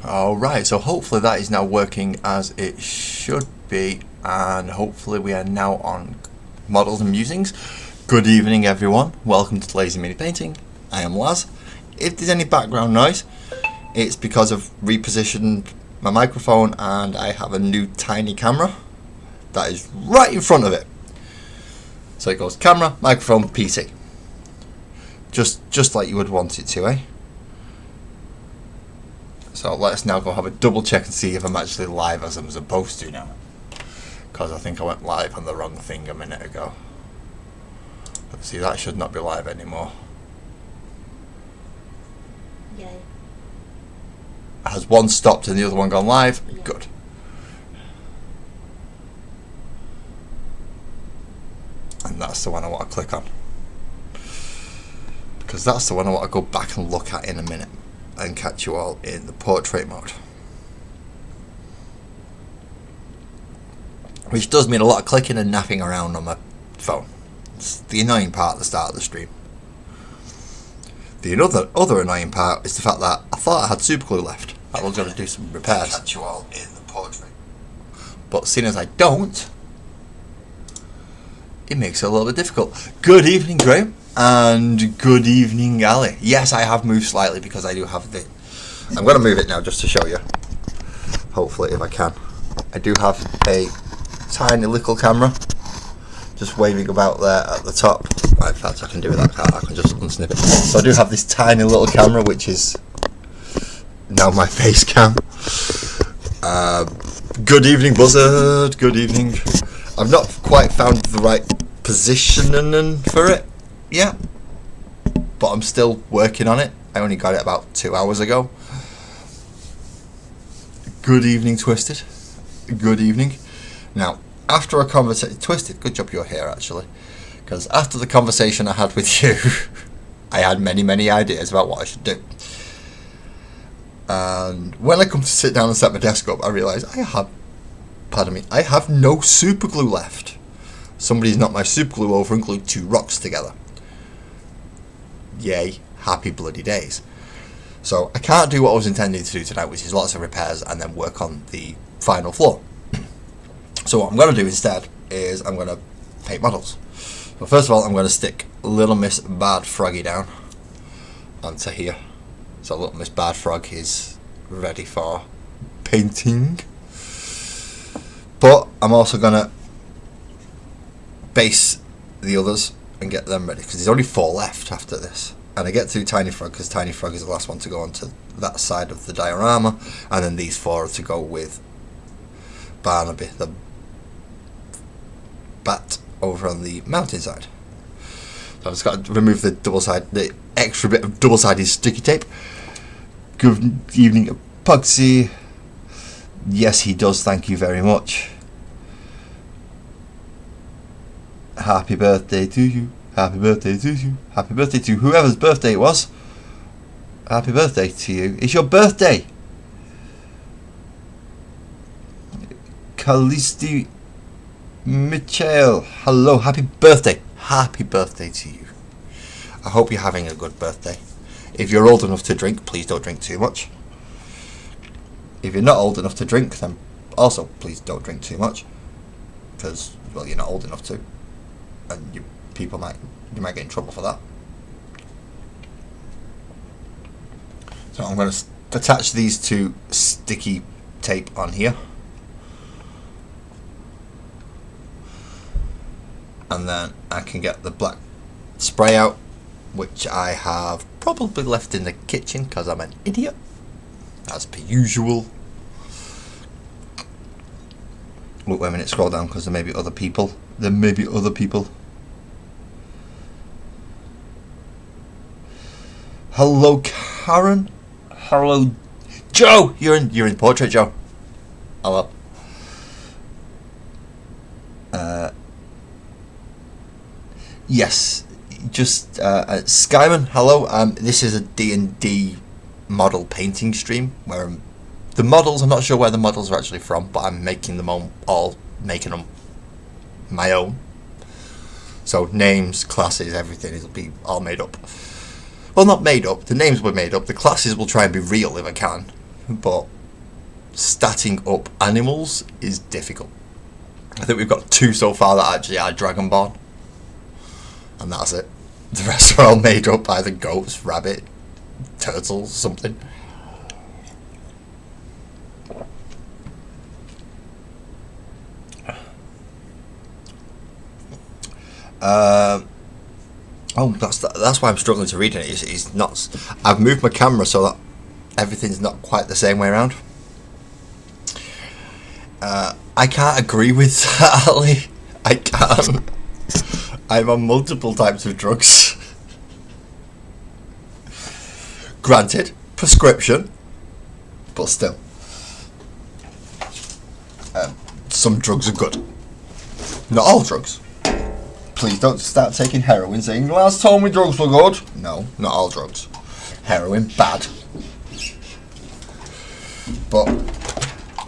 Alright, so hopefully that is now working as it should be, and hopefully we are now on Models and Musings. Good evening everyone, welcome to Lazy Mini Painting. I am Laz. If there's any background noise, it's because I've repositioned my microphone and I have a new tiny camera that is right in front of it. So it goes camera, microphone, PC. Just like you would want it to, eh? So let's now go have a double check and see if I'm actually live as I'm supposed to now. Because I think I went live on the wrong thing a minute ago. Let's see, that should not be live anymore. Yay. Has one stopped and the other one gone live? Yeah. Good. And that's the one I want to click on. Because that's the one I want to go back and look at in a minute and catch you all in the portrait mode. Which does mean a lot of clicking and napping around on my phone. It's the annoying part at the start of the stream. The other annoying part is the fact that I thought I had super glue left. I was going to do some repairs. Catch you all in the portrait. But seeing as I don't, it makes it a little bit difficult. Good evening, Graham. And good evening, Ali. Yes, I have moved slightly because I do have the... I'm going to move it now just to show you. Hopefully, if I can. I do have a tiny little camera just waving about there at the top. Right, in fact, I can do it like that. I can just unsnip it. So I do have this tiny little camera, which is now my face cam. Good evening, Buzzard. Good evening. I've not quite found the right positioning for it. Yeah, but I'm still working on it. I only got it about 2 hours ago. Good evening, Twisted. Good evening. Now, after a conversation... Twisted, good job you're here, actually. Because after the conversation I had with you, I had many ideas about what I should do. And when I come to sit down and set my desk up, I realise I have no super glue left. Somebody's knocked my super glue over and glued two rocks together. Yay, happy bloody days. So I can't do what I was intending to do tonight, which is lots of repairs and then work on the final floor. So what I'm going to do instead is I'm going to paint models. So first of all, I'm going to stick Little Miss Bad Froggy down onto here. So Little Miss Bad Frog is ready for painting. But I'm also going to base the others and get them ready, because there's only 4 left after this. And I get to Tiny Frog because Tiny Frog is the last one to go onto that side of the diorama, and then these 4 are to go with Barnaby, the bat over on the mountain side. So I've just got to remove the extra bit of double-sided sticky tape. Good evening, Pugsy. Yes, he does, thank you very much. Happy birthday to you. Happy birthday to you. Happy birthday to whoever's birthday it was. Happy birthday to you. It's your birthday. Callisti Mitchell. Hello. Happy birthday. Happy birthday to you. I hope you're having a good birthday. If you're old enough to drink, please don't drink too much. If you're not old enough to drink, then also please don't drink too much. Because, well, you're not old enough to. And you might get in trouble for that. So I'm going to attach these two sticky tape on here, and then I can get the black spray out, which I have probably left in the kitchen because I'm an idiot, as per usual. Look, wait a minute, scroll down because there may be other people. Hello, Karen. Hello, Joe. You're in portrait, Joe. Hello. Yes, just Skyman. Hello. This is a D&D model painting stream where the models. I'm not sure where the models are actually from, but I'm making them all making them my own. So names, classes, everything will be all made up. Well, not made up. The names were made up. The classes will try and be real if I can. but statting up animals is difficult. I think we've got 2 so far that actually are Dragonborn, and that's it. The rest are all made up, either goats, rabbit, turtles, something. Oh, that's why I'm struggling to read it. It's not. I've moved my camera so that everything's not quite the same way around. I can't agree with that, Ali. I can't. I'm on multiple types of drugs. Granted, prescription, but still. Some drugs are good. Not all drugs. Please don't start taking heroin saying, last told me drugs were good. No, not all drugs. Heroin, bad. But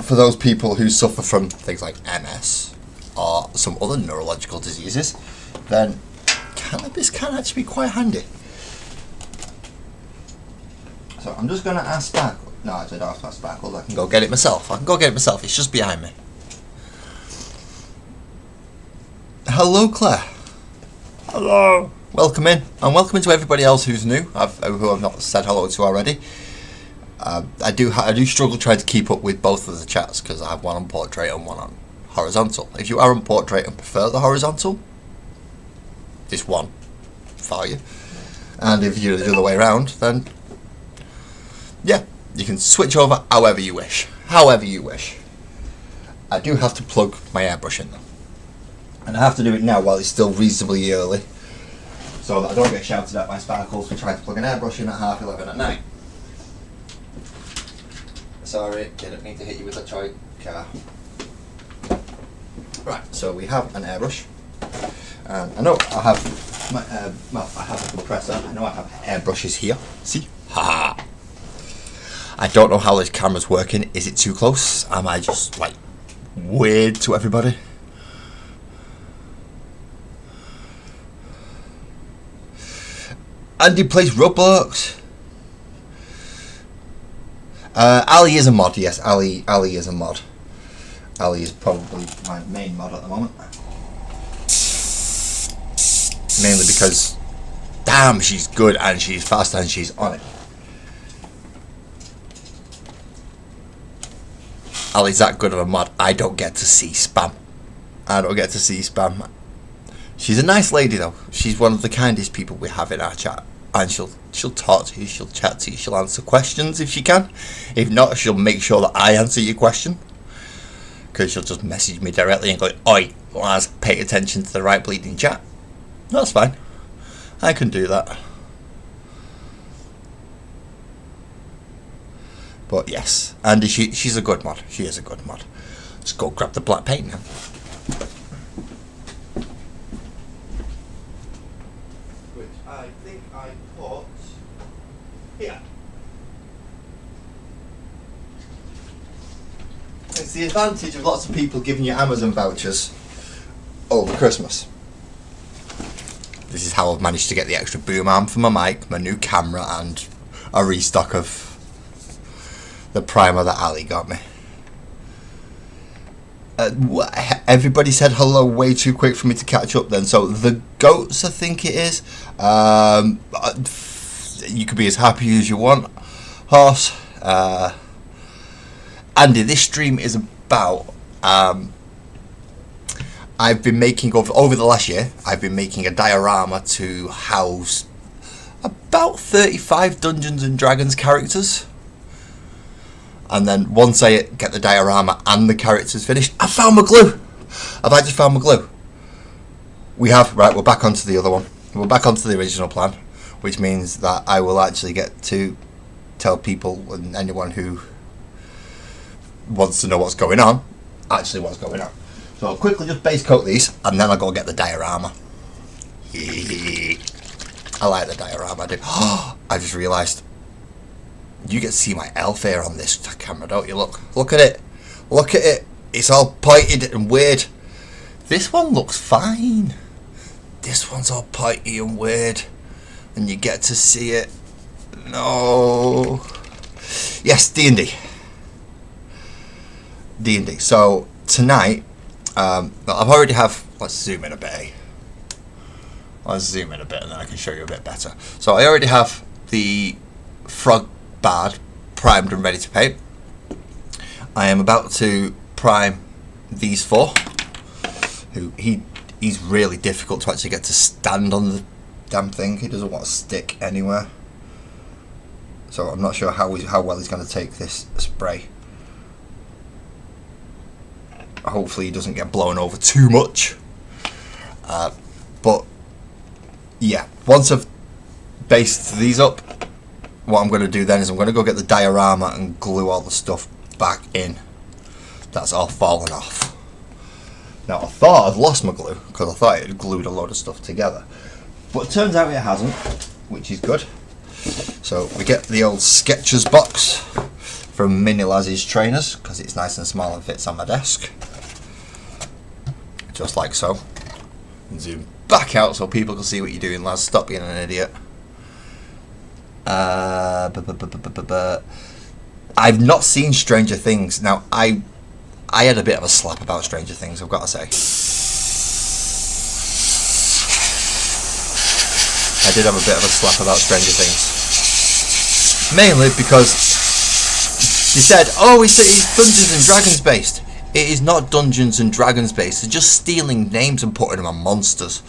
for those people who suffer from things like MS or some other neurological diseases, then cannabis can actually be quite handy. So I'm just going to ask Sparkle. No, I don't have to ask Sparkle. I can go get it myself. It's just behind me. Hello, Claire. Hello. Welcome in, and welcome to everybody else who's new, who I've not said hello to already. I do struggle trying to keep up with both of the chats because I have one on portrait and one on horizontal. If you are on portrait and prefer the horizontal, this one for you. And if you're the other way around, then yeah, you can switch over however you wish. I do have to plug my airbrush in though. And I have to do it now while it's still reasonably early, so that I don't get shouted at by Sparkles for trying to plug an airbrush in at 11:30 at night. Sorry, didn't mean to hit you with a toy car. Right, so we have an airbrush. I know I have I have a compressor. I know I have airbrushes here. See? Ha! I don't know how this camera's working. Is it too close? Am I just like weird to everybody? Andy plays Roblox. Ali is a mod, yes. Ali is a mod. Ali is probably my main mod at the moment. Mainly because, damn, she's good and she's fast and she's on it. Ali's that good of a mod. I don't get to see spam. She's a nice lady though. She's one of the kindest people we have in our chat, and she'll talk to you, she'll chat to you, she'll answer questions if she can. If not, she'll make sure that I answer your question, because she'll just message me directly and go, "Oi, lads, pay attention to the right bleeding chat." That's fine. I can do that. But yes, Andy, she's a good mod. She is a good mod. Let's go grab the black paint now. Which I think I put here. It's the advantage of lots of people giving you Amazon vouchers over Christmas. This is how I've managed to get the extra boom arm for my mic, my new camera, and a restock of the primer that Ali got me. Everybody said hello way too quick for me to catch up then. So the goats, I think it is. You can be as happy as you want. Horse. Andy, this stream is about... I've been making, over the last year, I've been making a diorama to house about 35 Dungeons and Dragons characters. And then once I get the diorama and the characters finished, I found my glue. I've just found my glue. We're back onto the other one. We're back onto the original plan, which means that I will actually get to tell people and anyone who wants to know what's going on, actually what's going on. So I'll quickly just base coat these, and then I'll go get the diorama. I like the diorama, I do. I just realised, you get to see my elf hair on this camera, don't you? Look at it. Look at it. It's all pointed and weird. This one looks fine. This one's all pointy and weird, and you get to see it. No. Yes, D&D. D&D. So tonight, I've already have. Let's zoom in a bit. Let's zoom in a bit, and then I can show you a bit better. So I already have the Frog Bard primed and ready to paint. I am about to prime these four. He's really difficult to actually get to stand on the damn thing. He doesn't want to stick anywhere. So I'm not sure how well he's going to take this spray. Hopefully he doesn't get blown over too much. But yeah, once I've based these up, what I'm going to do then is I'm going to go get the diorama and glue all the stuff back in that's all fallen off. Now I thought I'd lost my glue because I thought it had glued a load of stuff together, but it turns out it hasn't, which is good. So we get the old Skechers box from Mini Laz's trainers because it's nice and small and fits on my desk, just like so. And zoom back out so people can see what you're doing, Laz. Stop being an idiot. I've not seen Stranger Things. Now I had a bit of a slap about Stranger Things, I've got to say. I did have a bit of a slap about Stranger Things. Mainly because they said, oh, it's Dungeons and Dragons based. It is not Dungeons and Dragons based. They're just stealing names and putting them on monsters.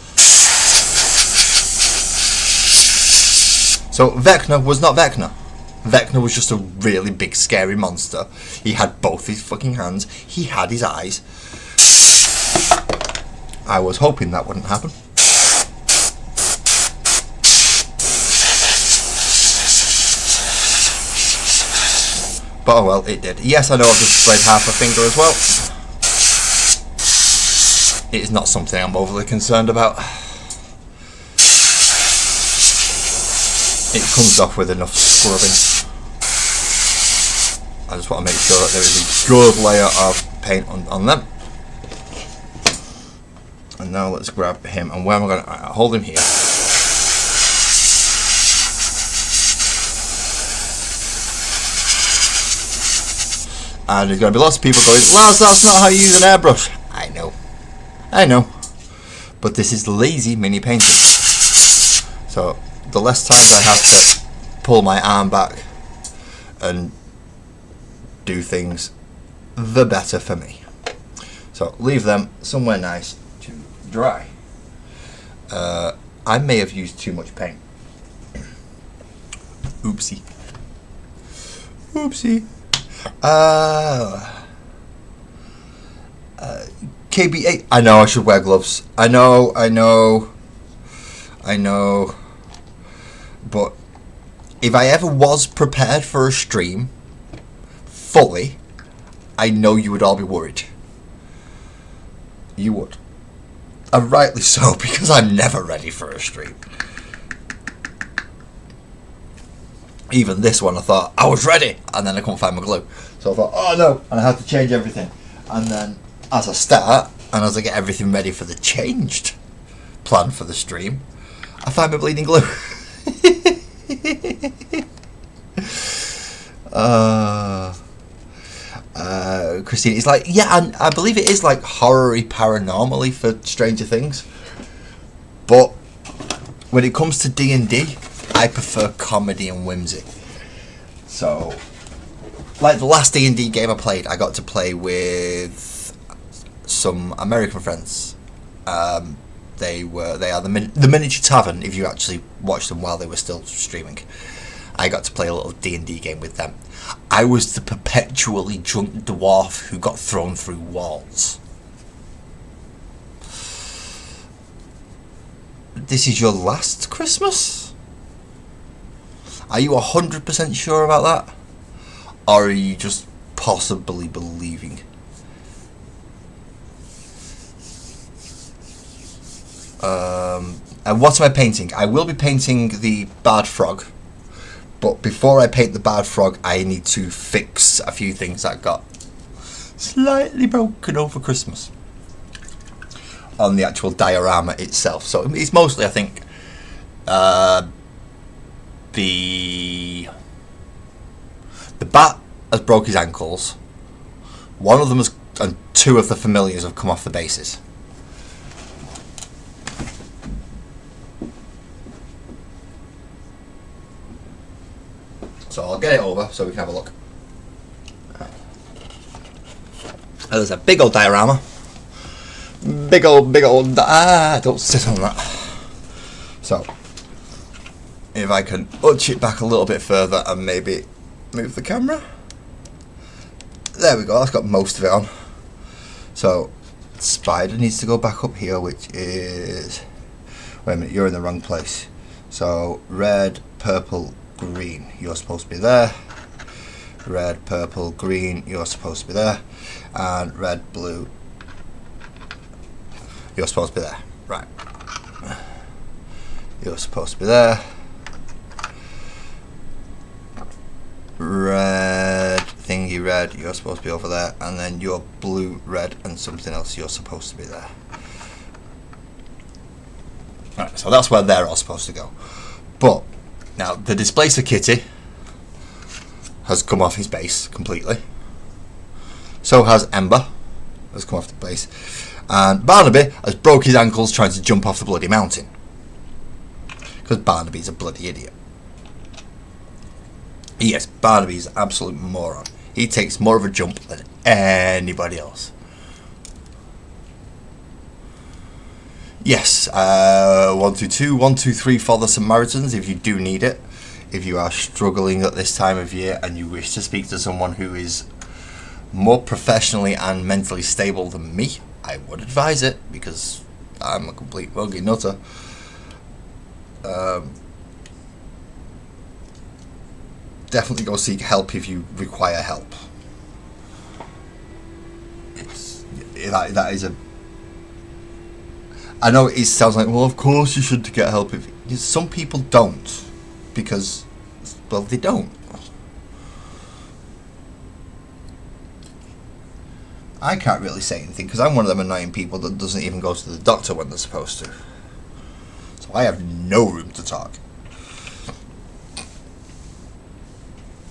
So Vecna was not Vecna. Vecna was just a really big scary monster. He had both his fucking hands. He had his eyes. I was hoping that wouldn't happen. But oh well, it did. Yes, I know I've just sprayed half a finger as well. It is not something I'm overly concerned about. It comes off with enough scrubbing. I just want to make sure that there is a good layer of paint on them. And now let's grab him. And where am I going to hold him here? And there's going to be lots of people going, Laz, that's not how you use an airbrush. I know. But this is lazy mini painting. So the less times I have to pull my arm back and do things, the better for me. So leave them somewhere nice to dry. I may have used too much paint. Oopsie. KB8. I know I should wear gloves. I know. But if I ever was prepared for a stream fully, I know you would all be worried. You would. And rightly so, because I'm never ready for a stream. Even this one, I thought I was ready, and then I couldn't find my glue. So I thought, oh no, and I had to change everything. And then as I start, and as I get everything ready for the changed plan for the stream, I find my bleeding glue. Christine, it's like, yeah, and I believe it is like horror-y, paranormally for Stranger Things. But when it comes to D&D, I prefer comedy and whimsy. So, like the last D&D game I played, I got to play with some American friends. They are the Miniature Tavern, if you actually watched them while they were still streaming. I got to play a little D&D game with them. I was the perpetually drunk dwarf who got thrown through walls. This is your last Christmas? Are you 100% sure about that? Or are you just possibly believing? And what am I painting? I will be painting the Bard Frog. But before I paint the Bard Frog, I need to fix a few things that got slightly broken over Christmas on the actual diorama itself. So it's mostly, I think, the bat has broke his ankles. One of them has, and two of the familiars have come off the bases. So I'll get it over so we can have a look. There's a big old diorama. Big old, don't sit on that. So, if I can touch it back a little bit further and maybe move the camera. There we go, that's got most of it on. So, spider needs to go back up here, which is... Wait a minute, you're in the wrong place. So, red, purple, green, you're supposed to be there. Red, purple, green, you're supposed to be there. And red, blue, you're supposed to be there. Right. You're supposed to be there. Red, thingy red, you're supposed to be over there. And then you're blue, red, and something else, you're supposed to be there. Right, so that's where they're all supposed to go. But, now, the Displacer Kitty has come off his base completely. So has Ember, has come off the base. And Barnaby has broke his ankles trying to jump off the bloody mountain. Because Barnaby's a bloody idiot. Yes, Barnaby's an absolute moron. He takes more of a jump than anybody else. Yes, 122, 123 for the Samaritans if you do need it. If you are struggling at this time of year and you wish to speak to someone who is more professionally and mentally stable than me, I would advise it, because I'm a complete buggy nutter. Definitely go seek help if you require help. That is a... I know it sounds like, well, of course you should get help. Some people don't, because, well, they don't. I can't really say anything because I'm one of them annoying people that doesn't even go to the doctor when they're supposed to. So I have no room to talk.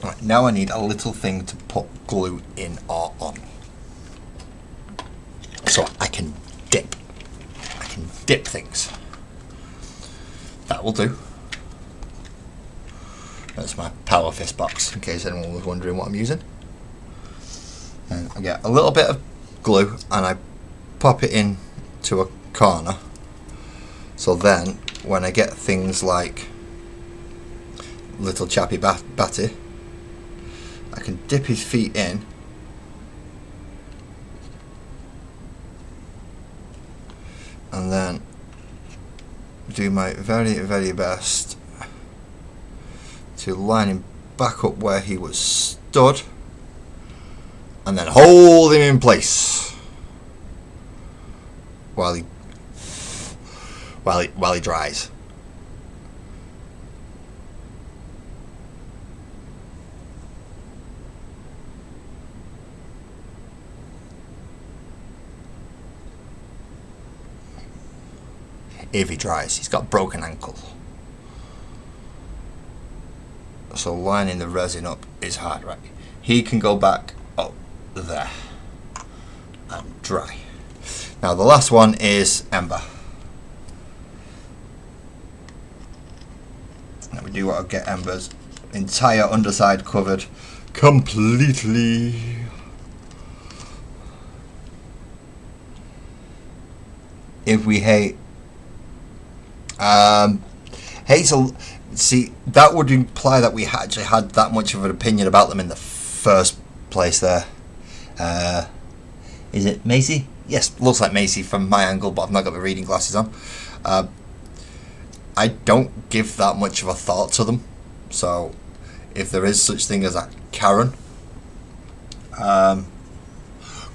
Right, now I need a little thing to put glue in or on. So I can dip. I can dip things. That will do. That's my Power Fist box, in case anyone was wondering what I'm using. And I get a little bit of glue and I pop it in to a corner. So then, when I get things like little chappy Batty, I can dip his feet in and then do my very, very best to line him back up where he was stood. And then hold him in place while he dries. If he dries, he's got broken ankle. So lining the resin up is hard, right? He can go back up there and dry. Now the last one is Ember. Now we do want to get Ember's entire underside covered completely. If we hate Hazel, see, that would imply that we actually had that much of an opinion about them in the first place there. Is it Macy? Yes, looks like Macy from my angle, but I've not got the reading glasses on. I don't give that much of a thought to them. So, if there is such thing as a Karen,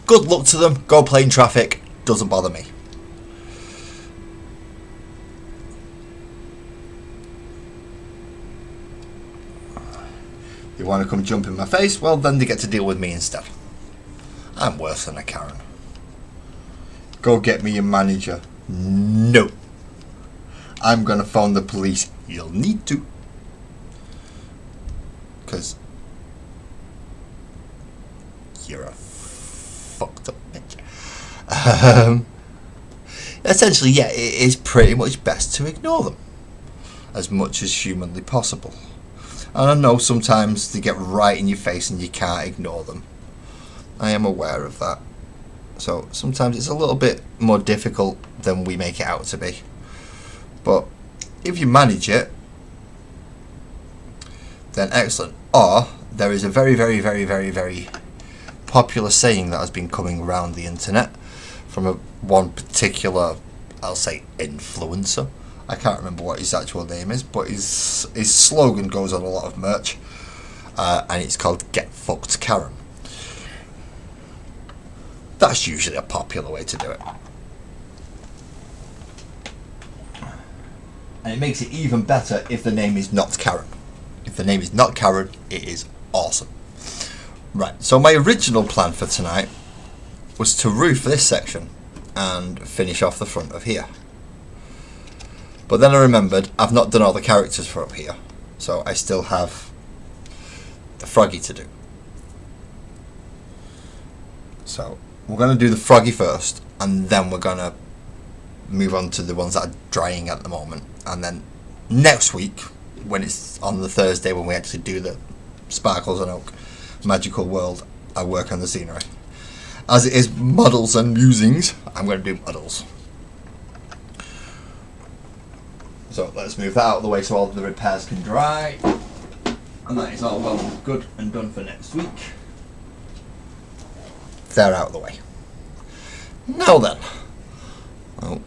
good luck to them. Go play in traffic. Doesn't bother me. You want to come jump in my face? Well, then they get to deal with me instead. I'm worse than a Karen. Go get me your manager. No. I'm going to phone the police. You'll need to. Because you're a fucked up bitch. Essentially, yeah, it is pretty much best to ignore them as much as humanly possible. And I know sometimes they get right in your face and you can't ignore them. I am aware of that. So sometimes it's a little bit more difficult than we make it out to be. But if you manage it, then excellent. Or there is a very, very, very, very, very popular saying that has been coming around the internet from one particular, I'll say, influencer. I can't remember what his actual name is, but his slogan goes on a lot of merch, and it's called "Get Fucked, Karen." That's usually a popular way to do it, and it makes it even better if the name is not Karen. If the name is not Karen, it is awesome. Right, so my original plan for tonight was to roof this section and finish off the front of here. But then I remembered I've not done all the characters for up here, so I still have the Froggy to do. So we're going to do the Froggy first, and then we're going to move on to the ones that are drying at the moment. And then next week, when it's on the Thursday when we actually do the Sparkles and Oak Magical World, I work on the scenery. As it is models and musings, I'm going to do models. So let's move that out of the way so all the repairs can dry. And that is all well good and done for next week. They're out of the way. Now then, I'll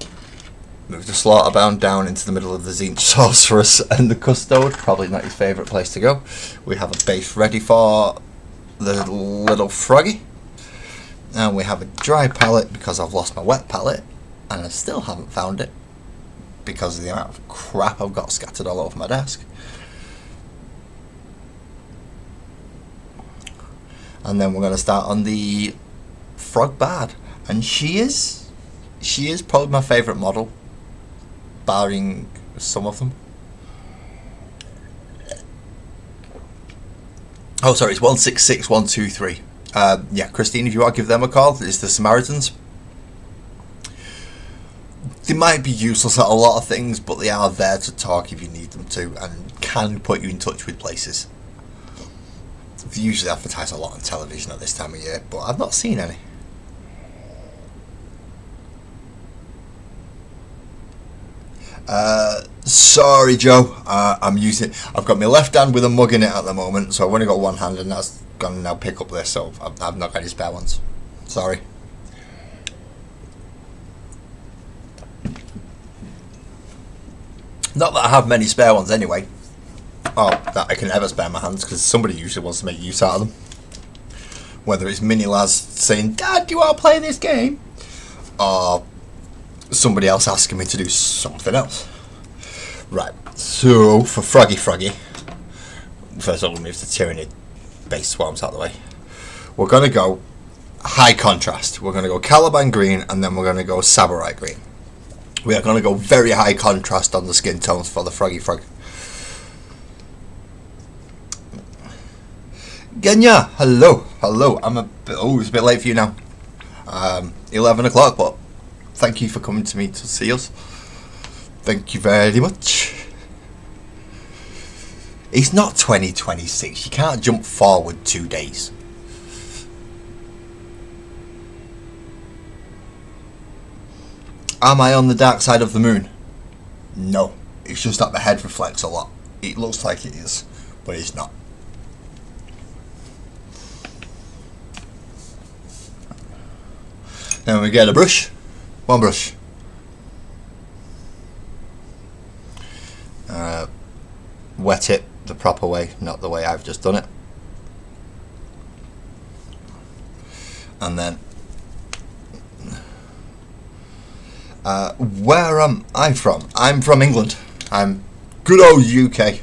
move the Slaughterbound down into the middle of the Zinch Sorceress and the Custode. Probably not his favourite place to go. We have a base ready for the little Froggy. And we have a dry palette because I've lost my wet palette. And I still haven't found it, because of the amount of crap I've got scattered all over my desk. And then we're going to start on the Frog Bard, and she is probably my favourite model, barring some of them. Oh, sorry, it's 166123. Yeah, Christine, if you want to give them a call, it's the Samaritans. They might be useless at a lot of things, but they are there to talk if you need them to, and can put you in touch with places. They usually advertise a lot on television at this time of year, but I've not seen any. Sorry, Joe. I've got my left hand with a mug in it at the moment, so I've only got one hand, and that's going to now pick up this, so I've not got any spare ones. Sorry. Not that I have many spare ones anyway. Or that I can ever spare my hands, because somebody usually wants to make use out of them. Whether it's Mini Laz saying, "Dad, do you want to play this game?" Or somebody else asking me to do something else. Right, so for Froggy, first of all, we'll move the Tyranid base swarms out of the way. We're going to go high contrast. We're going to go Caliban green, and then we're going to go Samurai green. We are going to go very high contrast on the skin tones for the Froggy Frog. Genya, hello. It's a bit late for you now. 11 o'clock, but thank you for coming to me to see us. Thank you very much. It's not 2026. You can't jump forward 2 days. Am I on the dark side of the moon? No. It's just that the head reflects a lot. It looks like it is, but it's not. Then we get a brush. One brush. Wet it the proper way, not the way I've just done it. And then where am I from? I'm from England. I'm good old UK.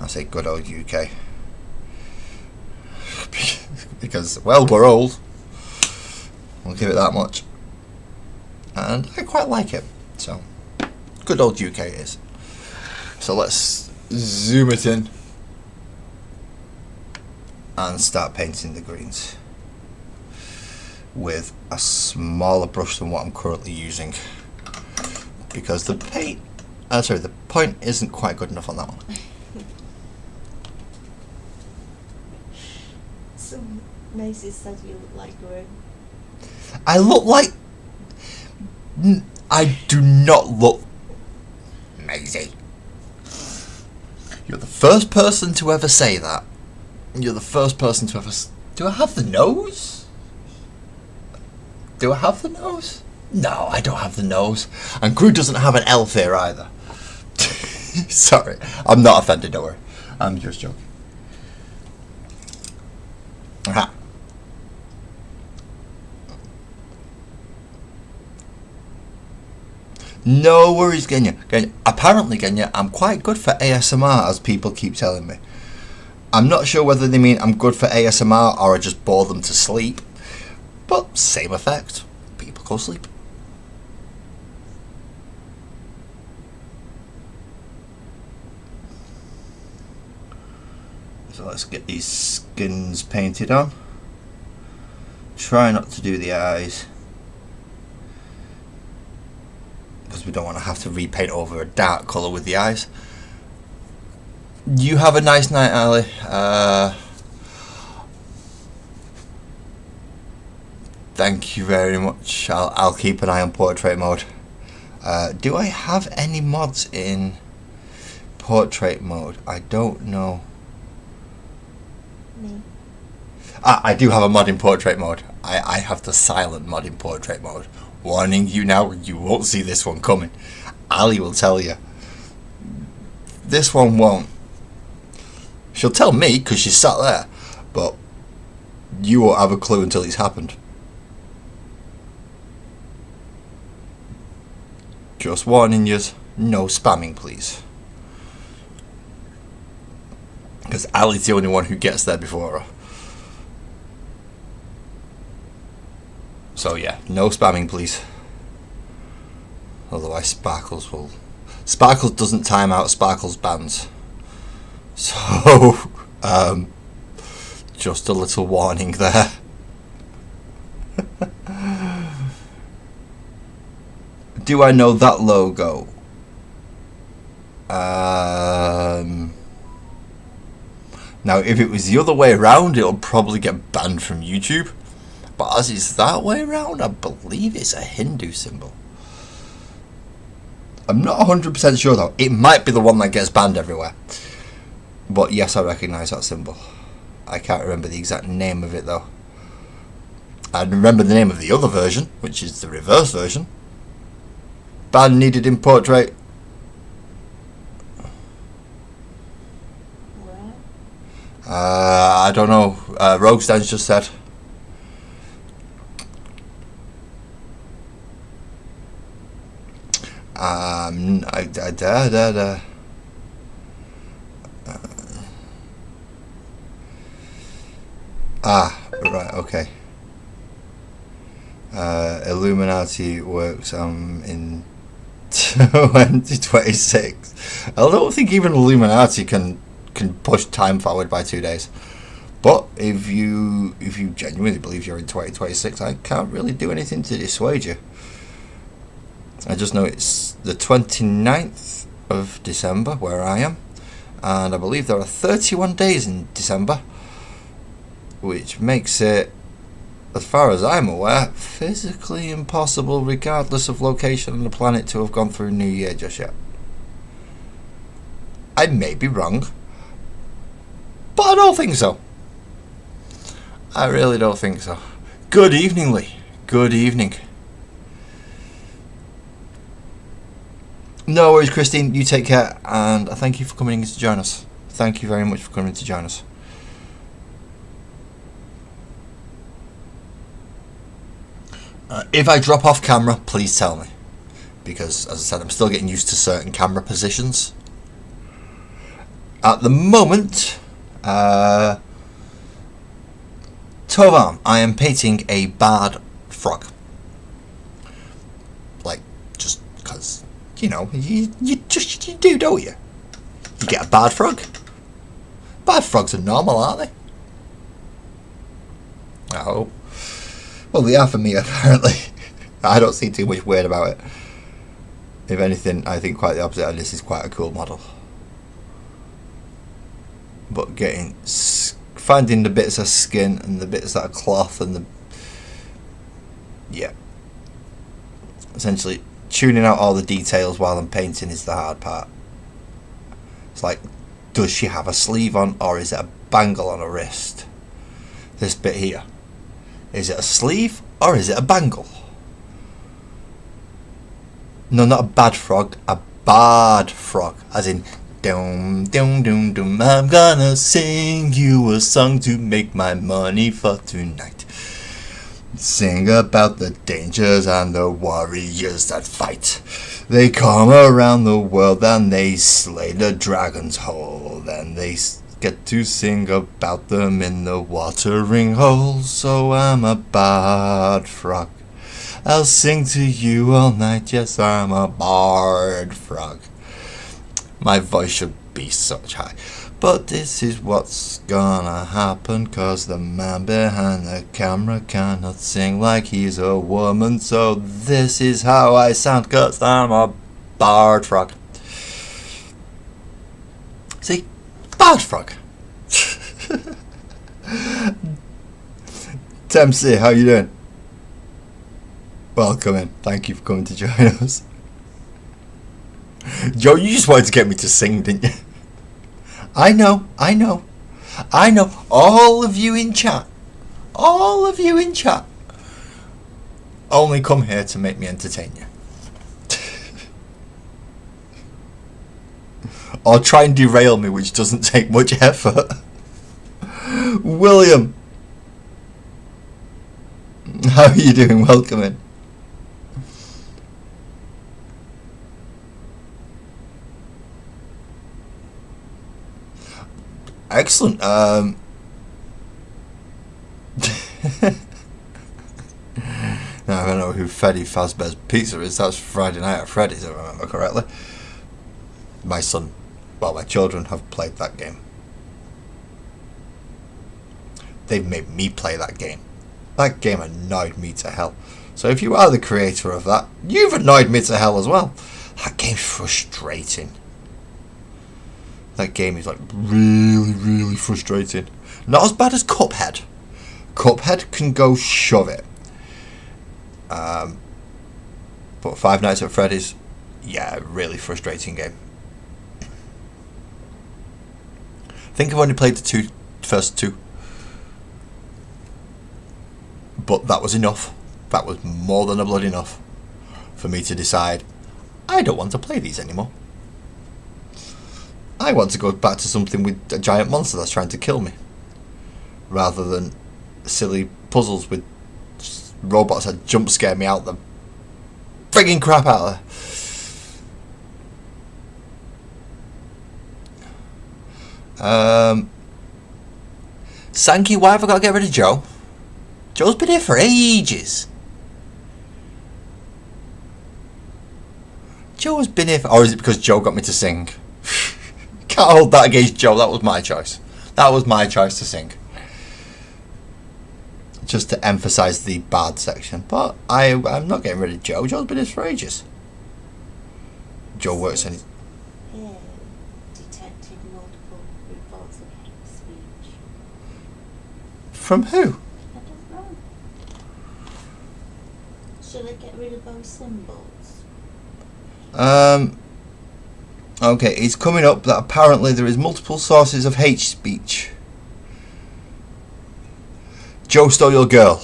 I say good old UK because, well, we're old. We'll give it that much. And I quite like it. So, good old UK it is. So let's zoom it in. and start painting the greens with a smaller brush than what I'm currently using, because the point isn't quite good enough on that one. So Maisie said you look like Grim. I look like... I do not look... Maisie. You're the first person to ever say that. You're the first person to ever... Do I have the nose? Do I have the nose? No, I don't have the nose. And Gru doesn't have an elf here either. Sorry, I'm not offended, don't worry. I'm just joking. Aha. No worries, Genya. Apparently, Genya, I'm quite good for ASMR, as people keep telling me. I'm not sure whether they mean I'm good for ASMR or I just bore them to sleep. But same effect. People go sleep. So let's get these skins painted on. Try not to do the eyes, because we don't want to have to repaint over a dark colour with the eyes. You have a nice night, Ali. Thank you very much. I'll keep an eye on portrait mode. Do I have any mods in portrait mode? I don't know. Me. I do have a mod in portrait mode. I have the silent mod in portrait mode. Warning you now, you won't see this one coming. Ali will tell you. This one won't. She'll tell me because she's sat there, but you won't have a clue until it's happened. Just warning yous, no spamming please. Because Ali's the only one who gets there before her. So yeah, no spamming please. Otherwise Sparkles will... Sparkles doesn't time out, Sparkles bans. So, just a little warning there. Do I know that logo? Now, if it was the other way around, it'll probably get banned from YouTube. But as it's that way around, I believe it's a Hindu symbol. I'm not 100% sure though. It might be the one that gets banned everywhere. But yes, I recognise that symbol. I can't remember the exact name of it though. I remember the name of the other version, which is the reverse version. Ban needed in portrait. What? I don't know. Roguestan's just said. Right, okay. Illuminati works in 2026. I don't think even Illuminati can push time forward by 2 days. But if you genuinely believe you're in 2026, I can't really do anything to dissuade you. I just know it's the 29th of December where I am, and I believe there are 31 days in December, which makes it, as far as I'm aware, physically impossible regardless of location on the planet to have gone through New Year just yet. I may be wrong, but I don't think so. I really don't think so. Good evening, Lee. Good evening. No worries, Christine. You take care, and thank you for coming in to join us. Thank you very much for coming to join us. If I drop off camera, please tell me, because as I said, I'm still getting used to certain camera positions. At the moment, Tovam, I am painting a bad frog. Like, just because, you know, you do, don't you? You get a bad frog. Bad frogs are normal, aren't they? I hope. Well, they are for me, apparently. I don't see too much weird about it. If anything, I think quite the opposite, and this is quite a cool model. But finding the bits of skin and the bits that are cloth and essentially tuning out all the details while I'm painting is the hard part. It's like, does she have a sleeve on, or is it a bangle on her wrist? This bit here, is it a sleeve or is it a bangle? No, not a bad frog, a bad frog, as in dum dum dum dum. I'm gonna sing you a song to make my money for tonight. Sing about the dangers and the warriors that fight. They come around the world and they slay the dragon's hole. Then they get to sing about them in the watering hole. So I'm a bard frog. I'll sing to you all night. Yes, I'm a bard frog. My voice should be such high. But this is what's gonna happen, 'cause the man behind the camera cannot sing like he's a woman. So this is how I sound, 'cause I'm a bard frog. See? Bard frog. Dempsey, how you doing? Welcome in. Thank you for coming to join us. Joe, you just wanted to get me to sing, didn't you? I know. All of you in chat, only come here to make me entertain you. Or try and derail me, which doesn't take much effort. William, how are you doing? Welcome in. Excellent. Now I don't know who Freddy Fazbear's Pizza is. That's Friday Night at Freddy's, if I remember correctly. My children have played that game. They've made me play that game. That game annoyed me to hell. So if you are the creator of that, you've annoyed me to hell as well. That game's frustrating. That game is like really, really frustrating. Not as bad as Cuphead. Cuphead can go shove it. But Five Nights at Freddy's, yeah, really frustrating game. I think I've only played the first two. But that was enough. That was more than a blood enough for me to decide I don't want to play these anymore. I want to go back to something with a giant monster that's trying to kill me, rather than silly puzzles with robots that jump scare me out the frigging crap out of there. Sankey, why have I got to get rid of Joe? Joe's been here for ages. Joe has been here or is it because Joe got me to sing? Can't hold that against Joe. That was my choice. That was my choice to sing. Just to emphasise the bad section. But I'm not getting rid of Joe. Joe's been here for ages. Joe works in his... detected multiple reports of hate speech. From who? I don't know. Should I get rid of those symbols? Okay, it's coming up that apparently there is multiple sources of hate speech. Joe stole your girl.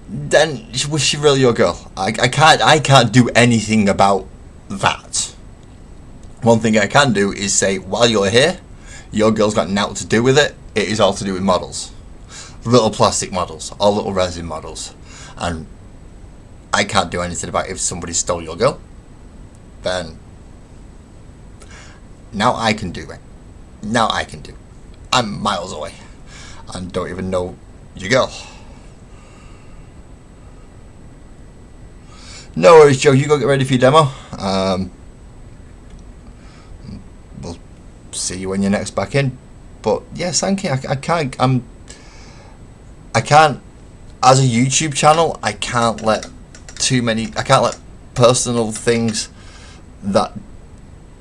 Then was she really your girl? I can't do anything about that. One thing I can do is say, while you're here, your girl's got nothing to do with it. It is all to do with models, little plastic models, or little resin models, and I can't do anything about it. If somebody stole your girl, then now I can do it. Now I can do. I'm miles away and don't even know your girl. No worries, Joe. You go get ready for your demo. We'll see you when you're next back in. But yeah, Sankey, I can't. I can't, as a YouTube channel, I can't let personal things that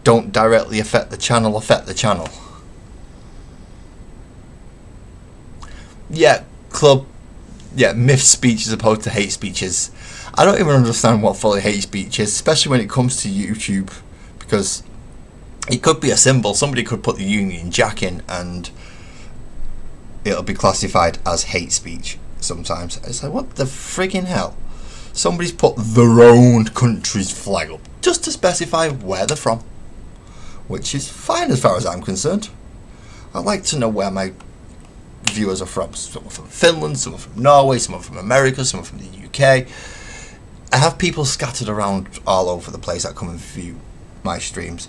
don't directly affect the channel. Yeah, myth speech as opposed to hate speeches. I don't even understand what fully hate speech is, especially when it comes to YouTube, because it could be a symbol. Somebody could put the Union Jack in and it'll be classified as hate speech sometimes. It's like, what the friggin' hell? Somebody's put their own country's flag up just to specify where they're from, which is fine as far as I'm concerned. I'd like to know where my viewers are from. Some are from Finland, some are from Norway, some are from America, some are from the UK. I have people scattered around all over the place that come and view my streams.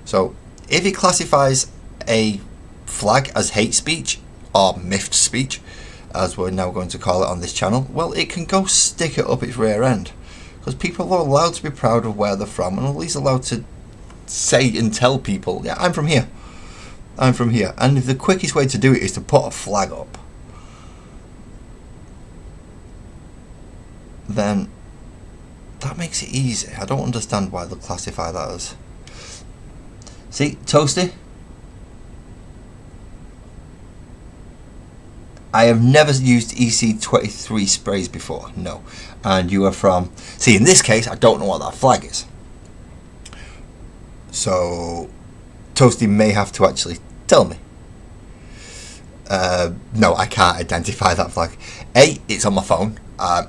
So if it classifies a flag as hate speech or miffed speech, as we're now going to call it on this channel, well, it can go stick it up its rear end, because people are allowed to be proud of where they're from, and at least allowed to say and tell people, yeah, I'm from here. And if the quickest way to do it is to put a flag up, then that makes it easy. I don't understand why they classify that as. See, Toasty? I have never used EC23 sprays before, no. And you are from... See, in this case, I don't know what that flag is. So, Toasty may have to actually tell me. No, I can't identify that flag. It's on my phone.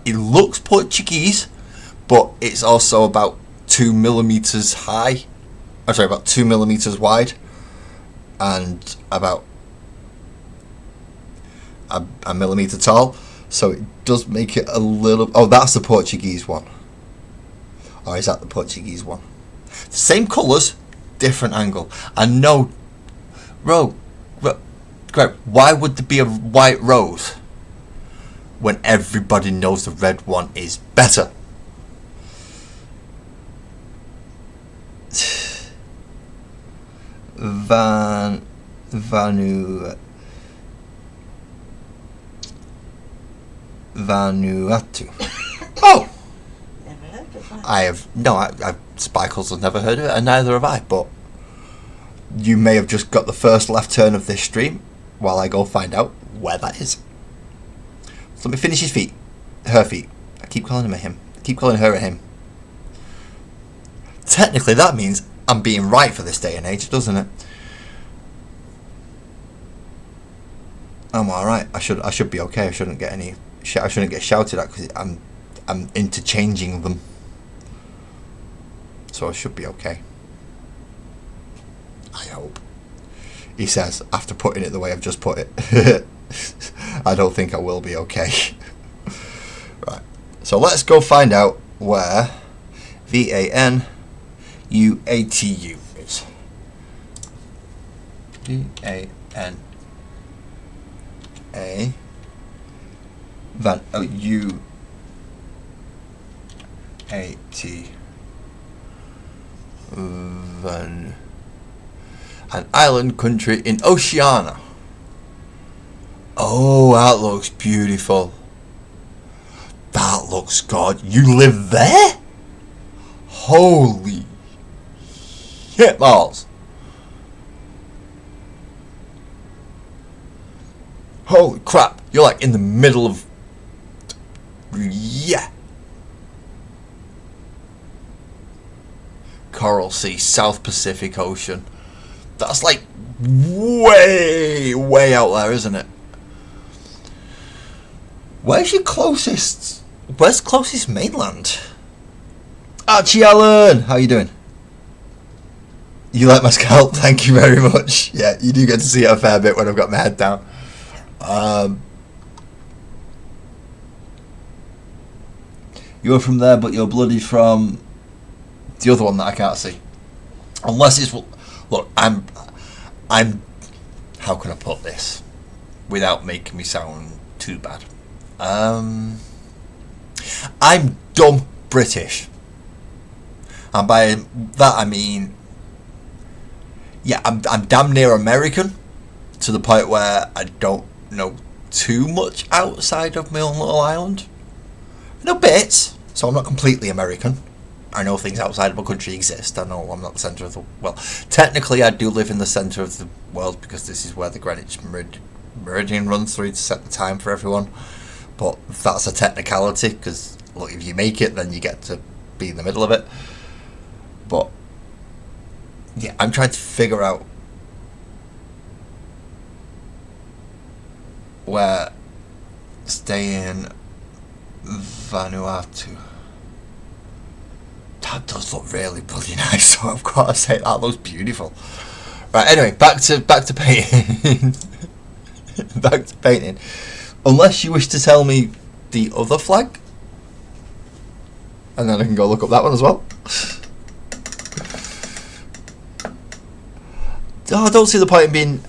It looks Portuguese, but it's also about 2 millimeters high. I'm sorry, about 2 millimeters wide, and about a millimeter tall. So it does make it a little. Oh, that's the Portuguese one. Or is that the Portuguese one? Same colours, different angle. And no, Greg, why would there be a white rose when everybody knows the red one is better? Vanuatu. Oh! Never heard of that. I've Spikles have never heard of it, and neither have I, but you may have just got the first left turn of this stream while I go find out where that is. So let me finish his feet. Her feet. I keep calling him a him. I keep calling her a him. Technically that means I'm being right for this day and age, doesn't it? I'm alright. I should be okay. I shouldn't get shouted at because I'm interchanging them. So I should be okay. I hope. He says, after putting it the way I've just put it. I don't think I will be okay. Right. So let's go find out where Vanuatu is. An island country in Oceania. Oh, that looks beautiful. That looks good. You live there? Holy shit balls. Holy crap. You're like in the middle of... Yeah. Coral Sea, South Pacific Ocean. That's like way out there, isn't it? Where's closest mainland? Archie Allen, how you doing? You like my scalp? Thank you very much. Yeah, you do get to see it a fair bit when I've got my head down. You're from there, but your blood is from the other one that I can't see. Unless it's... Look, I'm... How can I put this without making me sound too bad? I'm dumb British. And by that I mean... Yeah, I'm damn near American, to the point where I don't know too much outside of my own little island. I know bits, so I'm not completely American. I know things outside of my country exist. I know I'm not the centre of the... Well, technically I do live in the centre of the world because this is where the Greenwich Meridian runs through to set the time for everyone. But that's a technicality because, look, if you make it, then you get to be in the middle of it. But, yeah, I'm trying to figure out where staying Vanuatu. That does look really bloody nice, so I've got to say that looks beautiful. Right, anyway, back to painting. Back to painting. Unless you wish to tell me the other flag, and then I can go look up that one as well. I don't see the point in being...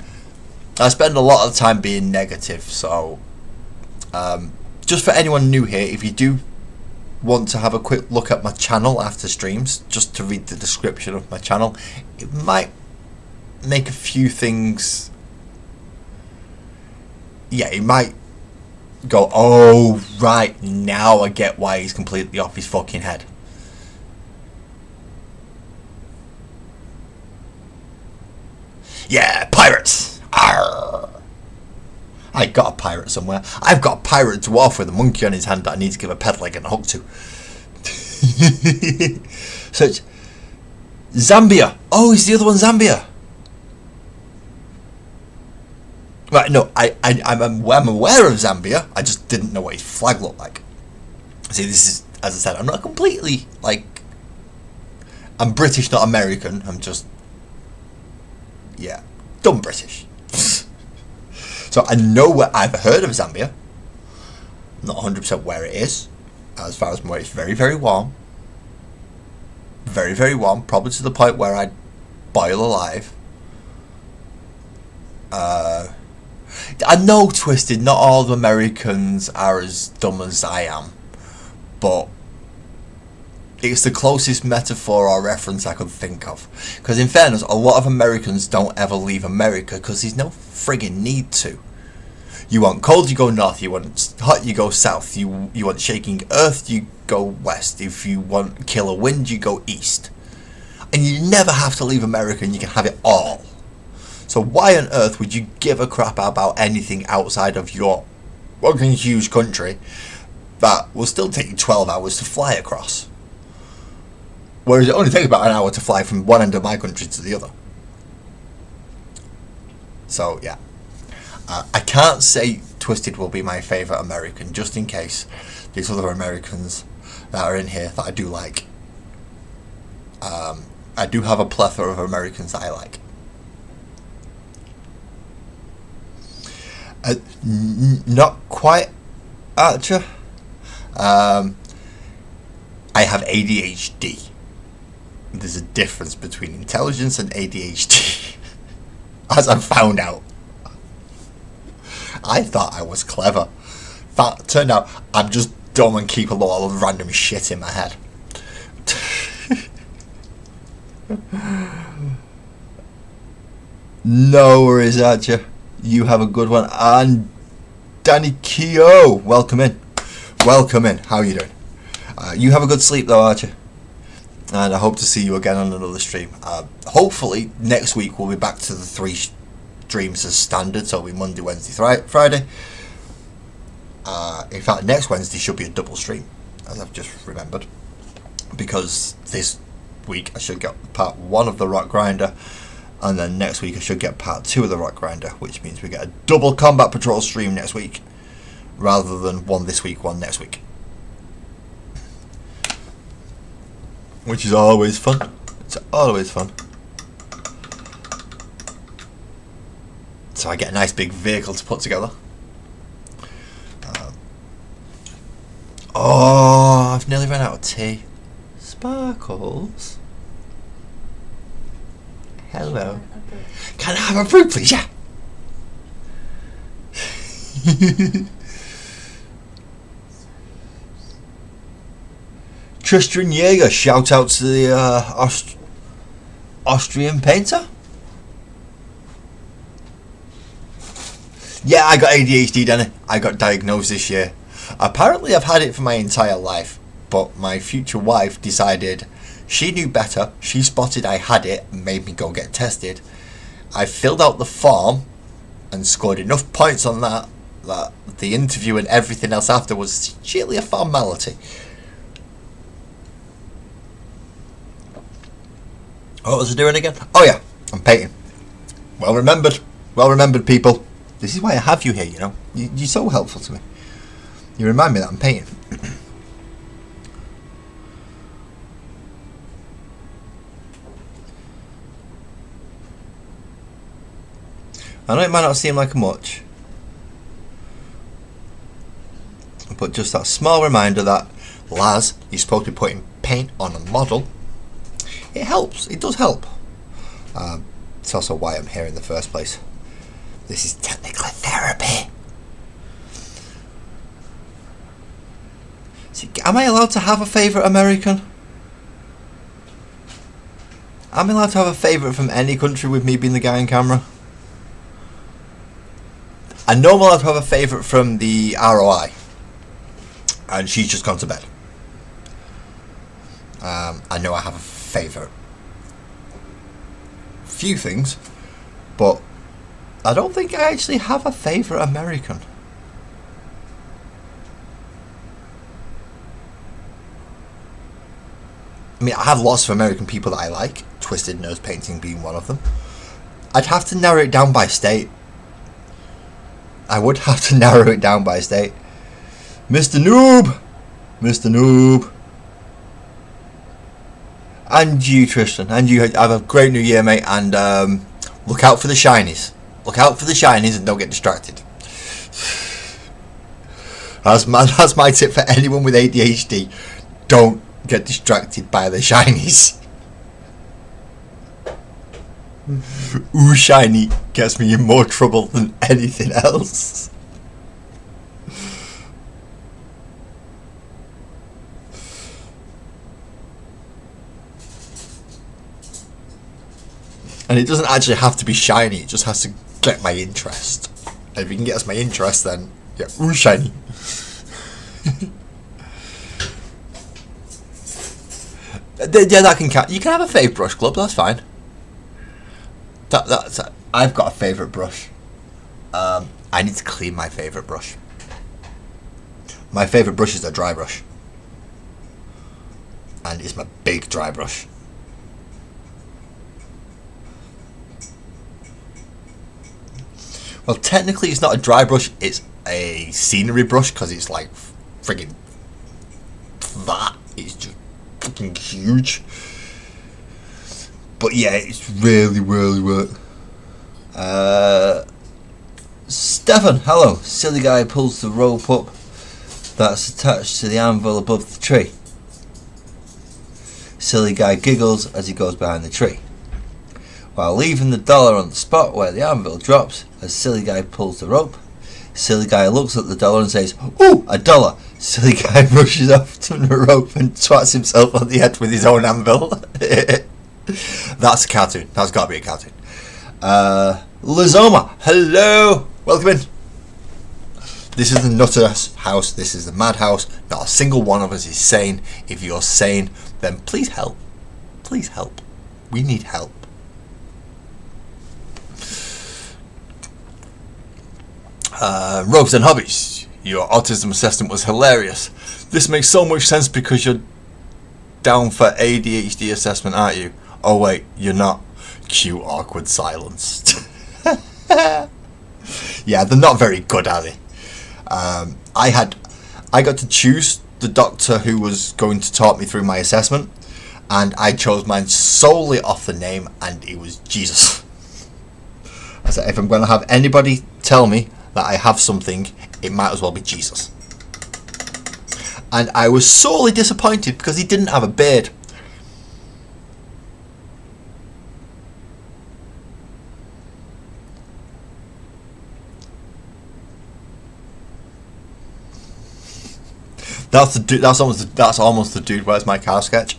I spend a lot of time being negative, so... just for anyone new here, if you do want to have a quick look at my channel after streams, just to read the description of my channel, it might make a few things... Yeah, it might go, oh, right, now I get why he's completely off his fucking head. Yeah, pirates! Arr! I got a pirate somewhere. I've got a pirate dwarf with a monkey on his hand that I need to give a pet leg and a hook to. So it's Zambia. Oh, is the other one Zambia? Right, no, I'm aware of Zambia. I just didn't know what his flag looked like. See, this is, as I said, I'm not completely, like... I'm British, not American. I'm just... Yeah, dumb British. So I know where I've heard of Zambia. Not 100% where it is. As far as I'm aware, it's very, very warm. Very, very warm. Probably to the point where I'd boil alive. I know, Twisted, not all the Americans are as dumb as I am. But it's the closest metaphor or reference I could think of. Because in fairness, a lot of Americans don't ever leave America because there's no friggin' need to. You want cold, you go north. You want hot, you go south. You want shaking earth, you go west. If you want killer wind, you go east. And you never have to leave America and you can have it all. So why on earth would you give a crap about anything outside of your fucking huge country that will still take you 12 hours to fly across? Whereas it only takes about an hour to fly from one end of my country to the other. So, yeah. I can't say Twisted will be my favourite American, just in case these other Americans that are in here that I do like. I do have a plethora of Americans that I like. Not quite, Archer. I have ADHD. There's a difference between intelligence and ADHD. As I found out. I thought I was clever. That turned out I'm just dumb and keep a lot of random shit in my head. No worries, Archer. You have a good one. And Danny Keogh, welcome in. Welcome in. How are you doing? You have a good sleep though, Archer. And I hope to see you again on another stream. Hopefully next week we'll be back to the 3 streams as standard. So it'll be Monday, Wednesday, Friday. In fact, next Wednesday should be a double stream, as I've just remembered. Because this week I should get part 1 of the Rock Grinder. And then next week I should get part 2 of the Rock Grinder. Which means we get a double Combat Patrol stream next week. Rather than one this week, one next week. Which is always fun. It's always fun. So I get a nice big vehicle to put together. Oh, I've nearly run out of tea. Sparkles. Hello. Can I have a fruit, please? Yeah. Tristan Jaeger, shout out to the Austrian painter. Yeah, I got ADHD, Danny. I got diagnosed this year. Apparently, I've had it for my entire life, but my future wife decided she knew better. She spotted I had it and made me go get tested. I filled out the form and scored enough points on that the interview and everything else after was sheerly a formality. What was I doing again? Oh yeah, I'm painting. Well remembered, people. This is why I have you here, you know. You're so helpful to me. You remind me that I'm painting. I know it might not seem like much, but just that small reminder that, Laz, you're supposed to be putting paint on a model. It helps. It does help. It's also why I'm here in the first place. This is technically therapy. See, am I allowed to have a favourite American? Am I allowed to have a favourite from any country with me being the guy on camera? I know I'm allowed to have a favourite from the ROI. And she's just gone to bed. I know I have a favourite. Few things. But I don't think I actually have a favourite American. I mean, I have lots of American people that I like. Twisted Nose Painting being one of them. I'd have to narrow it down by state. I would have to narrow it down by state. Mr. Noob! Mr. Noob! And you, Tristan. And you have a great new year, mate. And look out for the shinies. Look out for the shinies and don't get distracted. That's my tip for anyone with ADHD. Don't get distracted by the shinies. Ooh, shiny gets me in more trouble than anything else. And it doesn't actually have to be shiny, it just has to get my interest. And if you can get us my interest, then yeah, ooh, shiny. Yeah, that can count. You can have a fave brush club, that's fine. That's I've got a favourite brush. I need to clean my favourite brush. My favourite brush is a dry brush. And it's my big dry brush. Well, technically it's not a dry brush, it's a scenery brush because it's like friggin' that. It's just fucking huge. But yeah, it's really work. Stefan, hello. Silly guy pulls the rope up that's attached to the anvil above the tree. Silly guy giggles as he goes behind the tree, while leaving the dollar on the spot where the anvil drops. As silly guy pulls the rope, silly guy looks at the dollar and says, "Ooh, a dollar!" Silly guy rushes off to the rope and twats himself on the head with his own anvil. That's a cartoon. That's got to be a cartoon. Lazoma, hello! Welcome in. This is the Nutter House. This is the Madhouse. Not a single one of us is sane. If you're sane, then please help. Please help. We need help. Ropes and Hobbies. Your autism assessment was hilarious. This makes so much sense because you're down for ADHD assessment, aren't you? Oh wait, you're not. Cue awkward silence. Yeah, they're not very good, are they? I got to choose the doctor who was going to talk me through my assessment, and I chose mine solely off the name, and it was Jesus. I said, if I'm going to have anybody tell me that I have something, it might as well be Jesus. And I was sorely disappointed because he didn't have a beard. That's almost the dude. Where's my car sketch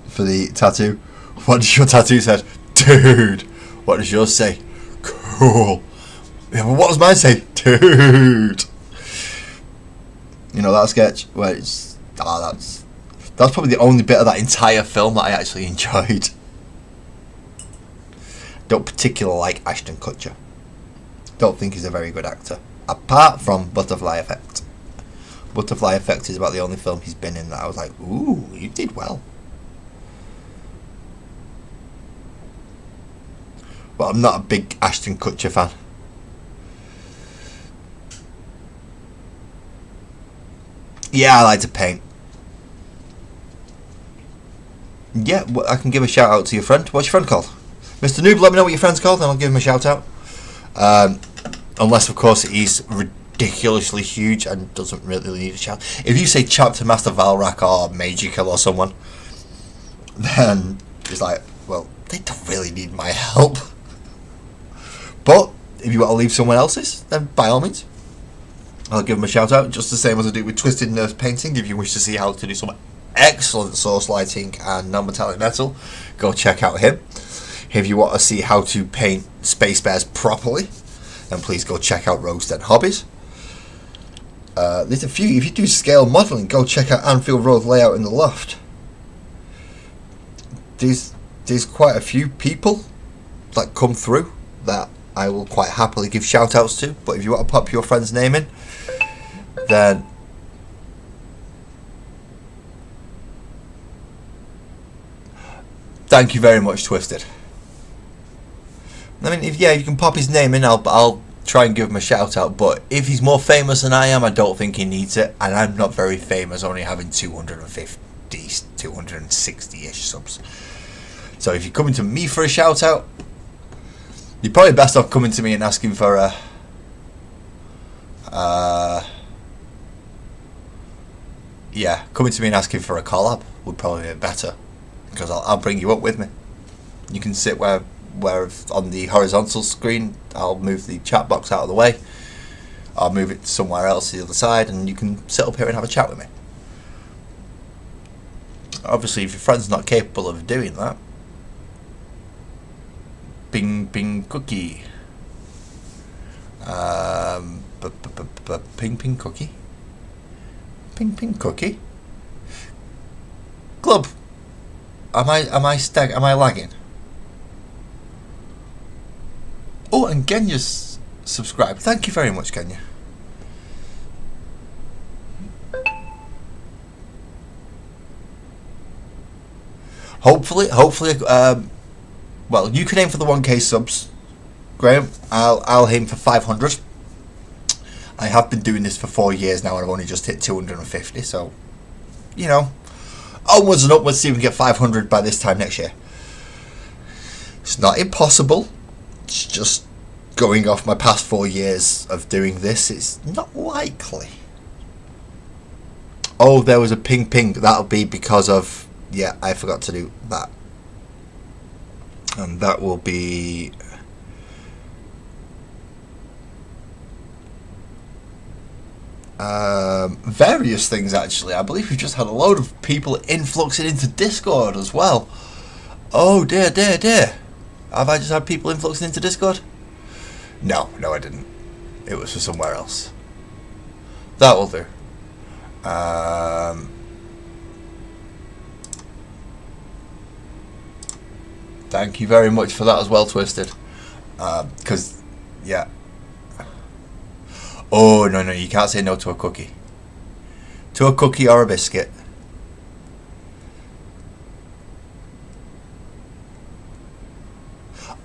for the tattoo? What does your tattoo say? Dude. What does yours say? Cool. Yeah, but what does mine say? Dude. You know that sketch where it's that's probably the only bit of that entire film that I actually enjoyed. Don't particularly like Ashton Kutcher. Don't think he's a very good actor. Apart from Butterfly Effect. Butterfly Effect is about the only film he's been in that I was like, ooh, you did well. But I'm not a big Ashton Kutcher fan. Yeah, I like to paint. Yeah, well, I can give a shout out to your friend. What's your friend called? Mr. Noob, let me know what your friend's called and I'll give him a shout out. Unless, of course, he's ridiculously huge and doesn't really need a shout. If you say Chapter Master Valrak or Magical or someone, then it's like, well, they don't really need my help. But if you want to leave someone else's, then by all means, I'll give him a shout out, just the same as I do with Twisted Nerves Painting. If you wish to see how to do some excellent source lighting and non-metallic metal, go check out him. If you want to see how to paint Space Bears properly, then please go check out Rogue's Den Hobbies. There's a few. If you do scale modelling, go check out Anfield Road Layout in the Loft. There's quite a few people that come through that I will quite happily give shout outs to. But if you want to pop your friend's name in, then thank you very much, Twisted. I mean, if you can pop his name in, I'll try and give him a shout out. But if he's more famous than I am, I don't think he needs it. And I'm not very famous, only having 250, 260-ish subs. So if you're coming to me for a shout out, you're probably best off coming to me and asking for a coming to me and asking for a collab would probably be better, because I'll bring you up with me. You can sit where on the horizontal screen, I'll move the chat box out of the way. I'll move it somewhere else to the other side, and you can sit up here and have a chat with me. Obviously, if your friend's not capable of doing that, Ping cookie. Ping cookie. Ping cookie. Club. Am I lagging? Oh, and Genya's subscribed. Thank you very much, Genya. Hopefully, well, you can aim for the 1K subs, Graham. I'll aim for 500. I have been doing this for 4 years now, and I've only just hit 250. So, onwards and upwards. See if we can get 500 by this time next year. It's not impossible. It's just going off my past 4 years of doing this. It's not likely. Oh, there was a ping. That'll be because of I forgot to do that. And that will be various things, actually. I believe we've just had a load of people influxing into Discord as well. Oh dear. Have I just had people influxing into Discord? No, I didn't. It was for somewhere else. That will do. Thank you very much for that as well, Twisted. Because, Oh, no, you can't say no to a cookie. To a cookie or a biscuit.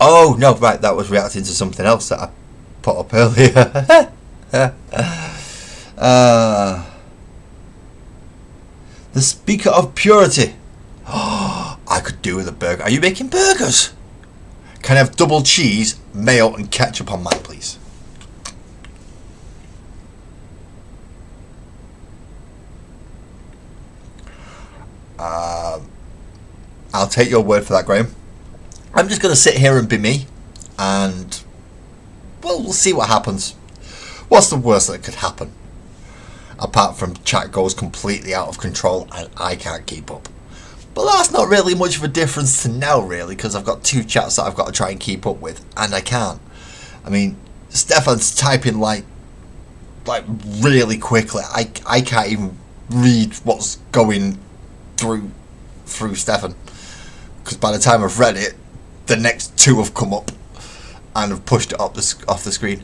Oh, no, right, that was reacting to something else that I put up earlier. The speaker of purity. I could do with a burger. Are you making burgers? Can I have double cheese, mayo and ketchup on mine, please? I'll take your word for that, Graham. I'm just going to sit here and be me, and we'll see what happens. What's the worst that could happen? Apart from chat goes completely out of control and I can't keep up. But that's not really much of a difference to now, really, because I've got 2 chats that I've got to try and keep up with, and I can't. I mean, Stefan's typing like really quickly. I can't even read what's going through Stefan, because by the time I've read it, the next two have come up and have pushed it off the screen.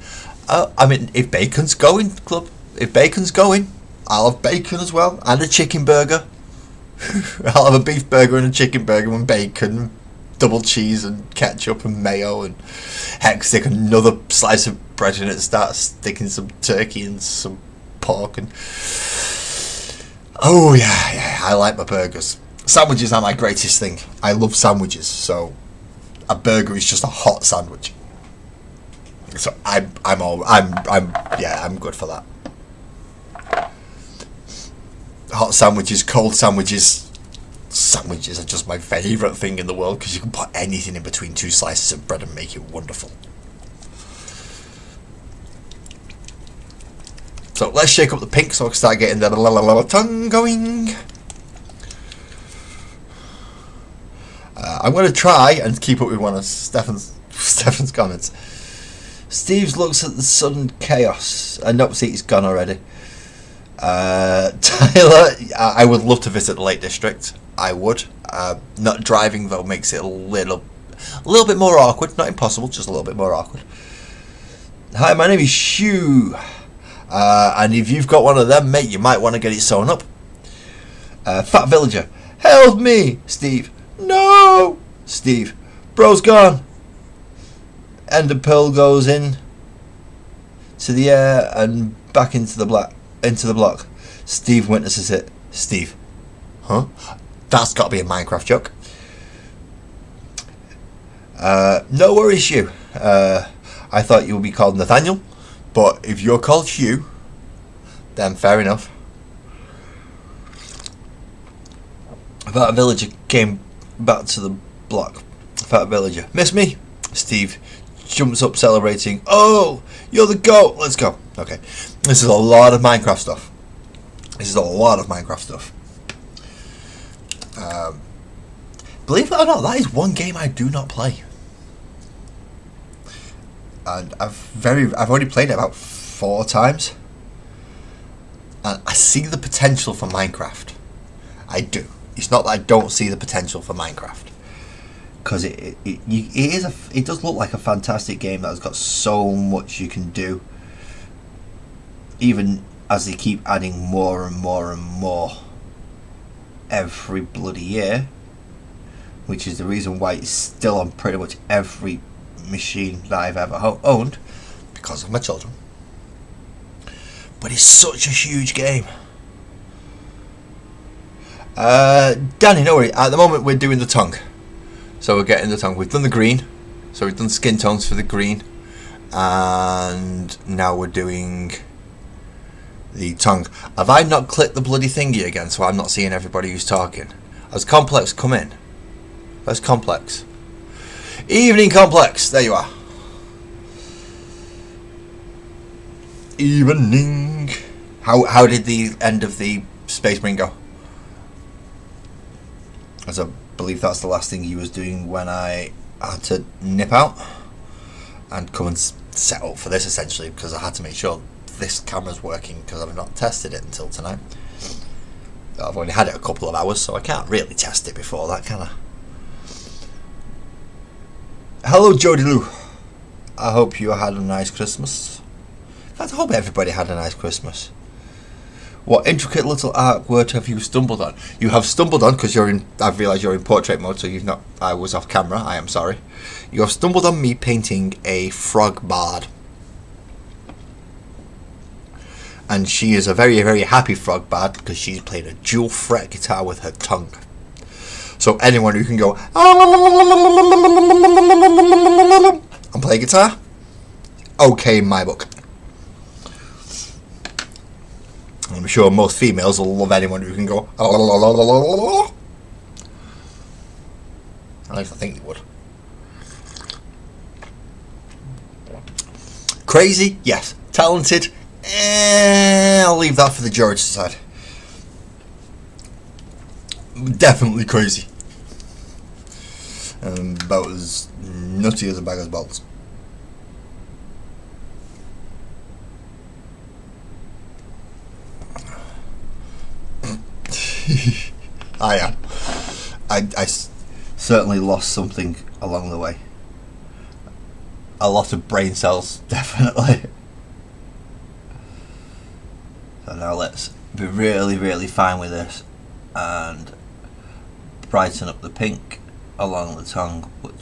I mean, if bacon's going, club, if bacon's going, I'll have bacon as well, and a chicken burger. I'll have a beef burger and a chicken burger and bacon, double cheese and ketchup and mayo, and heck, stick another slice of bread in it, start sticking some turkey and some pork, and oh yeah, I like my burgers. Sandwiches are my greatest thing. I love sandwiches, so a burger is just a hot sandwich. So I'm good for that. Hot sandwiches, cold sandwiches. Sandwiches are just my favourite thing in the world, because you can put anything in between two slices of bread and make it wonderful. So let's shake up the pink so I can start getting the tongue going. I'm going to try and keep up with one of Stefan's comments. Steve looks at the sudden chaos. Nope, see, he's gone already. Tyler, I would love to visit the Lake District. I would. Not driving though makes it a little bit more awkward. Not impossible, just a little bit more awkward. Hi, my name is Hugh. And if you've got one of them, mate, you might want to get it sewn up. Fat Villager, help me, Steve. No, Steve. Bro's gone. Ender Pearl goes in to the air and back into the block. Steve witnesses it. Steve, huh? That's got to be a Minecraft joke. No worries, Hugh. I thought you would be called Nathaniel, but if you're called Hugh, then fair enough. That villager came back to the block. Fat Villager, miss me? Steve jumps up celebrating. Oh, you're the GOAT. Let's go. Okay, this is a lot of Minecraft stuff. Believe it or not, that is one game I do not play, and I've only played it about 4 times, and I see the potential for Minecraft. I do. It's not that I don't see the potential for Minecraft, because it does look like a fantastic game that has got so much you can do, even as they keep adding more and more and more every bloody year, which is the reason why it's still on pretty much every machine that I've ever owned, because of my children. But it's such a huge game. Danny, no worry, at the moment we're doing the tongue. So we're getting the tongue. We've done the green, so we've done skin tones for the green, and now we're doing the tongue. Have I not clicked the bloody thingy again, so I'm not seeing everybody who's talking? Has Complex come in? Where's Complex? Evening, Complex. There you are. Evening. How did the end of the Space Marine go? As I believe that's the last thing he was doing when I had to nip out and come and set up for this, essentially, because I had to make sure this camera's working, because I've not tested it until tonight. I've only had it a couple of hours, so I can't really test it before that, can I? Hello, Jody Lou. I hope you had a nice Christmas. In fact, I hope everybody had a nice Christmas. What intricate little artwork have you stumbled on? You have stumbled on, because I've realised you're in portrait mode, so you've not. I was off camera. I am sorry. You have stumbled on me painting a frog bard, and she is a very, very happy frog bard because she's playing a dual fret guitar with her tongue. So anyone who can go and play guitar, okay in my book. I'm sure most females will love anyone who can go. At least I think they would. Crazy? Yes. Talented? I'll leave that for the jury to decide. Definitely crazy. About as nutty as a bag of balls. I am. Certainly lost something along the way. A lot of brain cells, definitely. So now let's be really, really fine with this and brighten up the pink along the tongue, but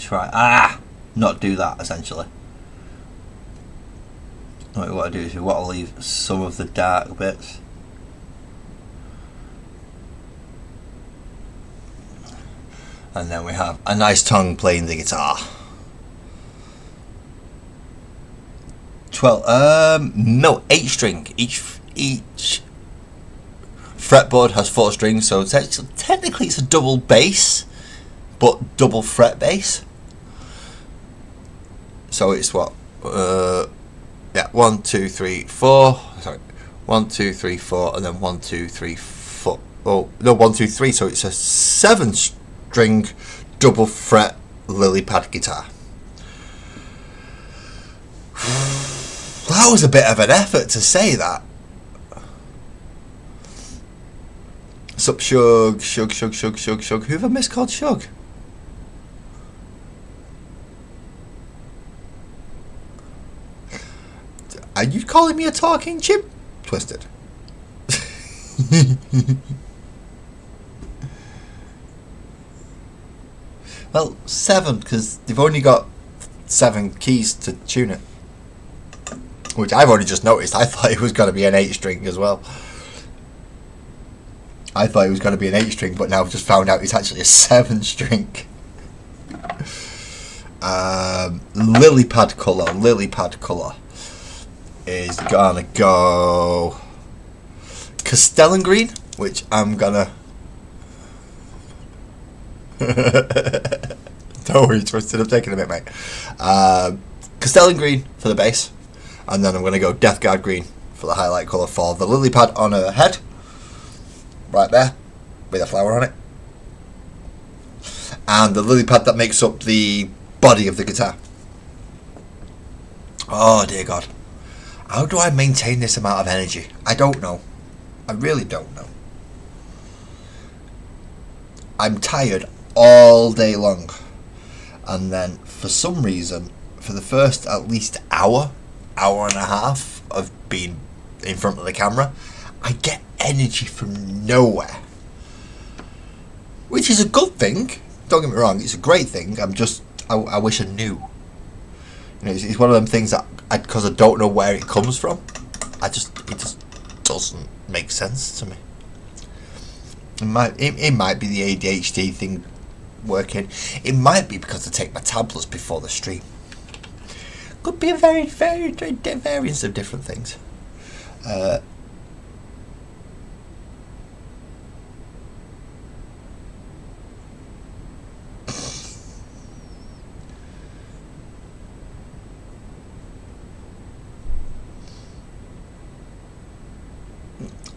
not do that essentially. What we want to do is we want to leave some of the dark bits. And then we have a nice tongue playing the guitar. 8 string. Each fretboard has 4 strings, so technically it's a double bass, but double fret bass. So it's what? 1, 2, 3, 4. Sorry, 1, 2, 3, 4, and then 1, 2, 3, 4. Oh no, 1, 2, 3. So it's a 7-string double fret lily pad guitar. That was a bit of an effort to say that. Sup, Shug. Who have I missed called Shug? Are you calling me a talking chip? Twisted. Well, 7, because they've only got 7 keys to tune it. Which I've only just noticed. I thought it was going to be an 8-string as well. I thought it was going to be an 8-string, but now I've just found out it's actually a 7-string. Lily pad colour is gonna go Castellan green, which I'm gonna don't worry, Twisted, I'm taking a bit, mate. Castellan green for the base, and then I'm gonna go Death Guard green for the highlight colour for the lily pad on her head, right there, with a flower on it, and the lily pad that makes up the body of the guitar. Oh dear God. How do I maintain this amount of energy? I don't know. I really don't know. I'm tired all day long. And then, for some reason, for the first at least hour and a half of being in front of the camera, I get energy from nowhere. Which is a good thing. Don't get me wrong, it's a great thing. I wish I knew. You know, it's one of them things that, because I don't know where it comes from, it just doesn't make sense to me. It might be the ADHD thing working. It might be because I take my tablets before the stream. Could be a variance of different things.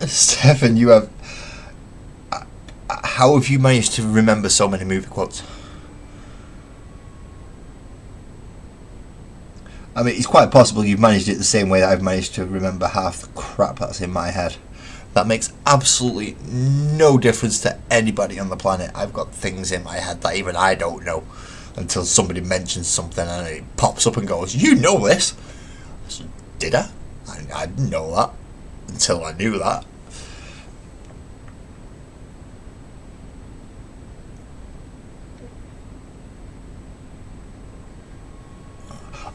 Stefan, you have. How have you managed to remember so many movie quotes? I mean, it's quite possible you've managed it the same way that I've managed to remember half the crap that's in my head. That makes absolutely no difference to anybody on the planet. I've got things in my head that even I don't know until somebody mentions something and it pops up and goes, "You know this?" So, did I? I didn't know that until I knew that.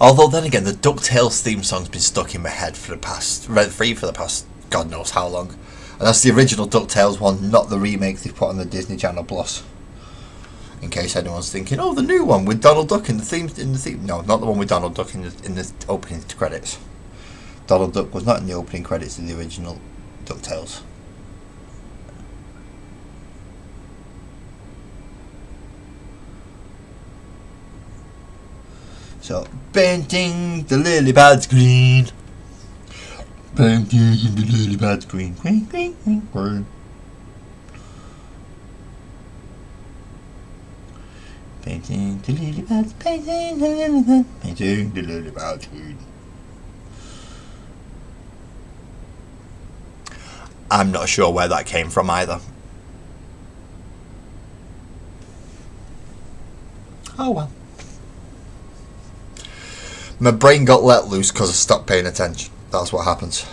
Although then again, the DuckTales theme song's been stuck in my head for the past God knows how long, and that's the original DuckTales one, not the remake they've put on the Disney Channel Plus. In case anyone's thinking, oh, the new one with Donald Duck in the theme. No, not the one with Donald Duck in the opening credits. Donald Duck was not in the opening credits of the original DuckTales. So, painting the lily pads green. Painting the lily pads green. Green, green, green, green. Painting the lily pads, painting the lily pads, painting the lily pads green. I'm not sure where that came from either. Oh well. My brain got let loose because I stopped paying attention. That's what happens.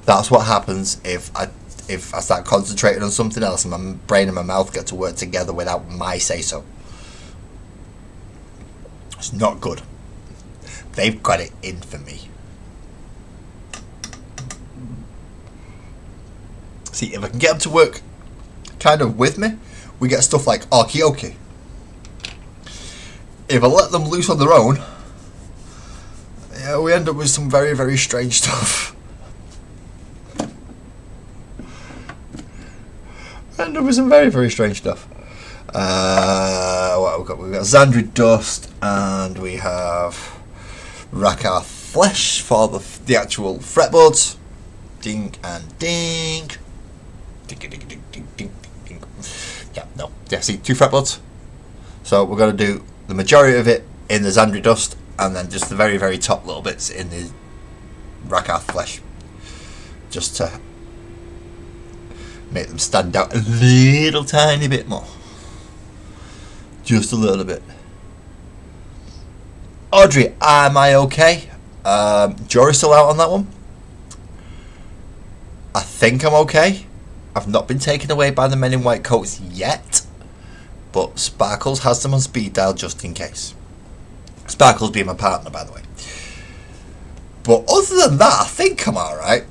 That's what happens if I start concentrating on something else and my brain and my mouth get to work together without my say-so. It's not good. They've got it in for me. See, if I can get them to work kind of with me, we get stuff like Okey-Okey. If I let them loose on their own, yeah, we end up with some very, very strange stuff. End up with some very, very strange stuff. What have we got? We've got Xandri Dust, and we have Rakar Flesh for the actual fretboards. Ding and ding. Ding, ding, ding, ding, ding, ding, ding. Yeah, no. Yeah, see, 2 fretboards. So we're going to do the majority of it in the Xandri Dust, and then just the very, very top little bits in the Rakar Flesh. Just to make them stand out a little tiny bit more. Just a little bit. Audrey, am I okay? Jury's still out on that one. I think I'm okay. I've not been taken away by the men in white coats yet, but Sparkles has them on speed dial just in case. Sparkles being my partner, by the way. But other than that, I think I'm alright.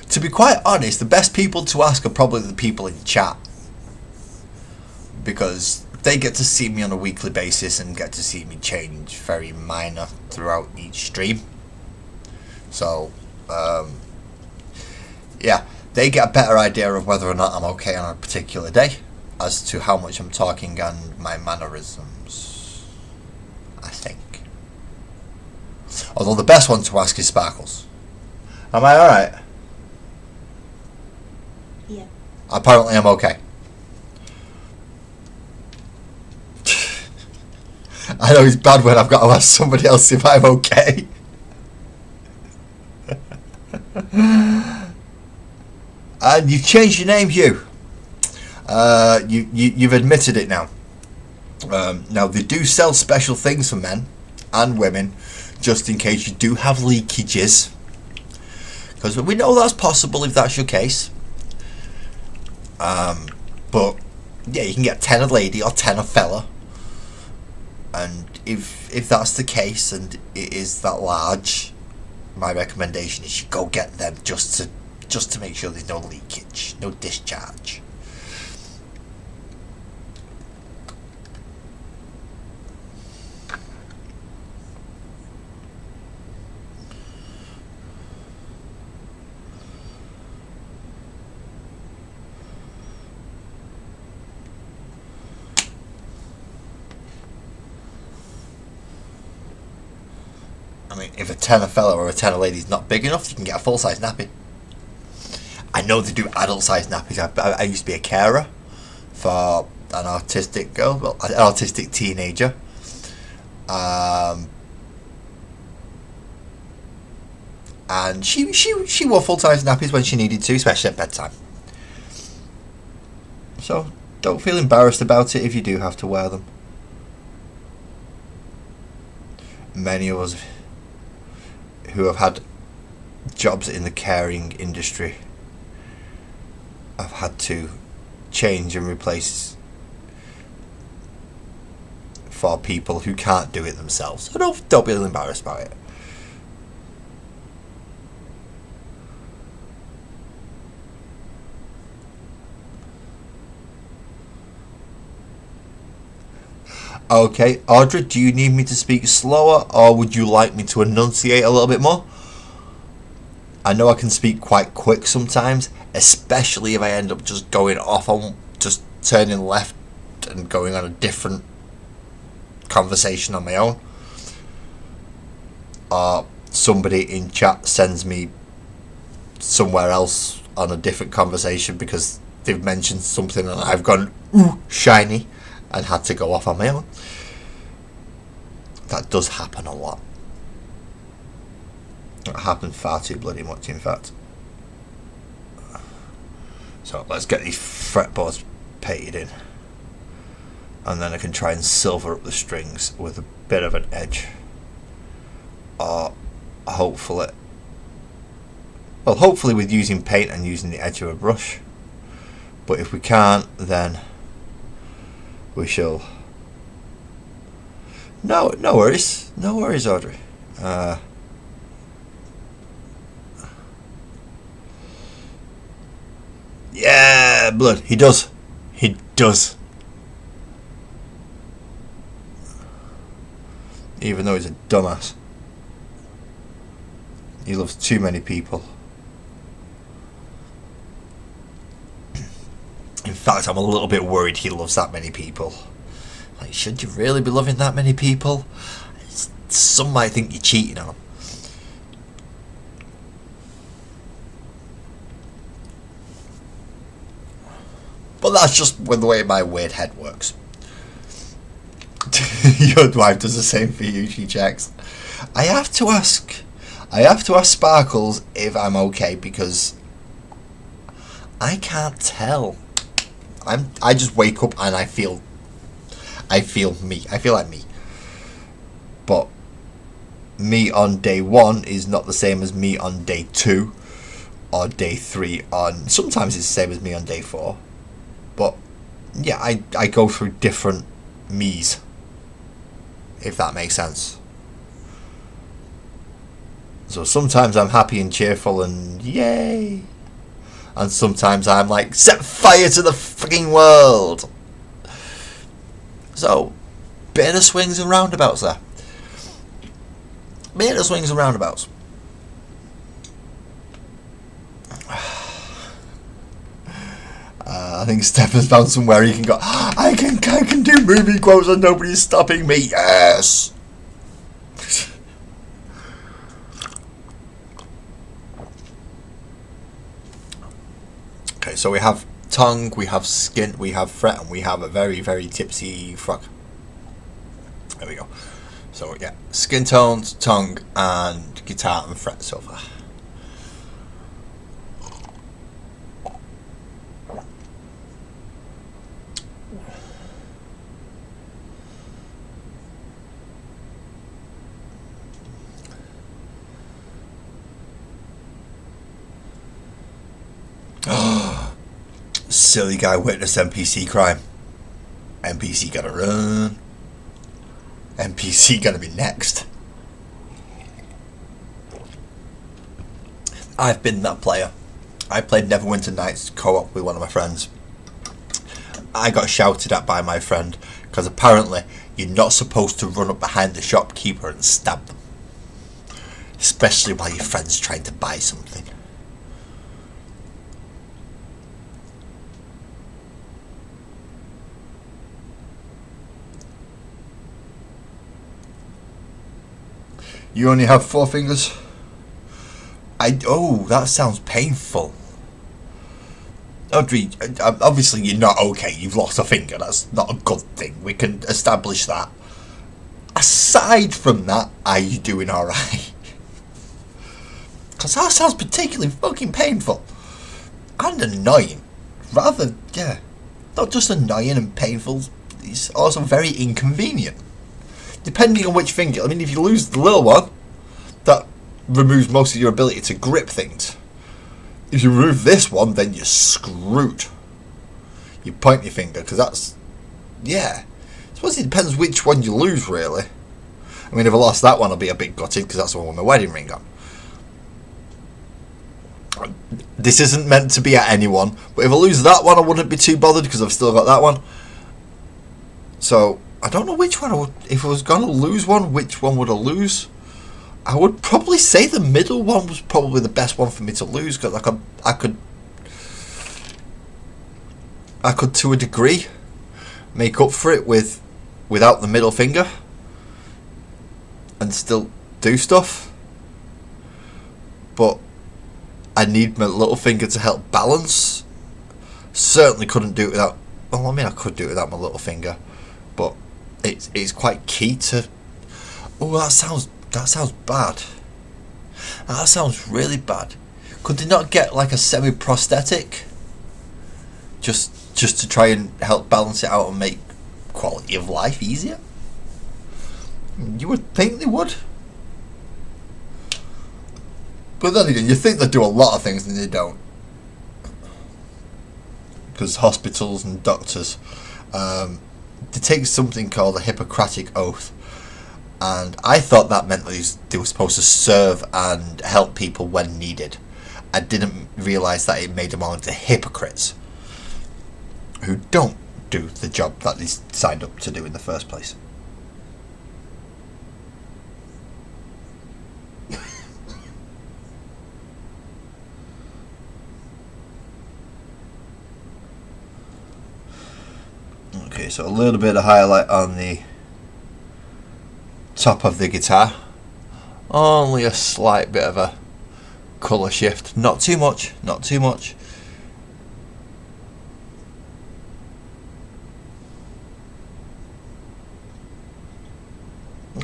To be quite honest, the best people to ask are probably the people in chat, because they get to see me on a weekly basis and get to see me change very minor throughout each stream. So, yeah, they get a better idea of whether or not I'm okay on a particular day, as to how much I'm talking and my mannerisms, I think. Although the best one to ask is Sparkles. Am I alright? Yeah. Apparently I'm okay. I know it's bad when I've got to ask somebody else if I'm okay. And you've changed your name, Hugh. You've admitted it now. Now they do sell special things for men and women, just in case you do have leakages, because we know that's possible if that's your case. But yeah, you can get 10 a lady or 10 a fella, and if that's the case and it is that large, my recommendation is you go get them just to make sure there's no leakage, no discharge. I mean, if a 10 a fella or a 10 a lady is not big enough, you can get a full size nappy. I know they do adult size nappies. I used to be a carer for an autistic girl, well, an autistic teenager. And she wore full size nappies when she needed to, especially at bedtime. So don't feel embarrassed about it if you do have to wear them. Many of us who have had jobs in the caring industry have had to change and replace for people who can't do it themselves. So don't be embarrassed about it. Okay, Audrey, do you need me to speak slower, or would you like me to enunciate a little bit more? I know I can speak quite quick sometimes, especially if I end up just going off on, just turning left and going on a different conversation on my own. Or somebody in chat sends me somewhere else on a different conversation because they've mentioned something and I've gone, ooh, shiny, and had to go off on my own. That does happen a lot. It happens far too bloody much, in fact. So let's get these fretboards painted in. and then I can try and silver up the strings with a bit of an edge, or hopefully with using paint and using the edge of a brush. But if we can't, then we shall. No worries, Audrey. Yeah, blood. He does. Even though he's a dumbass, he loves too many people. In fact, I'm a little bit worried he loves that many people. Like, should you really be loving that many people? Some might think you're cheating on them. But that's just the way my weird head works. Your wife does the same for you. She checks. I have to ask Sparkles if I'm okay, because I can't tell. I just wake up and I feel me. I feel like me. But me on day 1 is not the same as me on day 2 or day 3. Sometimes it's the same as me on day 4. But yeah, I go through different me's, if that makes sense. So sometimes I'm happy and cheerful and yay, and sometimes I'm like, set fire to the fucking world. So, bit of swings and roundabouts there. I think Stefan's found somewhere he can go, I can do movie quotes and nobody's stopping me. Yes. Okay, so we have tongue, we have skin, we have fret, and we have a very, very tipsy frog. There we go. So yeah, skin tones, tongue, and guitar and fret so far. Silly guy witnessed NPC crime. NPC gotta run. NPC gonna be next. I've been that player. I played Neverwinter Nights co-op with one of my friends. I got shouted at by my friend because apparently you're not supposed to run up behind the shopkeeper and stab them, especially while your friend's trying to buy something. You only have 4 fingers? That sounds painful. Audrey, obviously you're not okay. You've lost a finger. That's not a good thing. We can establish that. Aside from that, are you doing alright? Because that sounds particularly fucking painful. And annoying. Rather, yeah. Not just annoying and painful, it's also very inconvenient. Depending on which finger. I mean, if you lose the little one, that removes most of your ability to grip things. If you remove this one, then you're screwed. You point your finger, because that's... yeah. I suppose it depends which one you lose, really. I mean, if I lost that one, I'll be a bit gutted, because that's the one with my wedding ring on. This isn't meant to be at anyone, but if I lose that one, I wouldn't be too bothered, because I've still got that one. So... I don't know which one I would... if I was going to lose one, which one would I lose? I would probably say the middle one was probably the best one for me to lose, because I could to a degree make up for it without the middle finger and still do stuff. But I need my little finger to help balance. Certainly couldn't do it without... well, I mean, I could do it without my little finger, but it's quite key to... oh, that sounds bad. That sounds really bad. Could they not get like a semi-prosthetic? Just to try and help balance it out and make quality of life easier. You would think they would. But then again, you think they do a lot of things and they don't. Because hospitals and doctors, they take something called a Hippocratic Oath. And I thought that meant that they were supposed to serve and help people when needed. I didn't realise that it made them all into hypocrites who don't do the job that they signed up to do in the first place. Okay, so a little bit of highlight on the top of the guitar. Only a slight bit of a colour shift. Not too much, not too much.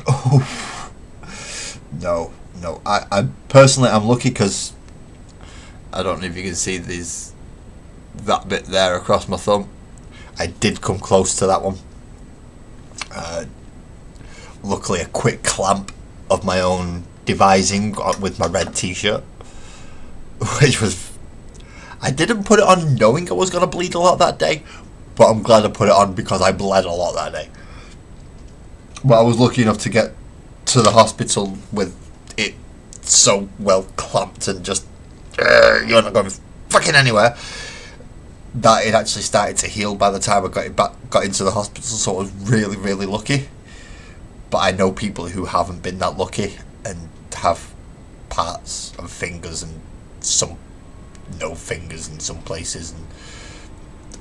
Oh, no. I personally, I'm lucky because I don't know if you can see that bit there across my thumb. I did come close to that one. Luckily, a quick clamp of my own devising with my red t-shirt, which was... I didn't put it on knowing I was going to bleed a lot that day, but I'm glad I put it on because I bled a lot that day. But I was lucky enough to get to the hospital with it so well clamped and just... you're not going fucking anywhere. That it actually started to heal by the time I got into the hospital, so I was really, really lucky. But I know people who haven't been that lucky and have parts of fingers and some no fingers in some places and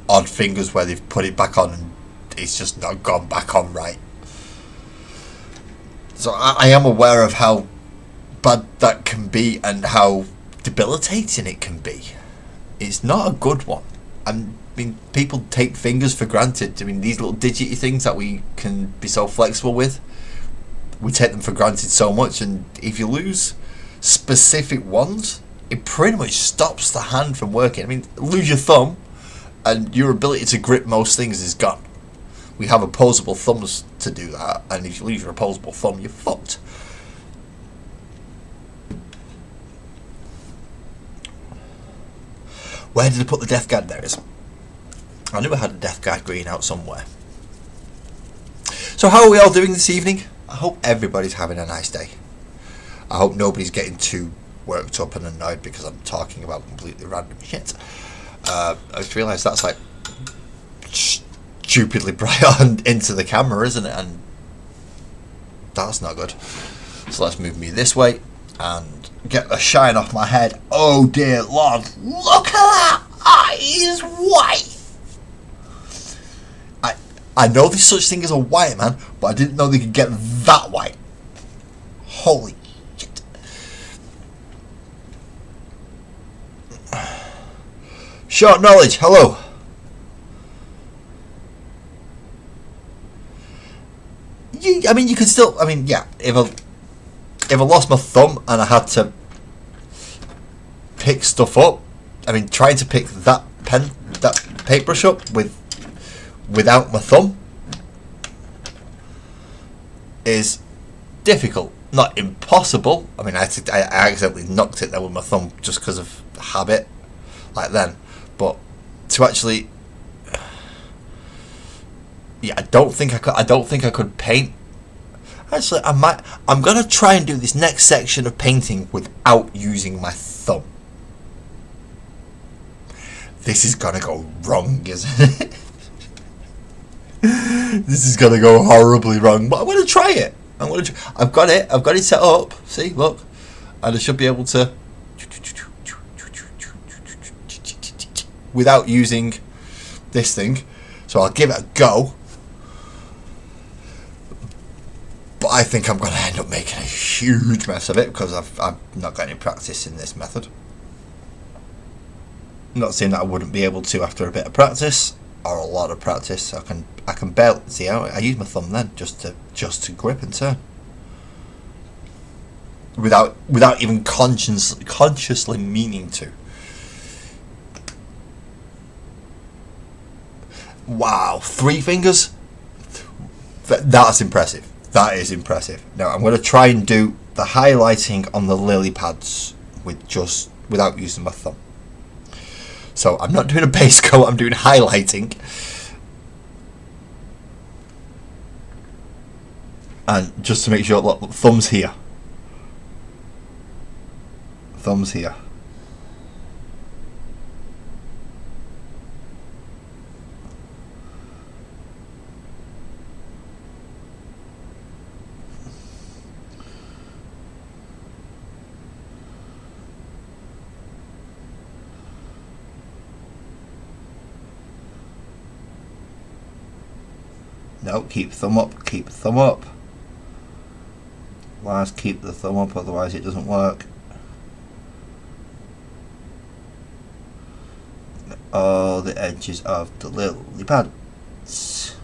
odd fingers where they've put it back on and it's just not gone back on right. So I am aware of how bad that can be and how debilitating it can be. It's not a good one. I mean, people take fingers for granted. I mean, these little digity things that we can be so flexible with, we take them for granted so much, and if you lose specific ones, it pretty much stops the hand from working. I mean, lose your thumb, and your ability to grip most things is gone. We have opposable thumbs to do that, and if you lose your opposable thumb, you're fucked. Where did I put the death guard? There it is. I knew I had a death guard green out somewhere. So how are we all doing this evening? I hope everybody's having a nice day. I hope nobody's getting too worked up and annoyed because I'm talking about completely random shit. I just realised that's like stupidly bright on into the camera, isn't it? And that's not good. So let's move me this way and get the shine off my head. Oh dear Lord, look at that! That is white! I know there's such thing as a white man, but I didn't know they could get that white. Holy shit. Short knowledge, hello. I mean, you could still, I mean, yeah, if I lost my thumb and I had to pick stuff up, I mean, trying to pick that paintbrush up without my thumb is difficult, not impossible. I mean, I accidentally knocked it there with my thumb just because of habit, like then. But to actually, yeah, I don't think I could paint. Actually, I'm gonna try and do this next section of painting without using my thumb. This is gonna go wrong, isn't it? This is gonna go horribly wrong, but I'm gonna try it. I've got it set up. See, look, and I should be able to, without using this thing. So I'll give it a go. But I think I'm gonna end up making a huge mess of it because I've not got any practice in this method. I'm not saying that I wouldn't be able to after a bit of practice or a lot of practice. I can barely see how I use my thumb then just to grip and turn without even consciously meaning to. Wow, 3 fingers, That's impressive. That is impressive. Now I'm going to try and do the highlighting on the lily pads without using my thumb. So I'm not doing a base coat, I'm doing highlighting. And just to make sure, look, thumbs here. Thumbs here. No, keep thumb up, keep thumb up. Last, keep the thumb up, otherwise it doesn't work. All the edges of the lily pads.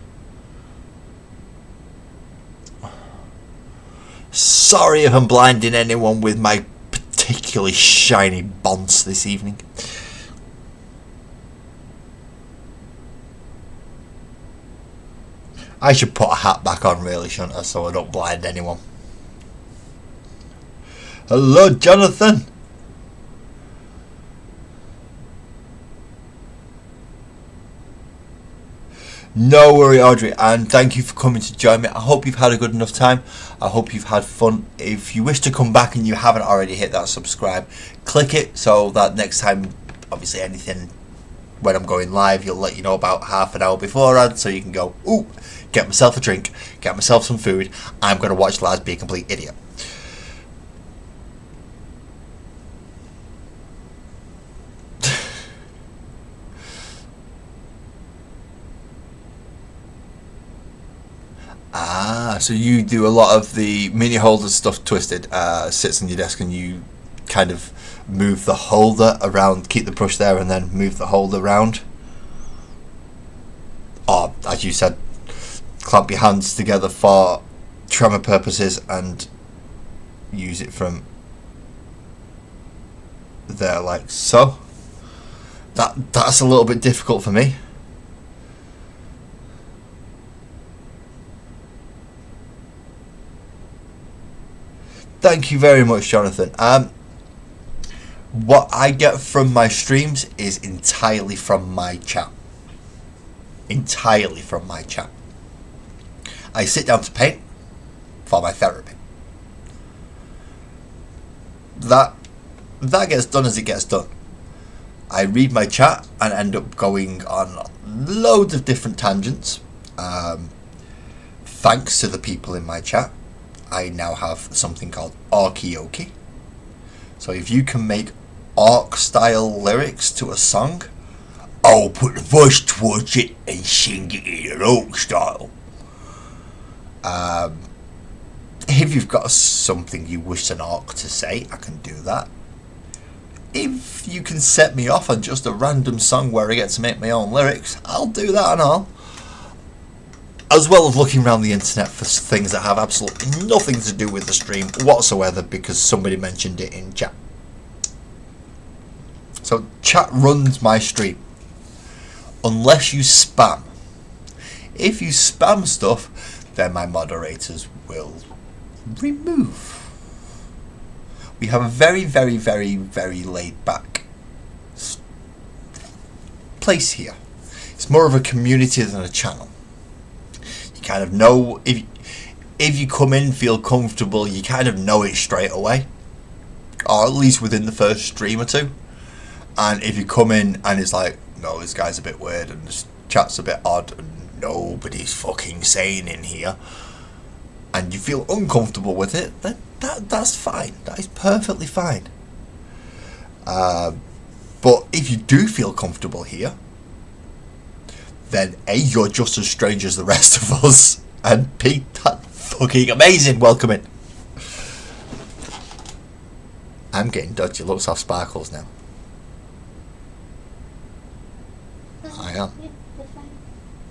Sorry if I'm blinding anyone with my particularly shiny bonce this evening. I should put a hat back on really, shouldn't I, so I don't blind anyone. Hello, Jonathan. No worry, Audrey, and thank you for coming to join me. I hope you've had a good enough time. I hope you've had fun. If you wish to come back and you haven't already hit that subscribe, click it so that next time, obviously anything when I'm going live, you'll let you know about half an hour beforehand, so you can go, ooh, get myself a drink, get myself some food. I'm going to watch Laz be a complete idiot. So you do a lot of the mini holder stuff. Twisted sits on your desk and you kind of move the holder around, keep the brush there and then move the holder around. Or, as you said, clamp your hands together for tremor purposes and use it from there like so. That's a little bit difficult for me. Thank you very much, Jonathan. What I get from my streams is entirely from my chat. Entirely from my chat. I sit down to paint for my therapy. That gets done as it gets done. I read my chat and end up going on loads of different tangents. Thanks to the people in my chat, I now have something called Orkioki. So if you can make orc style lyrics to a song, I'll put the voice towards it and sing it in an orc style. If you've got something you wish an orc to say, I can do that. If you can set me off on just a random song where I get to make my own lyrics, I'll do that and all. As well as looking around the internet for things that have absolutely nothing to do with the stream whatsoever because somebody mentioned it in chat. So chat runs my stream. Unless you spam. If you spam stuff, then my moderators will remove. We have a very, very, very, very laid back place here. It's more of a community than a channel. You kind of know, if you come in, feel comfortable, you kind of know it straight away. Or at least within the first stream or two. And if you come in and it's like, no, this guy's a bit weird and this chat's a bit odd and nobody's fucking sane in here, and you feel uncomfortable with it, then that's fine. That is perfectly fine. But if you do feel comfortable here, then A, you're just as strange as the rest of us, and B, that's fucking amazing. Welcome in. I'm getting dodgy looks off Sparkles now. I am.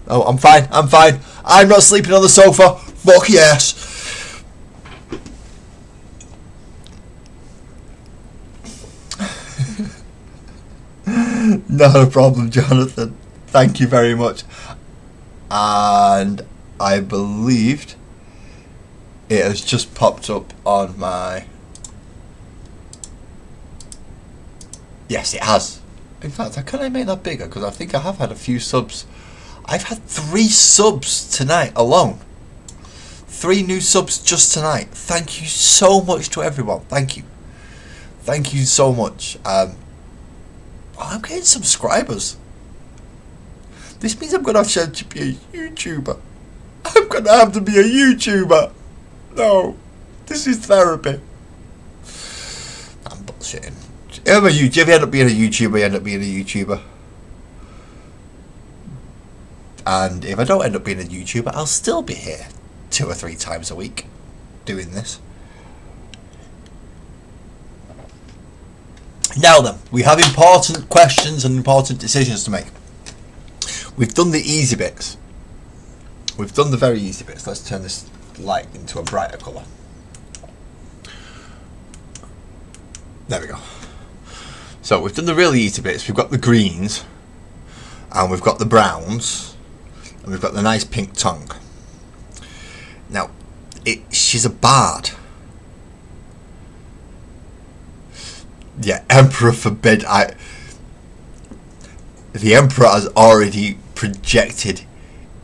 Oh, I'm fine. I'm not sleeping on the sofa. Fuck yes. Not a problem, Jonathan. Thank you very much. And I believed it has just popped up on my... Yes, it has. In fact, can I make that bigger? Because I think I have had a few subs. I've had 3 subs tonight alone. 3 new subs just tonight. Thank you so much to everyone. Thank you. Thank you so much. I'm getting subscribers. This means I'm going to have to be a YouTuber. I'm going to have to be a YouTuber. No. This is therapy. I'm bullshitting. If you end up being a YouTuber, you end up being a YouTuber. And if I don't end up being a YouTuber, I'll still be here 2 or 3 times a week doing this. Now then, we have important questions and important decisions to make. We've done the easy bits. We've done the very easy bits. Let's turn this light into a brighter colour. There we go. So we've done the really easy bits. We've got the greens, and we've got the browns, and we've got the nice pink tongue. Now, she's a bard. Yeah, Emperor forbid. The Emperor has already projected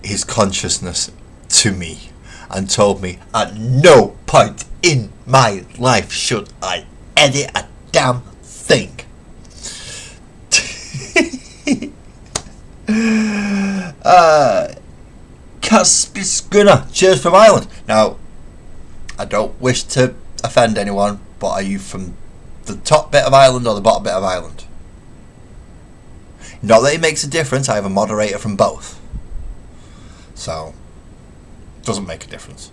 his consciousness to me and told me at no point in my life should I edit a damn thing. Caspis Gunnar, cheers from Ireland. Now, I don't wish to offend anyone, but are you from the top bit of Ireland or the bottom bit of Ireland? Not that it makes a difference. I have a moderator from both, so it doesn't make a difference.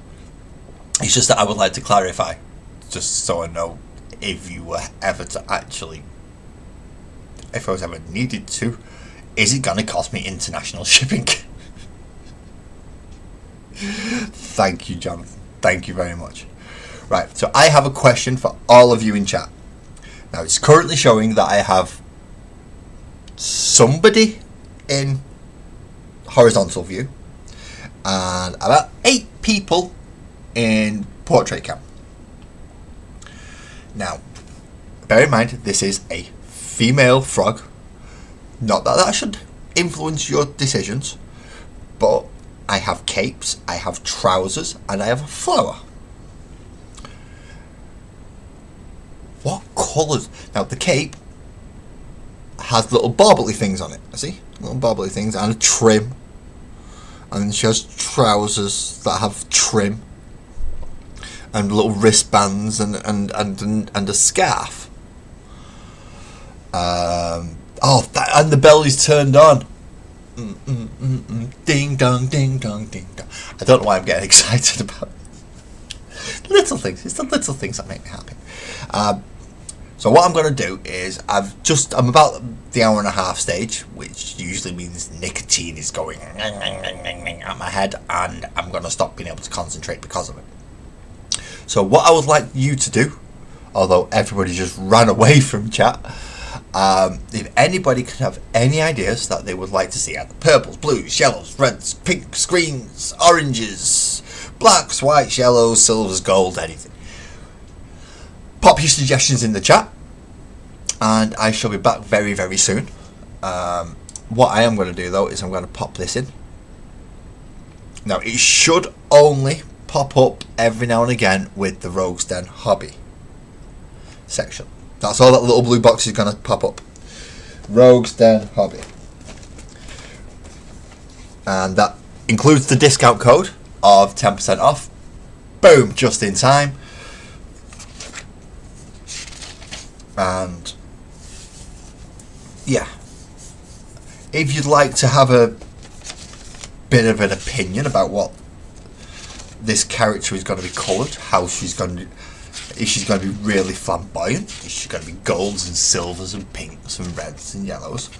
It's just that I would like to clarify, just so I know if you were ever to actually, if I was ever needed to, is it going to cost me international shipping? Thank you, Jonathan. Thank you very much. Right, so I have a question for all of you in chat. Now, it's currently showing that I have somebody in horizontal view and about 8 people in portrait cam. Now, bear in mind, this is a female frog. Not that that should influence your decisions, but I have capes, I have trousers, and I have a flower. What colours? Now, the cape has little barbly things on it. See? Little barbly things and a trim. And then she has trousers that have trim. And little wristbands and a scarf. And the belly's turned on. Ding dong, ding dong, ding dong. I don't know why I'm getting excited about little things. It's the little things that make me happy. So what I'm going to do is I'm about the hour and a half stage, which usually means nicotine is going at my head, and I'm going to stop being able to concentrate because of it. So what I would like you to do, although everybody just ran away from chat, if anybody could have any ideas that they would like to see, either purples, blues, yellows, reds, pinks, greens, oranges, blacks, whites, yellows, silvers, gold, anything. Pop your suggestions in the chat, and I shall be back very, very soon. What I am going to do, though, is I'm going to pop this in. Now, it should only pop up every now and again with the Rogues Den hobby section. That's all that little blue box is going to pop up. Rogues Den hobby. And that includes the discount code of 10% off. Boom, just in time. And yeah, if you'd like to have a bit of an opinion about what this character is going to be coloured, how she's going to, is she going to be really flamboyant, is she going to be golds and silvers and pinks and reds and yellows,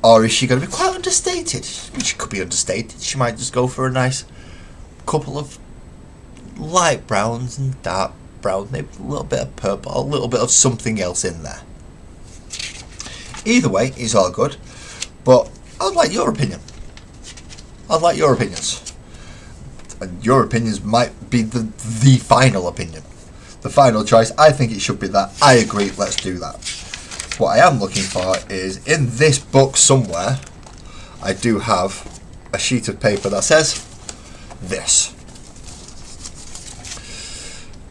or is she going to be quite understated? She could be understated. She might just go for a nice couple of light browns and dark brown, maybe a little bit of purple, a little bit of something else in there. Either way, it's all good, but I'd like your opinion. I'd like your opinions. And your opinions might be the final opinion. The final choice. I think it should be that. I agree, let's do that. What I am looking for is, in this book somewhere, I do have a sheet of paper that says this.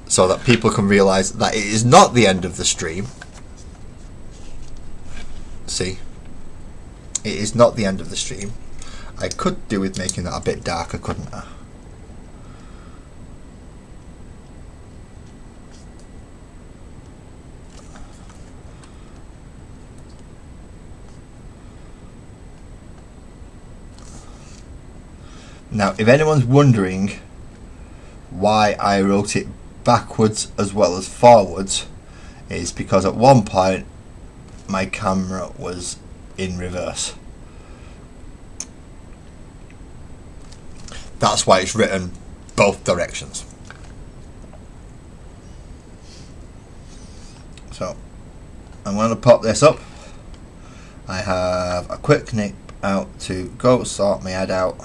So that people can realise that it is not the end of the stream. See? It is not the end of the stream. I could do with making that a bit darker, couldn't I? Now, if anyone's wondering why I wrote it backwards as well as forwards, it's because at one point my camera was in reverse. That's why it's written both directions. So I'm going to pop this up. I have a quick nip out to go sort my head out.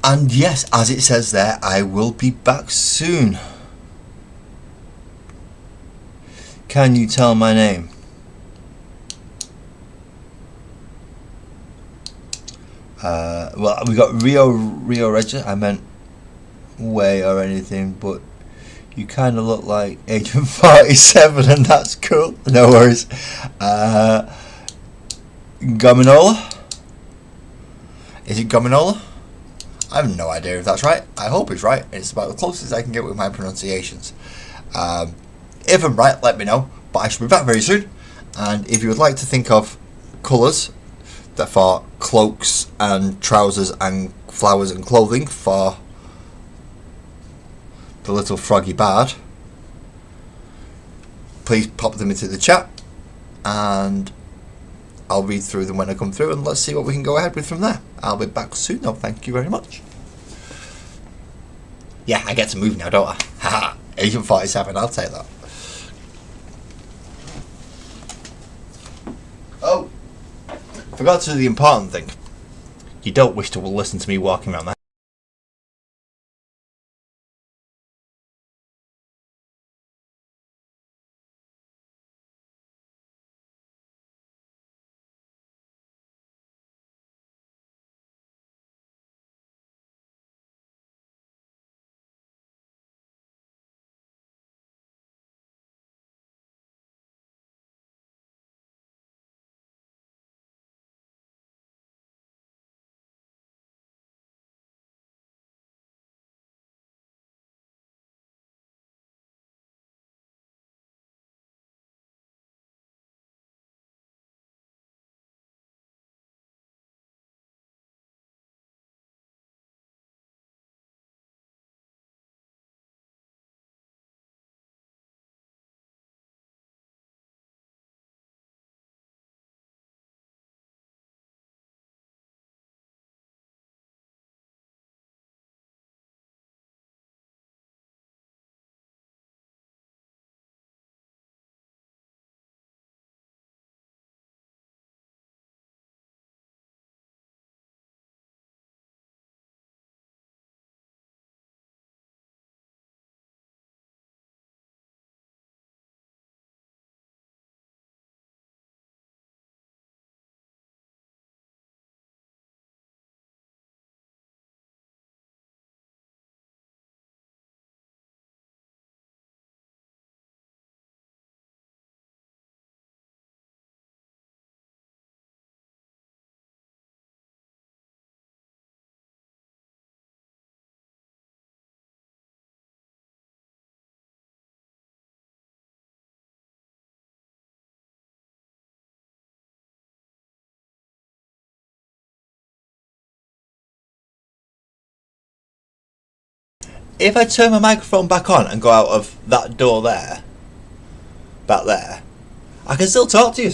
And yes, as it says there, I will be back soon. Can you tell my name? Well, we got Rio Regis. I meant way or anything, but you kind of look like Agent 47, and that's cool. No worries. Gominola? Is it Gominola? I have no idea if that's right. I hope it's right. It's about the closest I can get with my pronunciations. If I'm right, let me know. But I shall be back very soon. And if you would like to think of colours that for cloaks and trousers and flowers and clothing for the little froggy bard, please pop them into the chat and I'll read through them when I come through, and let's see what we can go ahead with from there. I'll be back soon though, thank you very much. Yeah, I get to move now, don't I? Haha, Agent 47, I'll take that. Oh, forgot to do the important thing. You don't wish to listen to me walking around the If I turn my microphone back on and go out of that door there, back there, I can still talk to you.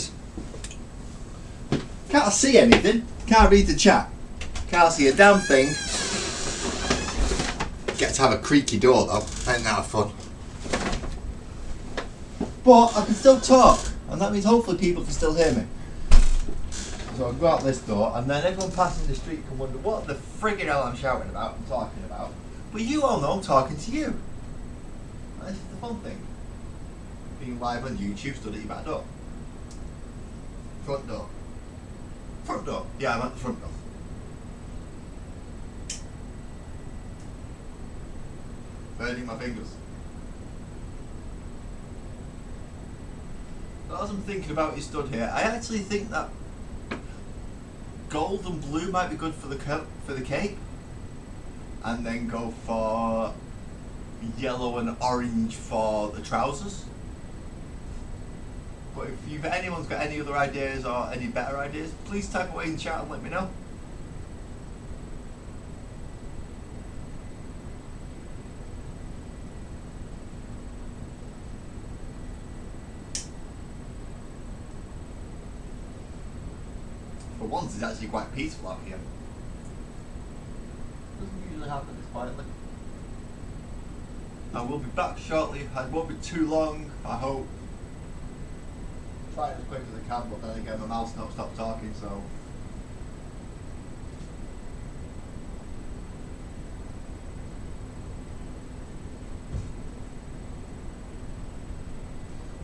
Can't see anything. Can't read the chat. Can't see a damn thing. Get to have a creaky door though. Ain't that fun? But I can still talk, and that means hopefully people can still hear me. So I'll go out this door, and then everyone passing the street can wonder what the friggin' hell I'm shouting about and talking about. But you all know I'm talking to you. And this is the fun thing. Being live on YouTube, stood at your back door. Front door. Front door. Yeah, I'm at the front door. Burning my fingers. But as I'm thinking about you stood here, I actually think that gold and blue might be good for the cape, and then go for yellow and orange for the trousers. But if anyone's got any other ideas or any better ideas, please type away in chat and let me know. For once, it's actually quite peaceful out here. Doesn't usually happen this quietly. I will be back shortly. It won't be too long, I hope. Try it as quick as I can, but then again, my mouth's not stopped talking, so.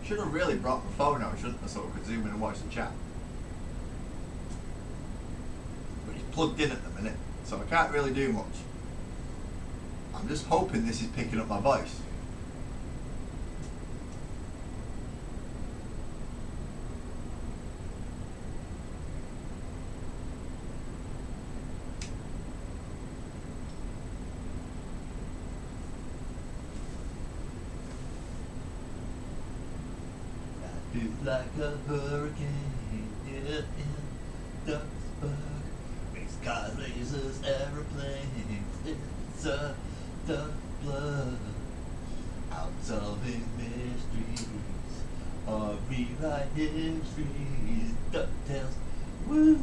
Should have really brought my phone out, shouldn't I, so I could zoom in and watch the chat. But it's plugged in at the minute, so I can't really do much. I'm just hoping this is picking up my voice. Feels like a hurricane in Duxburg. Makes cars, lasers, aeroplanes. It's a dark blood. Out solving mysteries or rewrite histories. DuckTales. Woo!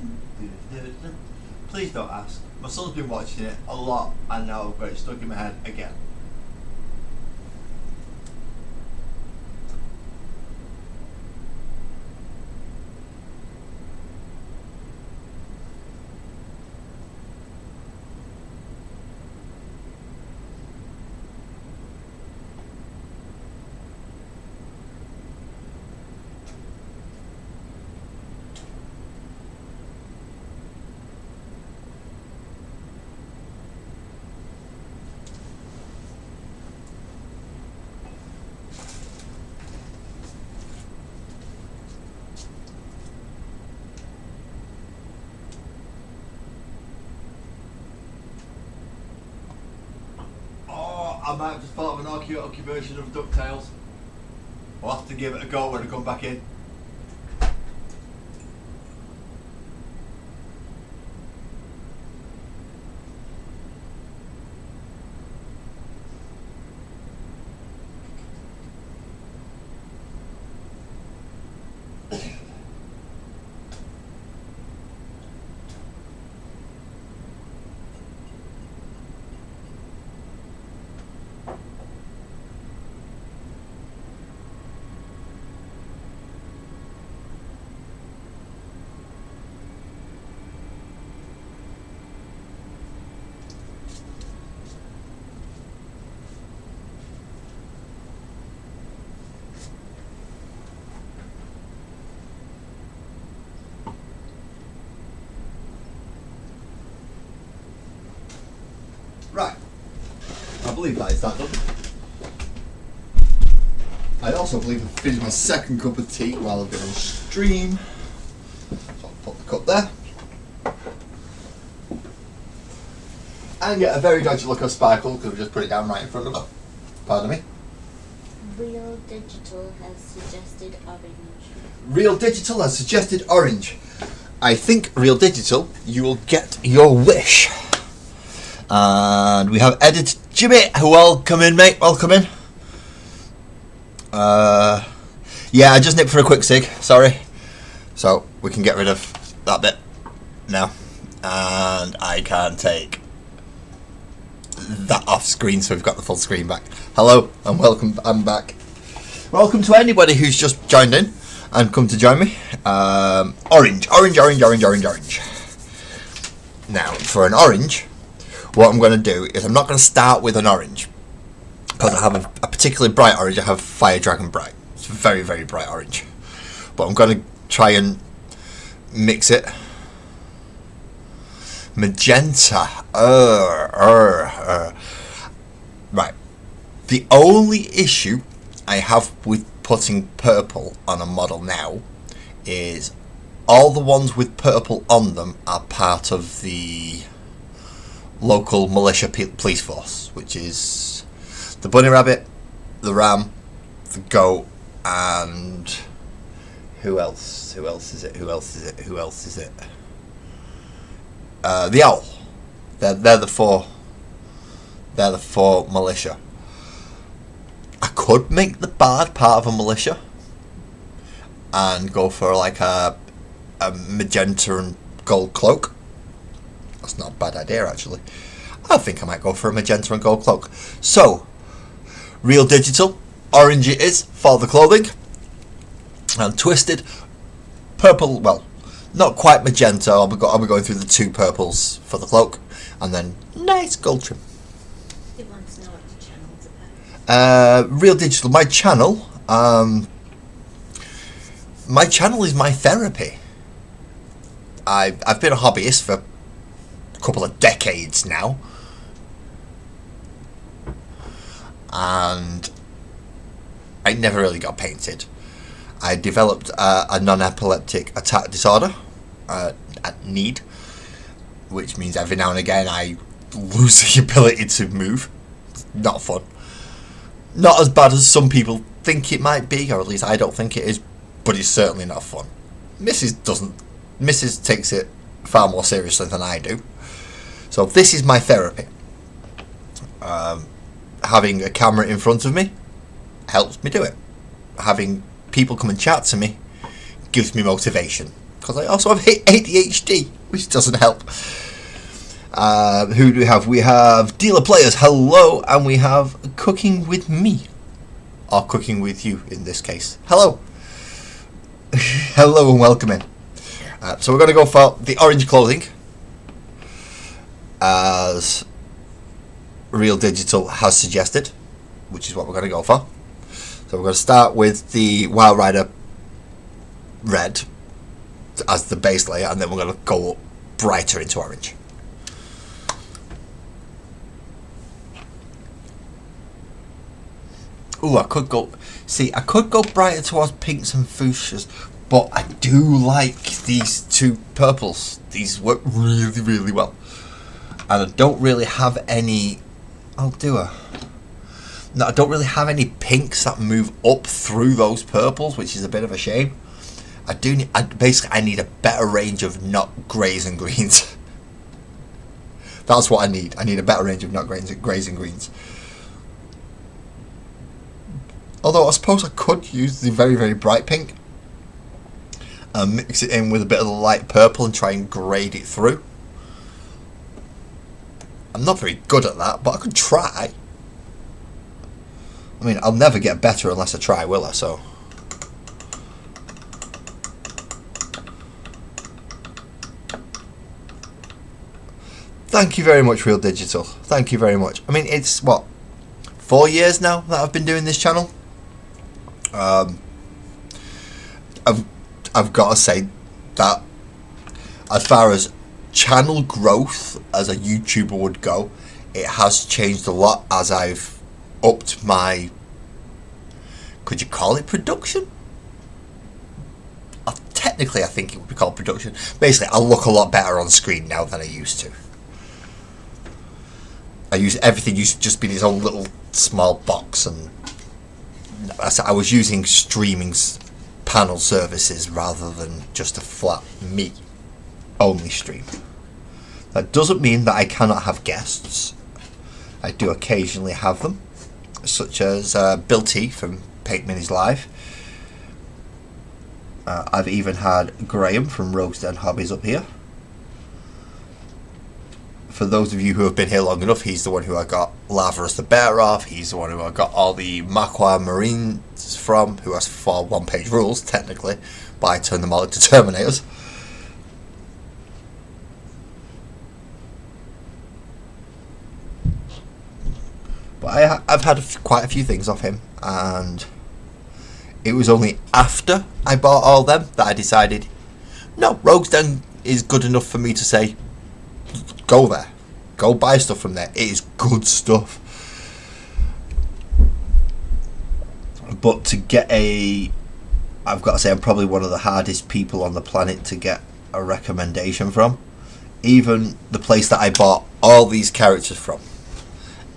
Please don't ask. My son's been watching it a lot, and now I've got it stuck in my head again. I might have just thought of an Okie version of DuckTales. I'll have to give it a go when I come back in. Right, I believe that is that done. I also believe I've finished my second cup of tea while I've been on stream. So I'll put the cup there. And get a very dodgy look of sparkle because we just put it down right in front of her. Pardon me? Real Digital has suggested orange. Real Digital has suggested orange. I think Real Digital, you will get your wish. And we have Edit Jimmy. Welcome in, mate. Welcome in. Yeah, Yeah, I just nipped for a quick cig, sorry. So we can get rid of that bit now. And I can take that off screen so we've got the full screen back. Hello and welcome, I'm back. Welcome to anybody who's just joined in and come to join me. Orange. Now, for an orange, what I'm going to do is I'm not going to start with an orange because I have a particularly bright orange. I have Fire Dragon Bright. It's very, very bright orange. But I'm going to try and mix it. Magenta. Right. The only issue I have with putting purple on a model now is all the ones with purple on them are part of the local militia police force, which is the bunny rabbit, the ram, the goat, and who else is it? The owl. They're the four militia. I could make the bard part of a militia and go for like a magenta and gold cloak. That's not a bad idea, actually. I think I might go for a magenta and gold cloak. So, Real Digital, orange it is for the clothing, and Twisted, purple, well, not quite magenta, I'll be going through the two purples for the cloak, and then nice gold trim. He wants to know what the channel's about. Real Digital, my channel is my therapy. I've been a hobbyist for a couple of decades now, and I never really got painted. I developed a non-epileptic attack disorder at need, which means every now and again I lose the ability to move. Not fun. Not as bad as some people think it might be, or at least I don't think it is, but it's certainly not fun. Mrs. takes it far more seriously than I do. So this is my therapy. Having a camera in front of me helps me do it. Having people come and chat to me gives me motivation, because I also have ADHD, which doesn't help. Who do we have? We have Dealer Players, hello, and we have Cooking With Me, or Cooking With You in this case. Hello. Hello and welcome in. So we're going to go for the orange clothing, as Real Digital has suggested, which is what we're going to go for. So we're going to start with the Wild Rider red as the base layer, and then we're going to go up brighter into orange. Ooh, I could go brighter towards pinks and fuchsias, but I do like these two purples. These work really, really well. And I don't really have any... I don't really have any pinks that move up through those purples, which is a bit of a shame. I need a better range of not greys and greens. That's what I need. I need a better range of not greys and greens. Although I suppose I could use the very, very bright pink and mix it in with a bit of the light purple and try and grade it through. I'm not very good at that, but I could try. I mean, I'll never get better unless I try, will I? So, thank you very much, Real Digital. Thank you very much. I mean, it's what, 4 years now that I've been doing this channel. I've got to say that as far as channel growth as a YouTuber would go, it has changed a lot as I've upped my, could you call it production? Technically I think it would be called production. Basically, I look a lot better on screen now than I used to. Everything used to just be this old little small box, and I was using streaming panel services rather than just a flat me only stream. That doesn't mean that I cannot have guests. I do occasionally have them, such as Bill T from Paint Minis Live, I've even had Graham from Rogue's Den Hobbies up here. For those of you who have been here long enough, he's the one who I got Lavras the Bear off. He's the one who I got all the Makwa Marines from, who has 4 one-page rules, technically, but I turned them all into Terminators. But I've had quite a few things off him, and it was only after I bought all them that I decided, no, Rogue's Den is good enough for me to say, go there. Go buy stuff from there. It is good stuff. But to get I've got to say, I'm probably one of the hardest people on the planet to get a recommendation from. Even the place that I bought all these characters from,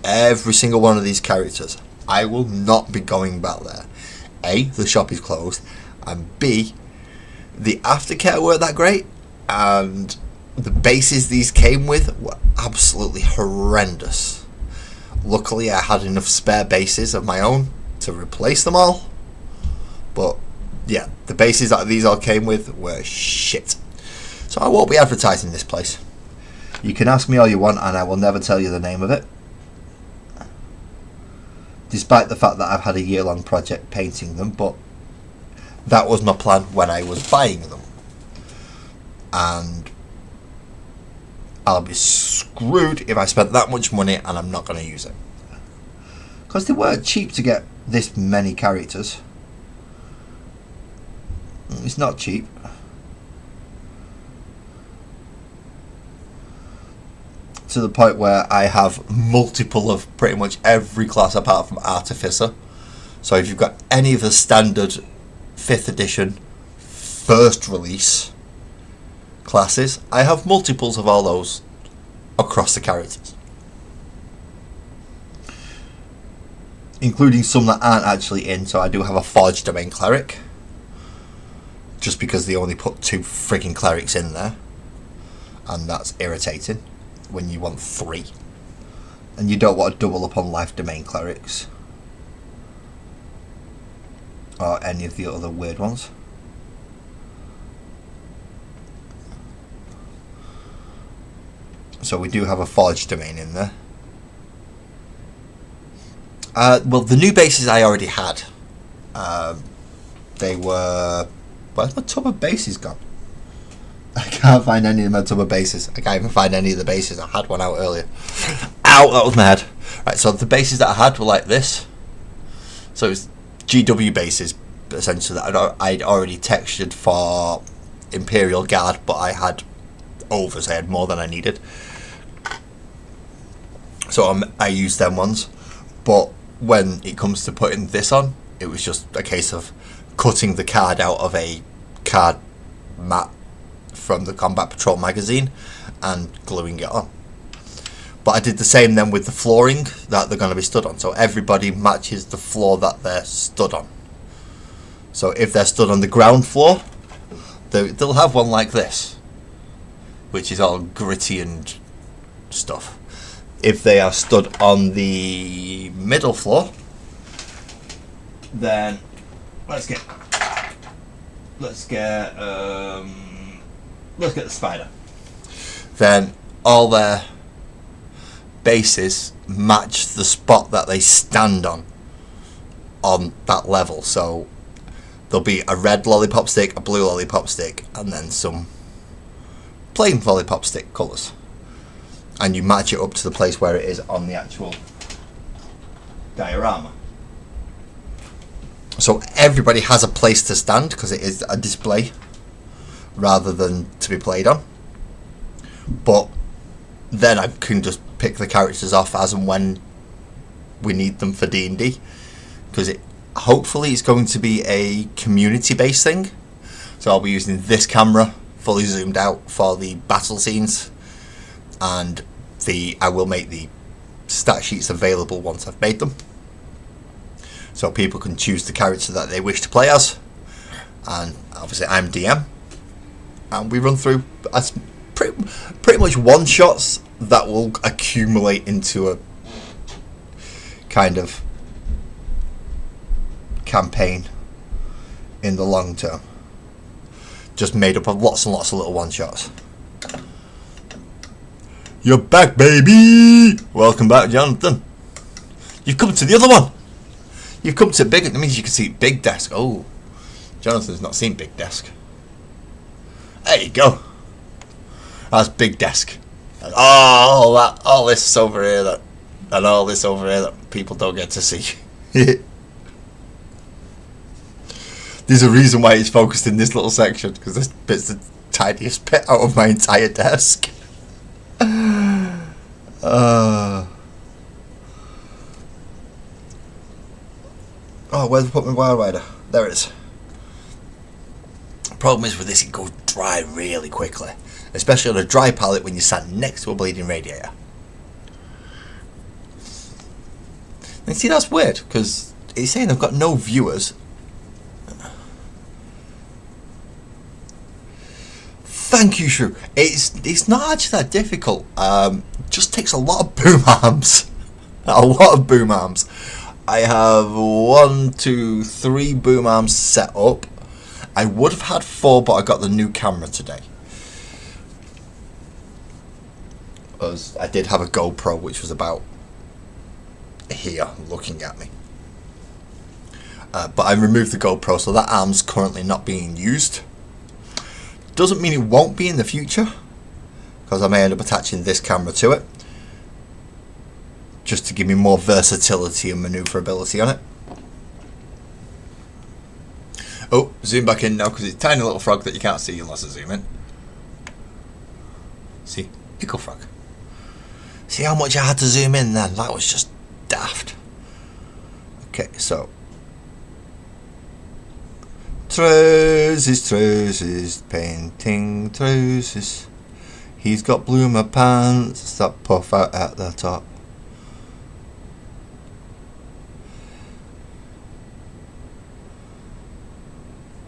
every single one of these characters, I will not be going back there. A, the shop is closed, and B, the aftercare weren't that great, and the bases these came with were absolutely horrendous. Luckily, I had enough spare bases of my own to replace them all, but yeah, the bases that these all came with were shit. So I won't be advertising this place. You can ask me all you want and I will never tell you the name of it, despite the fact that I've had a year-long project painting them, but that was my plan when I was buying them. And I'll be screwed if I spent that much money and I'm not going to use it. Because they weren't cheap to get this many characters. It's not cheap. To the point where I have multiple of pretty much every class apart from Artificer. So if you've got any of the standard 5th edition first release classes, I have multiples of all those across the characters, including some that aren't actually in. So I do have a Forged Domain Cleric, just because they only put 2 frigging clerics in there, and that's irritating when you want 3 and you don't want to double up on Life Domain Clerics or any of the other weird ones. So we do have a Forged Domain in there. Well, the new bases I already had. They were... Where's my tub of bases gone? I can't find any of my tub of bases. I can't even find any of the bases. I had one out earlier. Ow, that was my head. Right, so the bases that I had were like this. So it was GW bases, essentially, that I'd already textured for Imperial Guard, but I had overs. I had more than I needed. So I used them ones. But when it comes to putting this on, it was just a case of cutting the card out of a card mat from the Combat Patrol magazine and gluing it on. But I did the same then with the flooring that they're going to be stood on. So everybody matches the floor that they're stood on. So if they're stood on the ground floor, they'll have one like this, which is all gritty and stuff. If they are stood on the middle floor, then let's get the spider. Then all their bases match the spot that they stand on that level. So there'll be a red lollipop stick, a blue lollipop stick, and then some plain lollipop stick colours. And you match it up to the place where it is on the actual diorama. So everybody has a place to stand because it is a display rather than to be played on. But then I can just pick the characters off as and when we need them for D&D, because hopefully it's going to be a community based thing. So I'll be using this camera fully zoomed out for the battle scenes, and I will make the stat sheets available once I've made them, so people can choose the character that they wish to play as. And obviously I'm DM, and we run through as pretty much one shots that will accumulate into a kind of campaign in the long term. just made up of lots and lots of little one-shots. You're back, baby! Welcome back, Jonathan. You've come to the other one. You've come to big. That means you can see Big Desk. Oh, Jonathan's not seen Big Desk. There you go. That's Big Desk. And all this over here and all this over here that people don't get to see. There's a reason why it's focused in this little section, because this bit's the tiniest bit out of my entire desk. Where's I put my wire rider? There it is. Problem is with this, it goes dry really quickly, especially on a dry pallet when you're sat next to a bleeding radiator. And see, that's weird, because it's saying I've got no viewers. Thank you, Shrew. It's not actually that difficult. Just takes a lot of boom arms. A lot of boom arms. I have 1, 2, 3 boom arms set up. I would have had 4, but I got the new camera today. I did have a GoPro, which was about here, looking at me. But I removed the GoPro, so that arm's currently not being used. Doesn't mean it won't be in the future, because I may end up attaching this camera to it, just to give me more versatility and maneuverability on it. Oh, zoom back in now, because it's a tiny little frog that you can't see unless I zoom in. See? Pickle frog. See how much I had to zoom in then? That was just daft. Okay, so trousers, painting trousers. He's got bloomer pants that puff out at the top.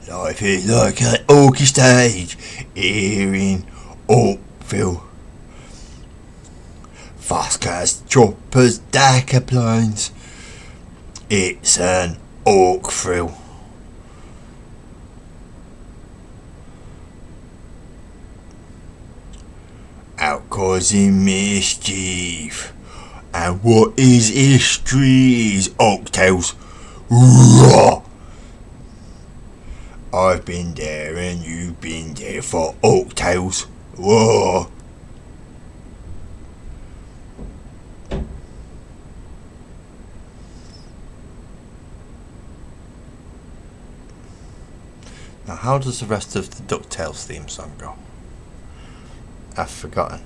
Life is like an oaky stage here in Oakville. Fast cars, choppers, decaplanes. It's an oak thrill. Out causing mischief. And what is history's oaktails? Roar! I've been there and you've been there for oaktails. Whoa! Now, how does the rest of the DuckTales theme song go? I've forgotten.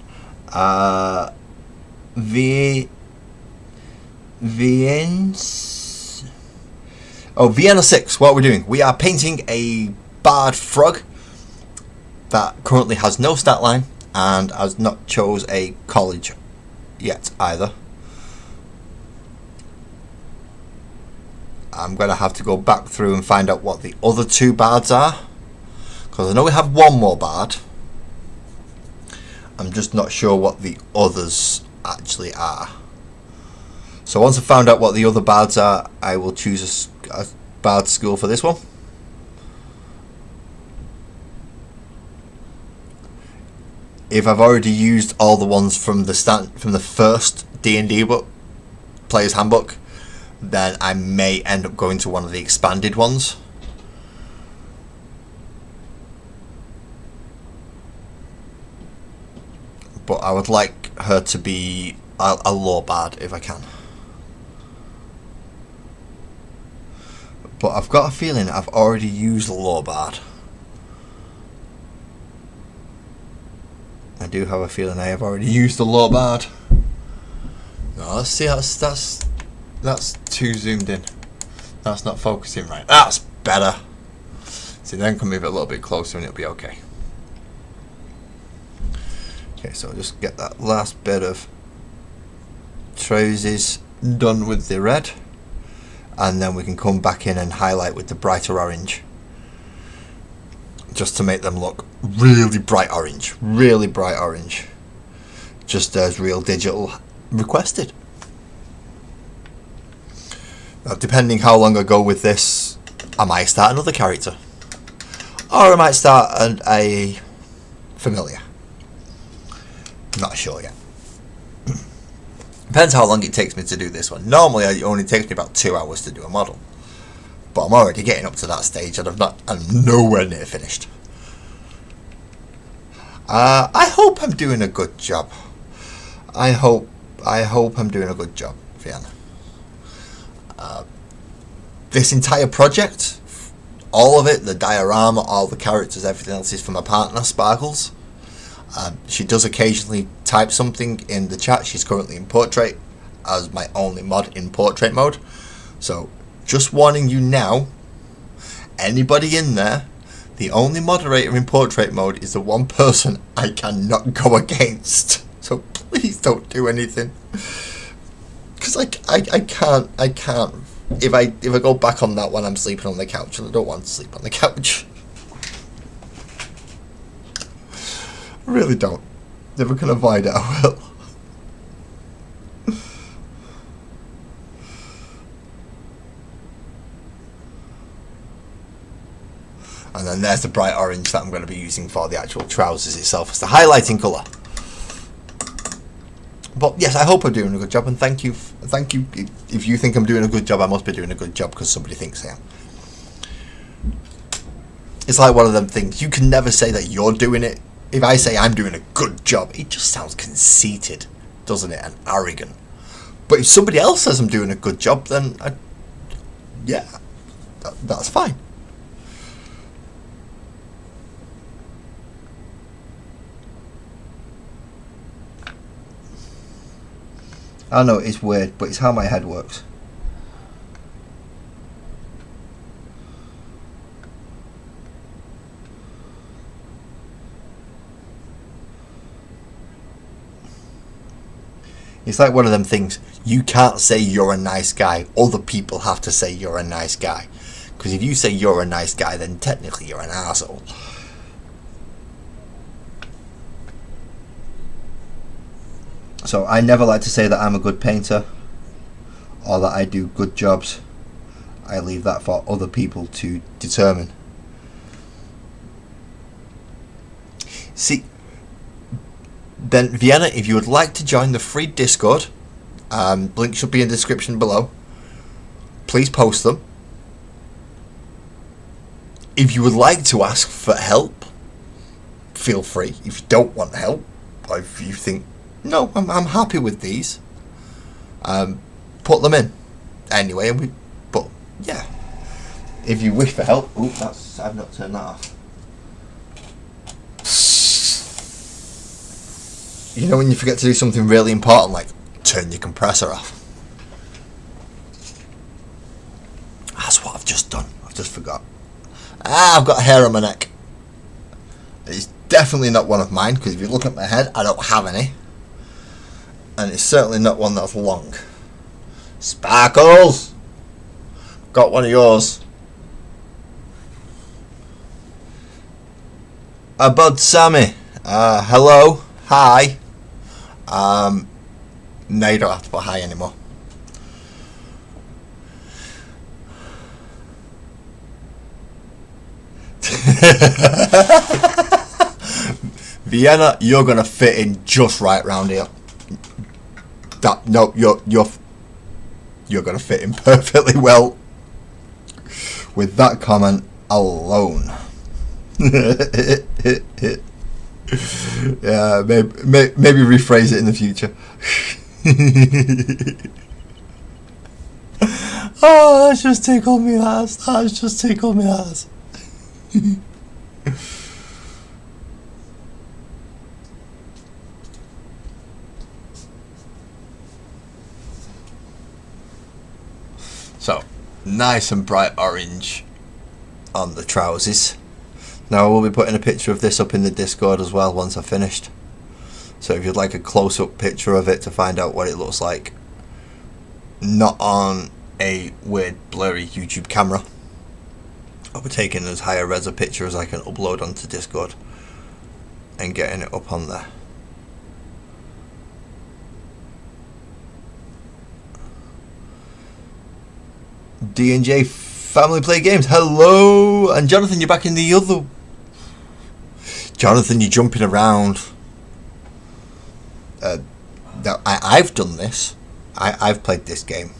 Vienna 6, what are we doing? We are painting a barred frog that currently has no stat line and has not chose a college yet either. I'm going to have to go back through and find out what the other 2 bards are, because I know we have 1 more bard. I'm just not sure what the others actually are. So once I've found out what the other bards are, I will choose a bard school for this one. If I've already used all the ones from the first D&D book, Player's Handbook, then I may end up going to one of the expanded ones. But I would like her to be a lore bard if I can. But I've got a feeling I've already used the lore bard. I do have a feeling I have already used the lore bard. No, let's see, that's too zoomed in. That's not focusing right. That's better. See, then can move it a little bit closer and it'll be okay. Okay, so I'll just get that last bit of trousers done with the red, and then we can come back in and highlight with the brighter orange, just to make them look really bright orange, just as Real Digital requested. Now, depending how long I go with this, I might start another character. or I might start a familiar. Not sure yet. Depends how long it takes me to do this one. Normally it only takes me about 2 hours to do a model, but I'm already getting up to that stage and I'm nowhere near finished. I hope I'm doing a good job. I hope I'm doing a good job, Vienna. This entire project, all of it, the diorama, all the characters, everything else is from my partner, Sparkles. She does occasionally type something in the chat. She's currently in portrait as my only mod in portrait mode. So, just warning you now, anybody in there, the only moderator in portrait mode is the one person I cannot go against. So please don't do anything. Because I can't. If I go back on that one, I'm sleeping on the couch, and I don't want to sleep on the couch. I really don't. If I can avoid it, I will. And then there's the bright orange that I'm going to be using for the actual trousers itself as the highlighting colour. But yes, I hope I'm doing a good job, and thank you. If you think I'm doing a good job, I must be doing a good job because somebody thinks I am. It's like one of them things. You can never say that you're doing it. If I say I'm doing a good job, it just sounds conceited, doesn't it, and arrogant. But if somebody else says I'm doing a good job, then that's fine. I know it's weird, but it's how my head works. It's like one of them things. You can't say you're a nice guy. Other people have to say you're a nice guy. Because if you say you're a nice guy, then technically you're an asshole. So I never like to say that I'm a good painter or that I do good jobs. I leave that for other people to determine. See, then Vienna, if you would like to join the free Discord, link should be in the description below. Please post them. If you would like to ask for help, feel free. If you don't want help, or if you think, no, I'm happy with these, put them in anyway. But yeah, if you wish for help, I've not turned that off. You know when you forget to do something really important, like turn your compressor off. That's what I've just done. I've just forgot. I've got hair on my neck. It's definitely not one of mine, because if you look at my head, I don't have any. And it's certainly not one that's long. Sparkles! Got one of yours. Bud Sammy. Hello. Hi. No, you don't have to put hi anymore. Vienna, you're gonna fit in just right round here. You're gonna fit in perfectly well with that comment alone. Yeah, maybe rephrase it in the future. Oh, that's just tickled me ass. That's just tickled me ass. So, nice and bright orange on the trousers. Now I will be putting a picture of this up in the Discord as well once I've finished. So if you'd like a close-up picture of it to find out what it looks like, not on a weird blurry YouTube camera, I'll be taking as high a res a picture as I can upload onto Discord and getting it up on there. D&J Family Play Games, hello! And Jonathan, you're back in the other Jonathan, you're jumping around. Now, I've done this. I've played this game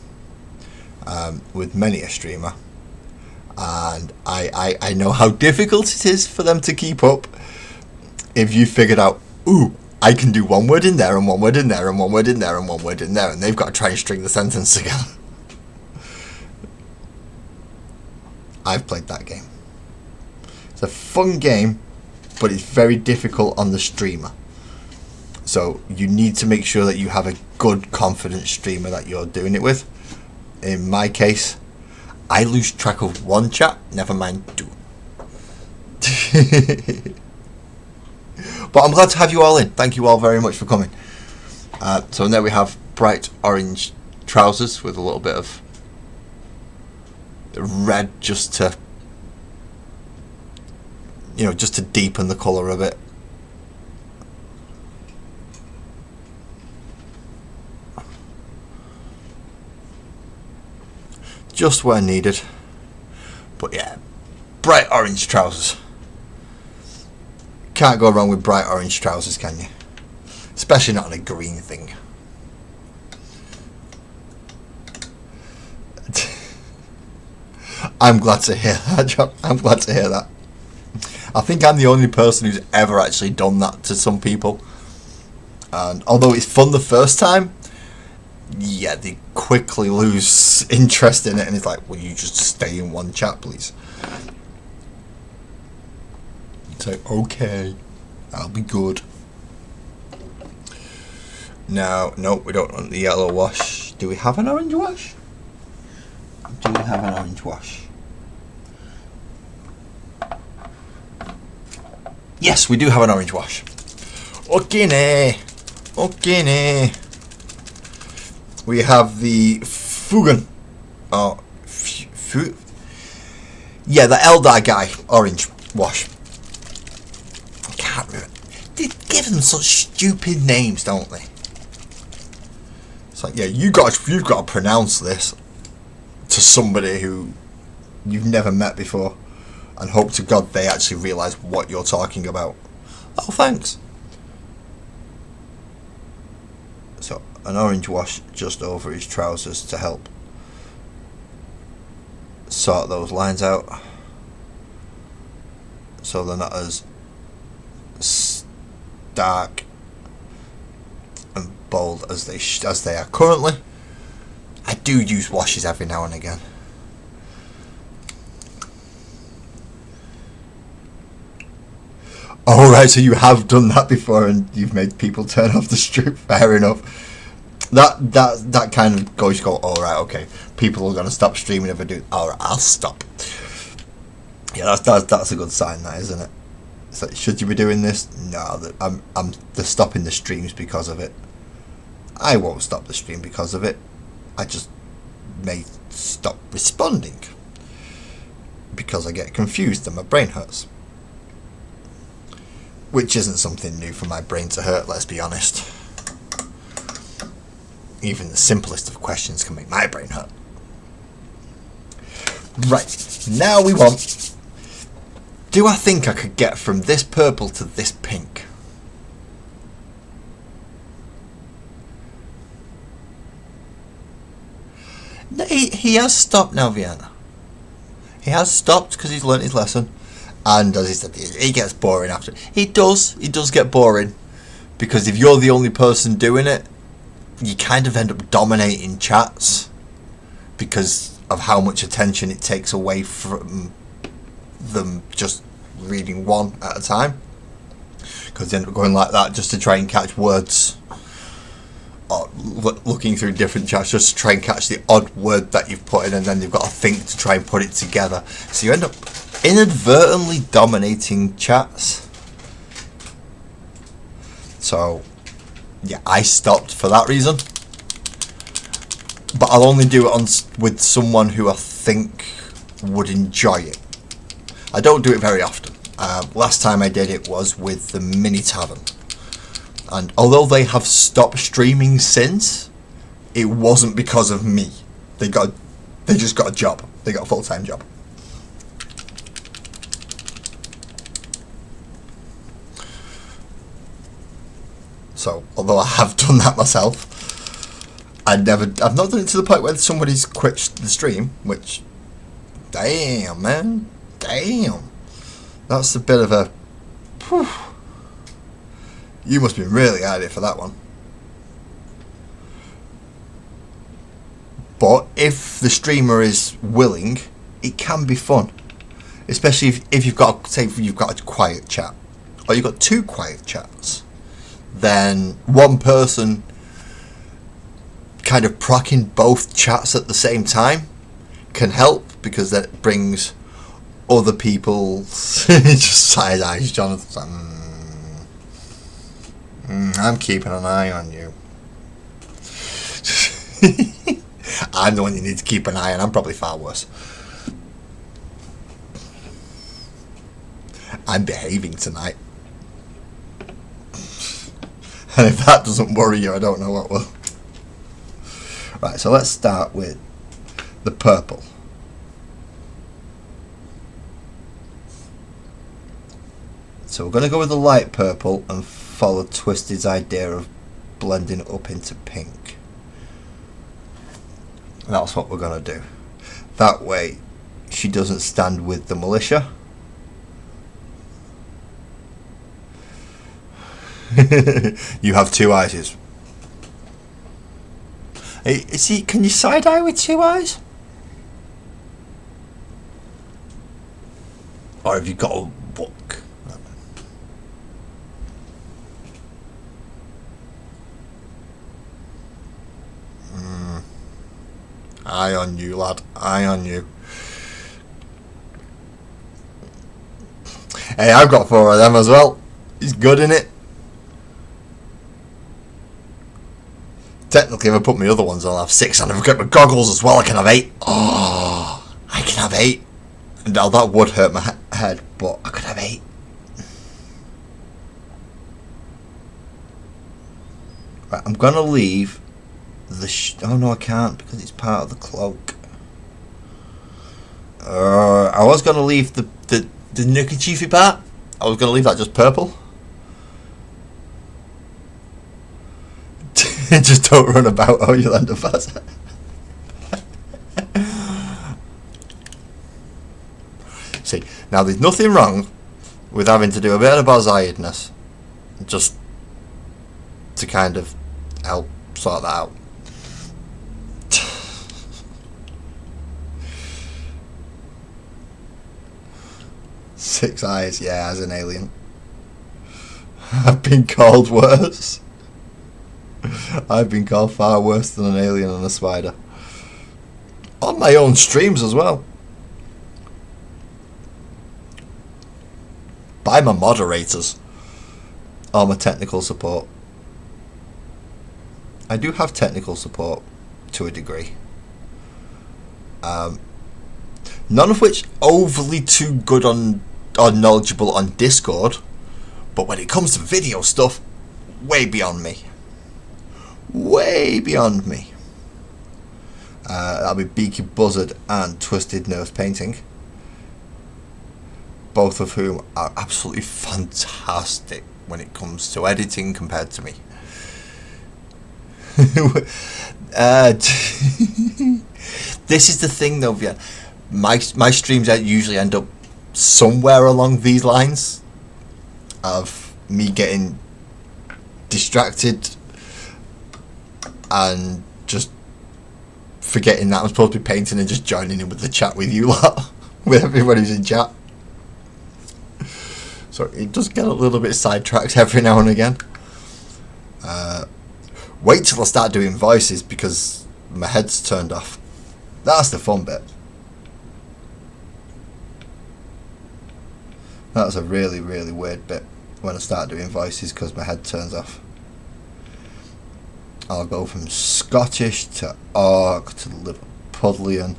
with many a streamer, and I know how difficult it is for them to keep up. If you figured out, ooh, I can do one word in there and one word in there and one word in there and one word in there, and they've got to try and string the sentence together. I've played that game. It's a fun game, but it's very difficult on the streamer. So you need to make sure that you have a good, confident streamer that you're doing it with. In my case, I lose track of one chat, never mind two. But I'm glad to have you all in. Thank you all very much for coming. So there we have bright orange trousers with a little bit of red just to deepen the colour a bit. Just where needed. But yeah, bright orange trousers. Can't go wrong with bright orange trousers, can you? Especially not on a green thing. I'm glad to hear that, John. I'm glad to hear that. I think I'm the only person who's ever actually done that to some people. And although it's fun the first time, yeah, they quickly lose interest in it, and it's like, will you just stay in one chat, please? It's like, okay, I'll be good. No, we don't want the yellow wash. Do we have an orange wash? Do we have an orange wash? Yes, we do have an orange wash. Okay. We have the Fugen. Oh, yeah, the Eldar guy, orange wash. I can't remember. They give them such stupid names, don't they? It's like, yeah, you've got to pronounce this to somebody who you've never met before, and hope to God they actually realise what you're talking about. Oh, thanks. So, an orange wash just over his trousers to help sort those lines out, so they're not as dark and bold as they are currently. I do use washes every now and again. Oh, right, so you have done that before and you've made people turn off the stream. Fair enough. That kind of goes, you go, all right, okay. People are going to stop streaming if I do. All right, I'll stop. Yeah, that's a good sign, that, isn't it? It's like, should you be doing this? No, they're stopping the streams because of it. I won't stop the stream because of it. I just may stop responding because I get confused and my brain hurts. Which isn't something new for my brain to hurt, let's be honest. Even the simplest of questions can make my brain hurt. Right, now we want... Do I think I could get from this purple to this pink? He has stopped now, Vienna. He has stopped because he's learnt his lesson. And as he said, he gets boring after. He does get boring. Because if you're the only person doing it, you kind of end up dominating chats. Because of how much attention it takes away from them just reading one at a time. Because they end up going like that just to try and catch words. Or looking through different chats just to try and catch the odd word that you've put in, and then you've got to think to try and put it together. So you end up inadvertently dominating chats. So yeah, I stopped for that reason. But I'll only do it with someone who I think would enjoy it. I don't do it very often. Last time I did it was with the Mini Tavern. And although they have stopped streaming since, it wasn't because of me. They just got a job. They got a full-time job. So, although I have done that myself, I've not done it to the point where somebody's quit the stream, which, damn, man, damn. That's a bit of a, whew. You must be really at it for that one. But if the streamer is willing, it can be fun. Especially if you've got, say, you've got a quiet chat, or you've got two quiet chats, then one person kind of procking both chats at the same time can help, because that brings other people's just side eyes. Jonathan, I'm keeping an eye on you. I'm the one you need to keep an eye on. I'm probably far worse. I'm behaving tonight. And if that doesn't worry you, I don't know what will. Right, so let's start with the purple. So we're going to go with the light purple and follow Twisted's idea of blending up into pink. And that's what we're going to do. That way she doesn't stand with the militia. You have two eyes. Hey, can you side eye with two eyes? Or have you got a book? Eye on you, lad. Eye on you. Hey, I've got 4 of them as well. He's good in it. Technically, if I put my other ones on, I'll have 6, and if I get my goggles as well, I can have 8. Oh, I can have 8. Now that would hurt my head, but I could have 8. Right, I'm gonna leave the. Oh no, I can't, because it's part of the cloak. I was gonna leave the neckerchiefy part. I was gonna leave that just purple. Just don't run about, or you'll end up as. See, now there's nothing wrong with having to do a bit of buzz-eyedness just to kind of help sort that out. Six eyes, yeah, as an alien. I've been called worse. I've been called far worse than an alien and a spider. On my own streams as well. By my moderators. Or my technical support. I do have technical support to a degree. None of which overly too good on or knowledgeable on Discord. But when it comes to video stuff, way beyond me. Way beyond me. That'll be Beaky Buzzard and Twisted Nurse Painting. Both of whom are absolutely fantastic when it comes to editing compared to me. This is the thing though, Vian. My streams usually end up somewhere along these lines of me getting distracted and just forgetting that I'm supposed to be painting and just joining in with the chat with you lot, with everybody who's in chat. So it does get a little bit sidetracked every now and again. Wait till I start doing voices because my head's turned off. That's the fun bit. That's a really, really weird bit when I start doing voices because my head turns off. I'll go from Scottish to Orc to Liverpudlian.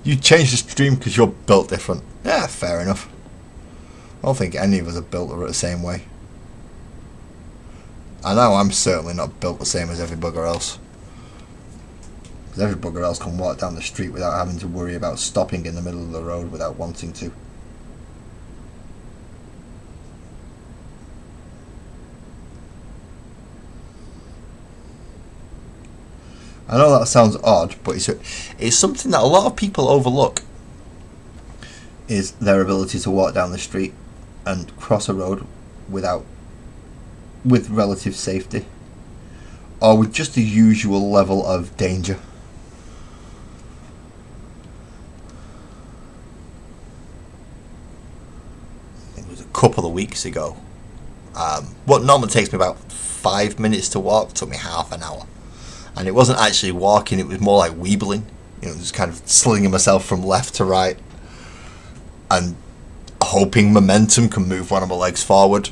You changed the stream because you're built different. Yeah, fair enough. I don't think any of us are built the same way. I know I'm certainly not built the same as every bugger else. Because every bugger else can walk down the street without having to worry about stopping in the middle of the road without wanting to. I know that sounds odd, but it's something that a lot of people overlook, is their ability to walk down the street and cross a road with relative safety, or with just the usual level of danger. It was a couple of weeks ago. What normally takes me about 5 minutes to walk took me half an hour. And it wasn't actually walking, it was more like weebling. Just kind of slinging myself from left to right and hoping momentum can move one of my legs forward.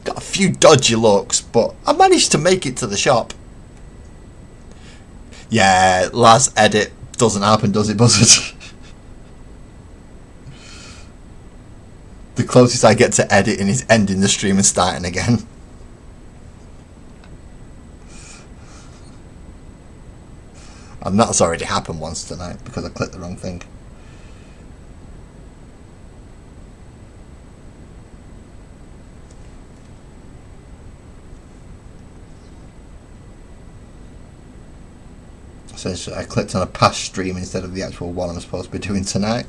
Got a few dodgy looks, but I managed to make it to the shop. Yeah, last edit doesn't happen, does it, Buzzard? The closest I get to editing is ending the stream and starting again. And that's already happened once tonight because I clicked the wrong thing. Essentially, I clicked on a past stream instead of the actual one I'm supposed to be doing tonight.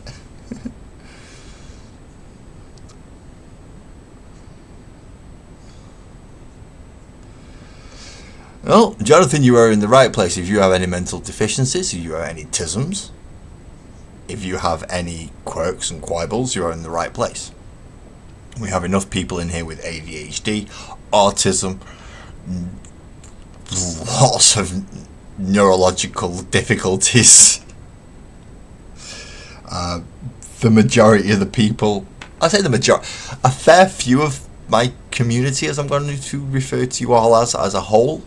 Well, Jonathan, you are in the right place. If you have any mental deficiencies, if you have any tisms, if you have any quirks and quibbles, you are in the right place. We have enough people in here with ADHD, autism, lots of neurological difficulties. The majority of the people, I say the majority, a fair few of my community, as I'm going to refer to you all as a whole,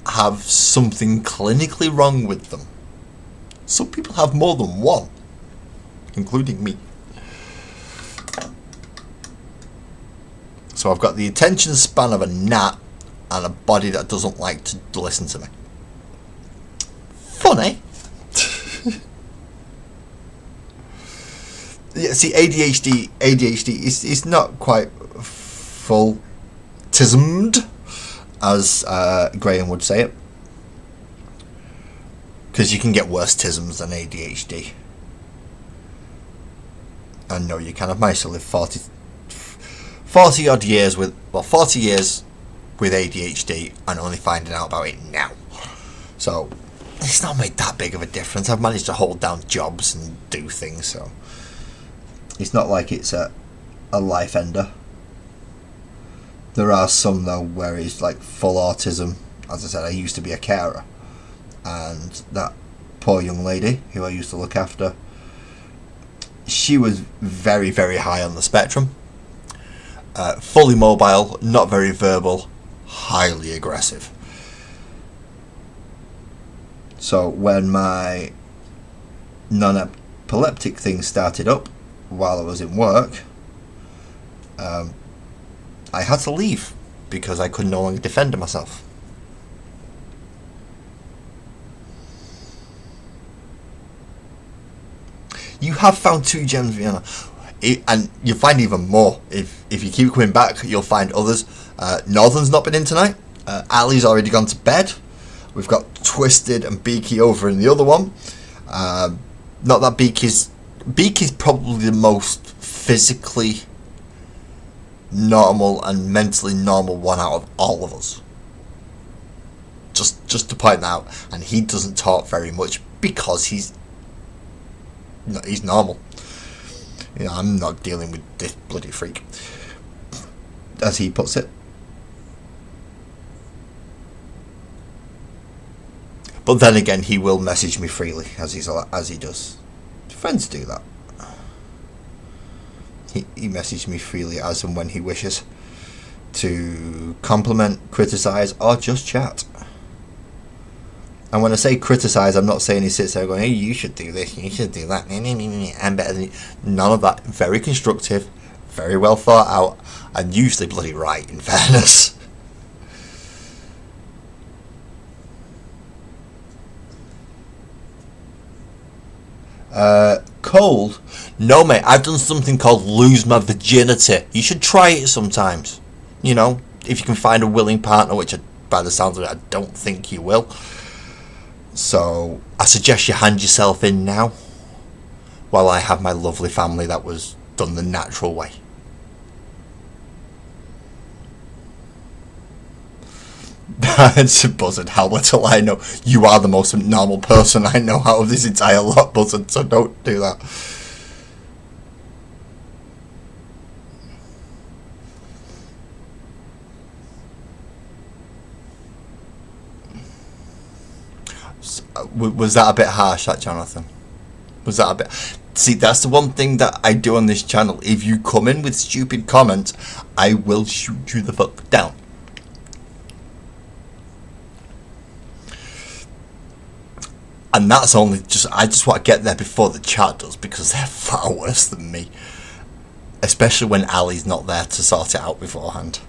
have something clinically wrong with them. Some people have more than one, including me. So I've got the attention span of a gnat and a body that doesn't like to listen to me. Funny. Yeah, see, ADHD is not quite full tismed, as Graham would say it, because you can get worse tisms than ADHD. And no, you can. I've managed to live 40 odd years with 40 years with ADHD and only finding out about it now. So it's not made that big of a difference. I've managed to hold down jobs and do things, so it's not like it's a life ender. There are some though where it's like full autism. As I said, I used to be a carer, and that poor young lady who I used to look after, she was very, very high on the spectrum. Fully mobile, not very verbal, highly aggressive. So when my non-epileptic thing started up while I was in work, I had to leave because I could no longer defend myself. You have found 2 gems, Vienna, and you'll find even more. If you keep coming back, you'll find others. Northern's not been in tonight. Ali's already gone to bed. We've got Twisted and Beaky over in the other one. Not that Beaky's probably the most physically normal and mentally normal one out of all of us. Just to point that out. And he doesn't talk very much because he's normal. I'm not dealing with this bloody freak, as he puts it. But then again, he will message me freely, as he does. Friends do that. He messages me freely as and when he wishes to compliment, criticise, or just chat. And when I say criticise, I'm not saying he sits there going, hey, you should do this, you should do that, I'm better than you. None of that. Very constructive, very well thought out, and usually bloody right, in fairness. Cold? No, mate, I've done something called lose my virginity. You should try it sometimes. If you can find a willing partner, which I by the sounds of it, I don't think you will. So I suggest you hand yourself in now, while I have my lovely family that was done the natural way. It's a Buzzard. How little I know. You are the most normal person I know out of this entire lot, Buzzard, so don't do that. Was that a bit harsh, that, Jonathan? Was that a bit... See, that's the one thing that I do on this channel. If you come in with stupid comments, I will shoot you the fuck down. And that's only just... I just want to get there before the chat does, because they're far worse than me. Especially when Ali's not there to sort it out beforehand.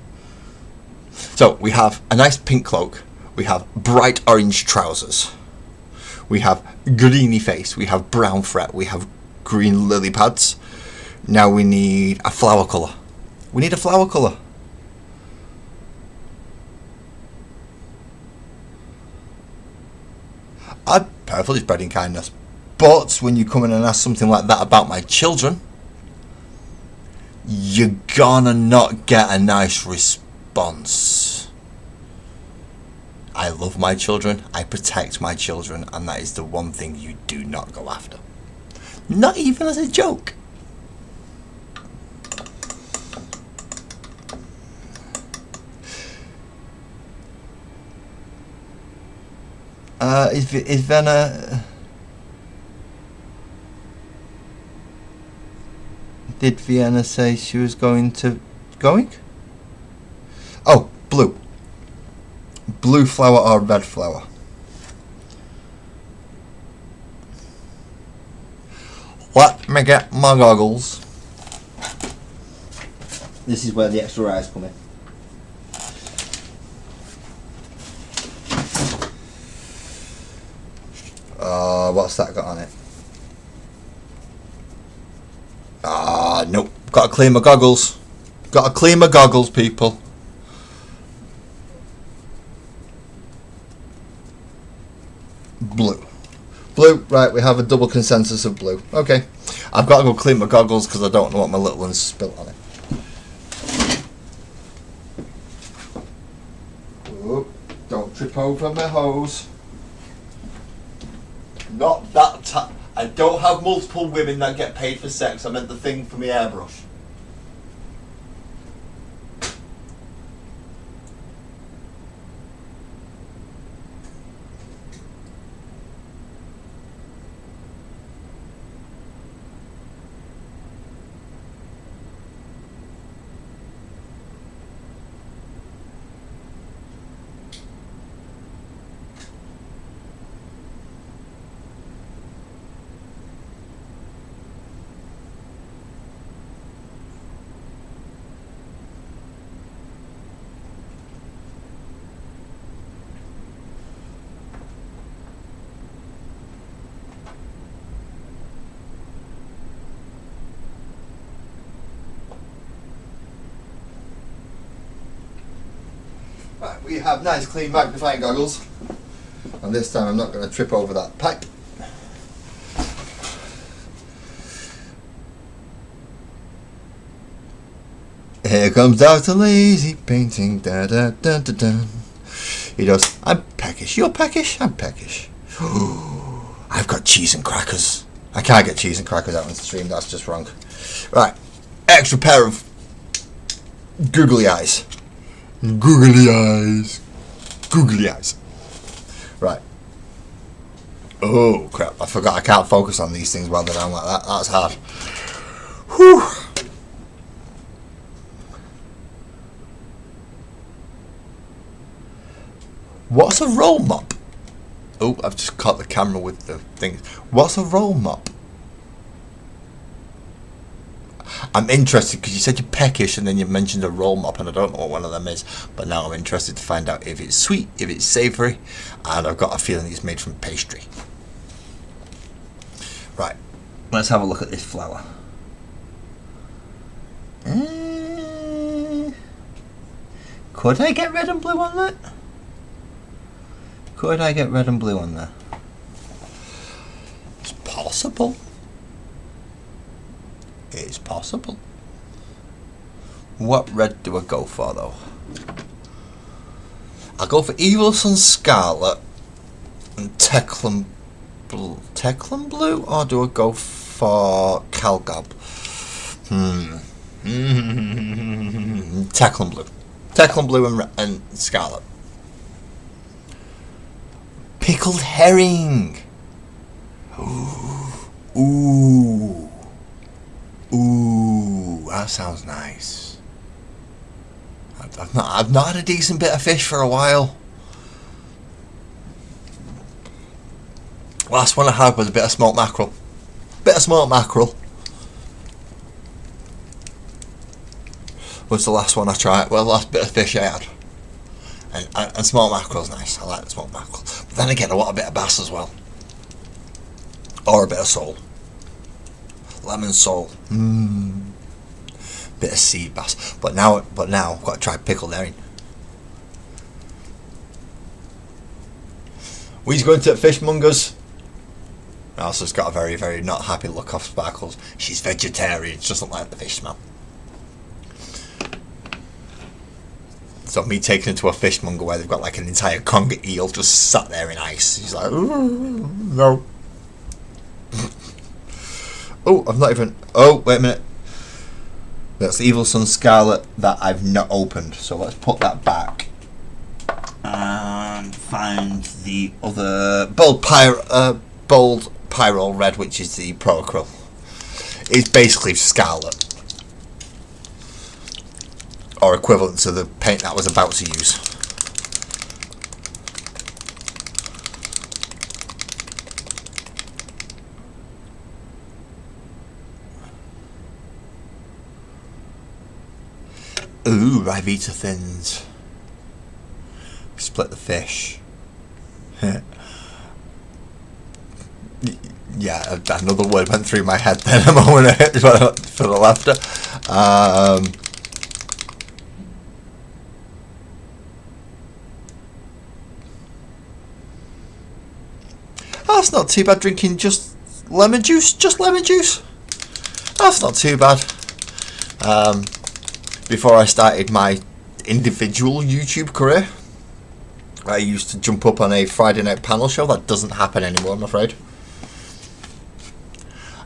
So, we have a nice pink cloak. We have bright orange trousers. We have greeny face. We have brown fret. We have green lily pads. Now we need a flower colour. We need a flower colour. I'm perfectly spreading kindness. But when you come in and ask something like that about my children, you're gonna not get a nice response. I love my children, I protect my children, and that is the one thing you do not go after. Not even as a joke. Is Vienna... Did Vienna say she was going? Oh, blue. Blue flower or red flower? Let me get my goggles. This is where the extra eyes come in. What's that got on it? Nope. Gotta clean my goggles. Gotta clean my goggles, people. Blue. Blue, right, we have a double consensus of blue. Okay. I've got to go clean my goggles because I don't know what my little one's spilt on it. Oh, don't trip over my hose. Not that I don't have multiple women that get paid for sex. I meant the thing for my airbrush. Right, we have nice clean magnifying goggles, and this time I'm not going to trip over that pipe. Here comes Dr. Lazy painting, da da da da da. He goes, I'm peckish, you're peckish, I'm peckish. I've got cheese and crackers. I can't get cheese and crackers out on the stream, that's just wrong. Right, extra pair of googly eyes. Googly eyes. Googly eyes. Right. Oh crap, I forgot I can't focus on these things while they're down like that. That's hard. Whew. What's a roll mop? Oh, I've just caught the camera with the thing. What's a roll mop? I'm interested because you said you're peckish and then you mentioned a roll mop and I don't know what one of them is, but now I'm interested to find out if it's sweet, if it's savoury, and I've got a feeling it's made from pastry. Right, let's have a look at this flower. Could I get red and blue on that? Could I get red and blue on there? It's possible. It's possible. What red do I go for though? I'll go for Evil Sun Scarlet and Teclan Blue. Teclan Blue? Or do I go for Calgob? Teclan Blue. Teclan Blue and Scarlet. Pickled herring. Ooh. Ooh, that sounds nice. I've not had a decent bit of fish for a while. Last one I had was a bit of smoked mackerel. Was the last one I tried. Well, the last bit of fish I had. And smoked mackerel's nice. I like the smoked mackerel. But then again, I want a bit of bass as well. Or a bit of sole. Lemon sole. Bit of sea bass. But now I've got to try pickled herring. We's going to fishmongers. Elsa's got a very, very not happy look off Sparkles. She's vegetarian. She doesn't like the fish smell. So me taking her to a fishmonger where they've got like an entire conger eel just sat there in ice. She's like, ooh, no. Oh, I've not even... Oh, wait a minute. That's the Evil Sun Scarlet that I've not opened. So let's put that back. And find the other... Bold Pyro Red, which is the Pro Acryl. It's basically Scarlet. Or equivalent to the paint that I was about to use. Ooh, Rivita Thins. Split the fish. Yeah, another word went through my head then a moment for the laughter. That's not too bad drinking just lemon juice. That's not too bad. Before I started my individual YouTube career, I used to jump up on a Friday night panel show. That doesn't happen anymore, I'm afraid.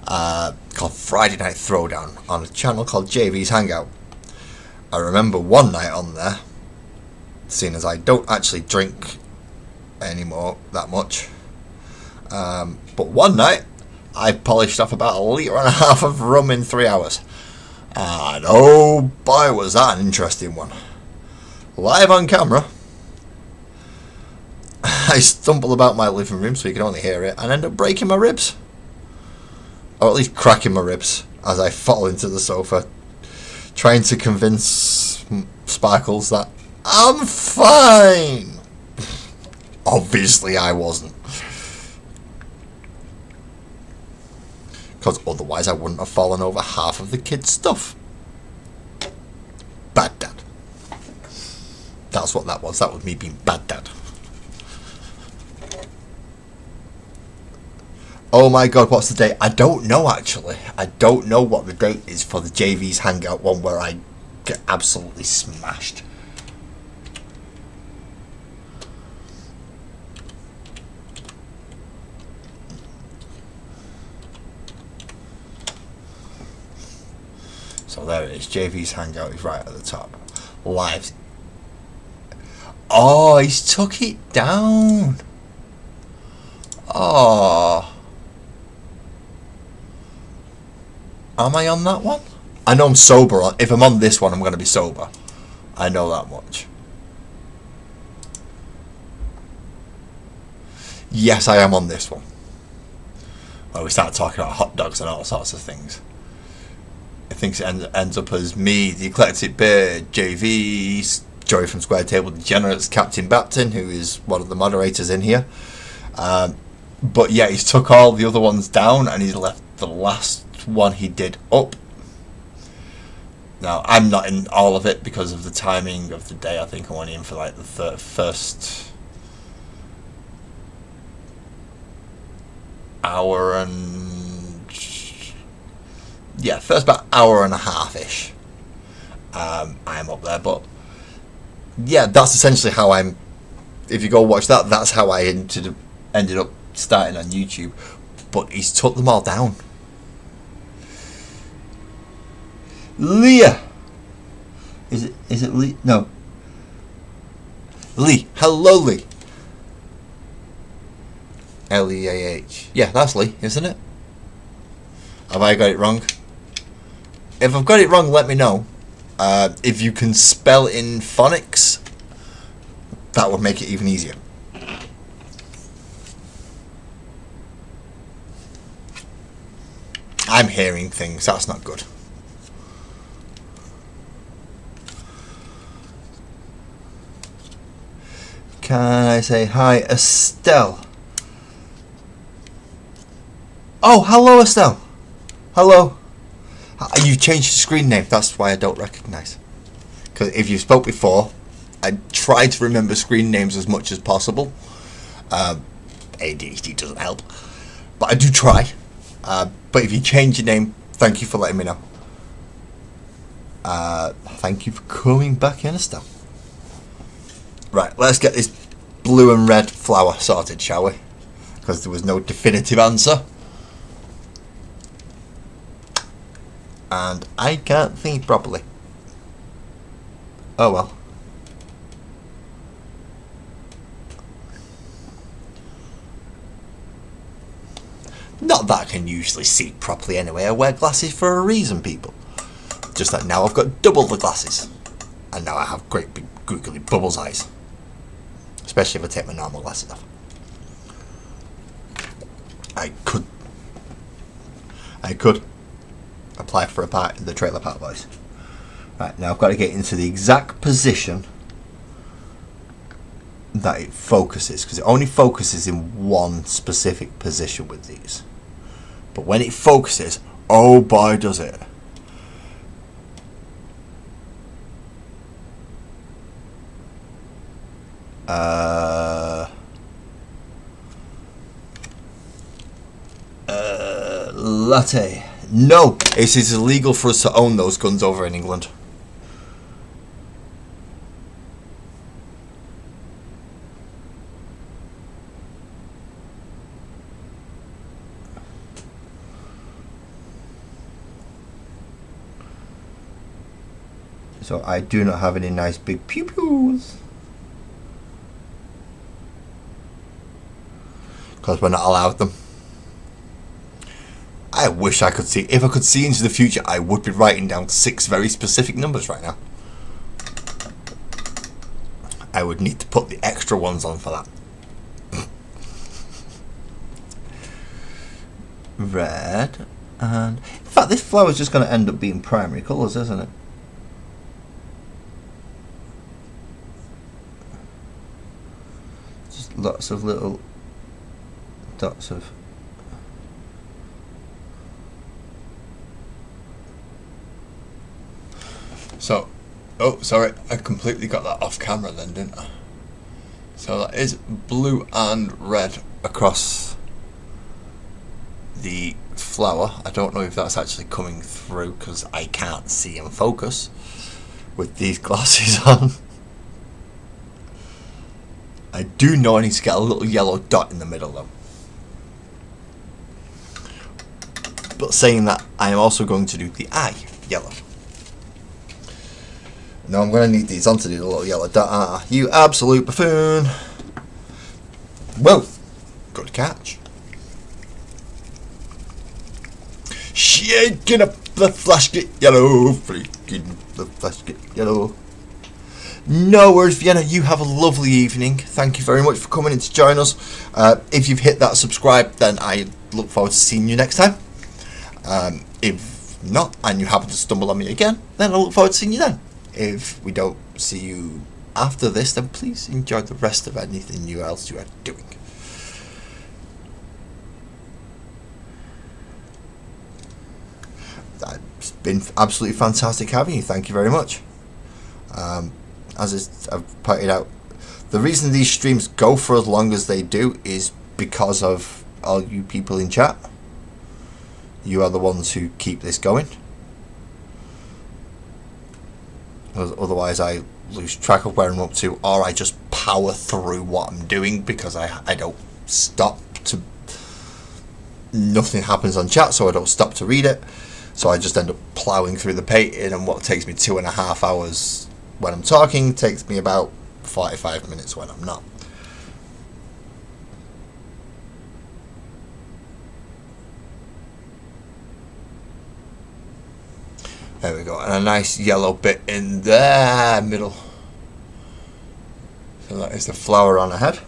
Called Friday Night Throwdown on a channel called JV's Hangout. I remember one night on there, seeing as I don't actually drink anymore that much, but one night I polished off about 1.5 liters of rum in 3 hours. And oh boy, was that an interesting one. Live on camera. I stumble about my living room so you can only hear it and end up breaking my ribs. Or at least cracking my ribs as I fall into the sofa, trying to convince Sparkles that I'm fine. Obviously I wasn't. Because otherwise I wouldn't have fallen over half of the kids' stuff. Bad dad. That's what that was. That was me being bad dad. Oh my god, what's the date? I don't know actually. I don't know what the date is for the JV's Hangout one where I get absolutely smashed. So there it is. JV's Hangout is right at the top. Live. Oh, he's took it down. Oh. Am I on that one? I know I'm sober. If I'm on this one, I'm going to be sober. I know that much. Yes, I am on this one. Well, we started talking about hot dogs and all sorts of things. I think it ends up as me, the Eclectic Beard, JV, Joey from Square Table Degenerates, Captain Baptin, who is one of the moderators in here. But yeah, he's took all the other ones down and he's left the last one he did up. Now, I'm not in all of it because of the timing of the day. I think I'm only in for like the first hour and first about hour and a half-ish. I'm up there, but yeah, that's essentially how I'm. If you go watch that, that's how I ended up starting on YouTube. But he's took them all down. Leah, is it Lee? No, Lee. Hello, Lee. Leah. Yeah, that's Lee, isn't it? Have I got it wrong? If I've got it wrong, let me know. If you can spell in phonics, that would make it even easier. I'm hearing things, that's not good. Can I say hi, Estelle? Oh, hello, Estelle. Hello. You've changed your screen name. That's why I don't recognise. Because if you spoke before, I try to remember screen names as much as possible. ADHD doesn't help, but I do try. But if you change your name, thank you for letting me know. Thank you for coming back in, Estelle. Right, let's get this blue and red flower sorted, shall we? Because there was no definitive answer. And I can't think properly. Oh well. Not that I can usually see properly anyway. I wear glasses for a reason, people. Just that now I've got double the glasses. And now I have great big googly bubbles eyes. Especially if I take my normal glasses off. I could apply for a part in the Trailer Park Boys. Right, now I've got to get into the exact position that it focuses, because it only focuses in one specific position with these. But when it focuses, oh boy does it. Latte. No, it is illegal for us to own those guns over in England. So I do not have any nice big pew-pews. Because we're not allowed them. I wish I could see. If I could see into the future, I would be writing down 6 very specific numbers right now. I would need to put the extra ones on for that. Red. And in fact, this flower is just going to end up being primary colours, isn't it? Just lots of little dots of. So, oh, sorry, I completely got that off camera then, didn't I? So that is blue and red across the flower. I don't know if that's actually coming through because I can't see and focus with these glasses on. I do know I need to get a little yellow dot in the middle though. But saying that, I am also going to do the eye yellow. No, I'm going to need these on to do the little yellow dot. Ah, you absolute buffoon. Whoa, good catch. Shaking up the flash get yellow, freaking the flash get yellow. No worries, Vienna, you have a lovely evening. Thank you very much for coming in to join us. If you've hit that subscribe, then I look forward to seeing you next time. If not, and you happen to stumble on me again, then I look forward to seeing you then. If we don't see you after this, then please enjoy the rest of anything else you are doing. It's been absolutely fantastic having you. Thank you very much. As I've pointed out, the reason these streams go for as long as they do is because of all you people in chat. You are the ones who keep this going. Otherwise I lose track of where I'm up to, or I just power through what I'm doing because I don't stop to... Nothing happens on chat, so I don't stop to read it. So I just end up ploughing through the painting, and what takes me 2.5 hours when I'm talking takes me about 45 minutes when I'm not. There we go, and a nice yellow bit in the middle. So that is the flower on ahead.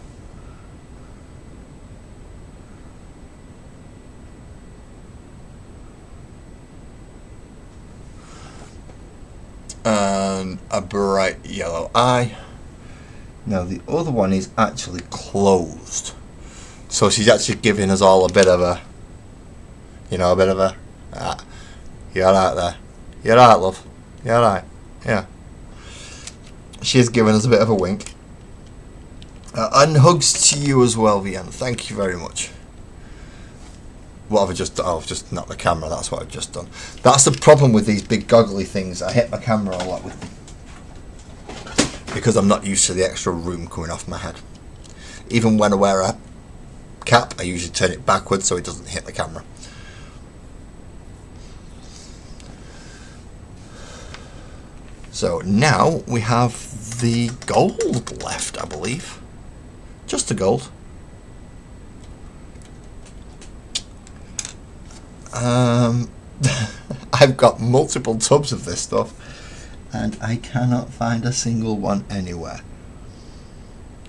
And a bright yellow eye. Now the other one is actually closed. So she's actually giving us all a bit of a, you're alright there. You're alright, love. You're alright. Yeah. She's given us a bit of a wink. And hugs to you as well, Vian. Thank you very much. What have I just done? Oh, I've just knocked the camera. That's what I've just done. That's the problem with these big goggly things. I hit my camera a lot with them. Because I'm not used to the extra room coming off my head. Even when I wear a cap, I usually turn it backwards so it doesn't hit the camera. So now we have the gold left, I believe. Just the gold. I've got multiple tubs of this stuff and I cannot find a single one anywhere.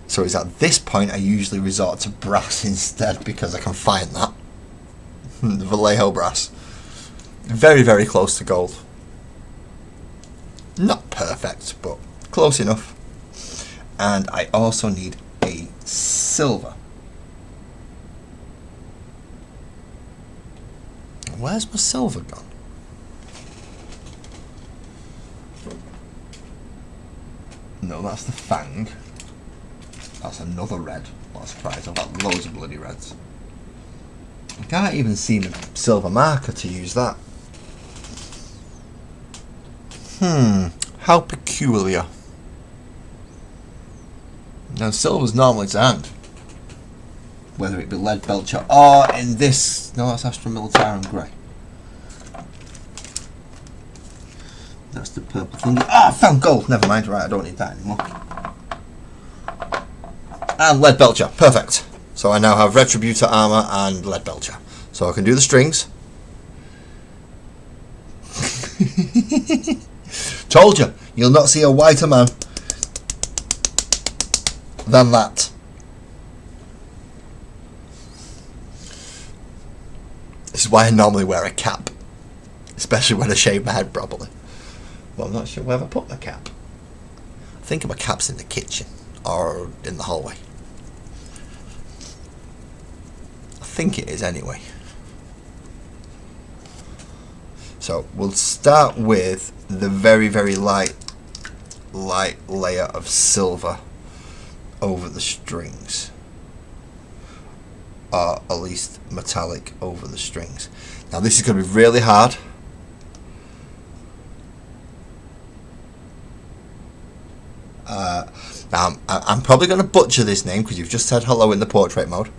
So it's at this point I usually resort to brass instead because I can find that. The Vallejo brass. Very, very close to gold. Not perfect, but close enough. And I also need a silver. Where's my silver gone? No, that's the fang. That's another red. What a surprise. I've got loads of bloody reds. I can't even see the silver marker to use that. How peculiar. Now silver's normally to hand. Whether it be lead belcher or in this... No, that's Astra Militarum grey. That's the purple thing. Ah, I found gold! Never mind, right, I don't need that anymore. And lead belcher, perfect. So I now have Retributor armour and lead belcher. So I can do the strings. Told you, you'll not see a whiter man than that. This is why I normally wear a cap, especially when I shave my head properly. Well, I'm not sure where I put my cap. I think my cap's in the kitchen or in the hallway. I think it is anyway. So we'll start with the very, very light layer of silver over the strings, or at least metallic over the strings. Now this is going to be really hard. Now I'm probably going to butcher this name because you've just said hello in the portrait mode.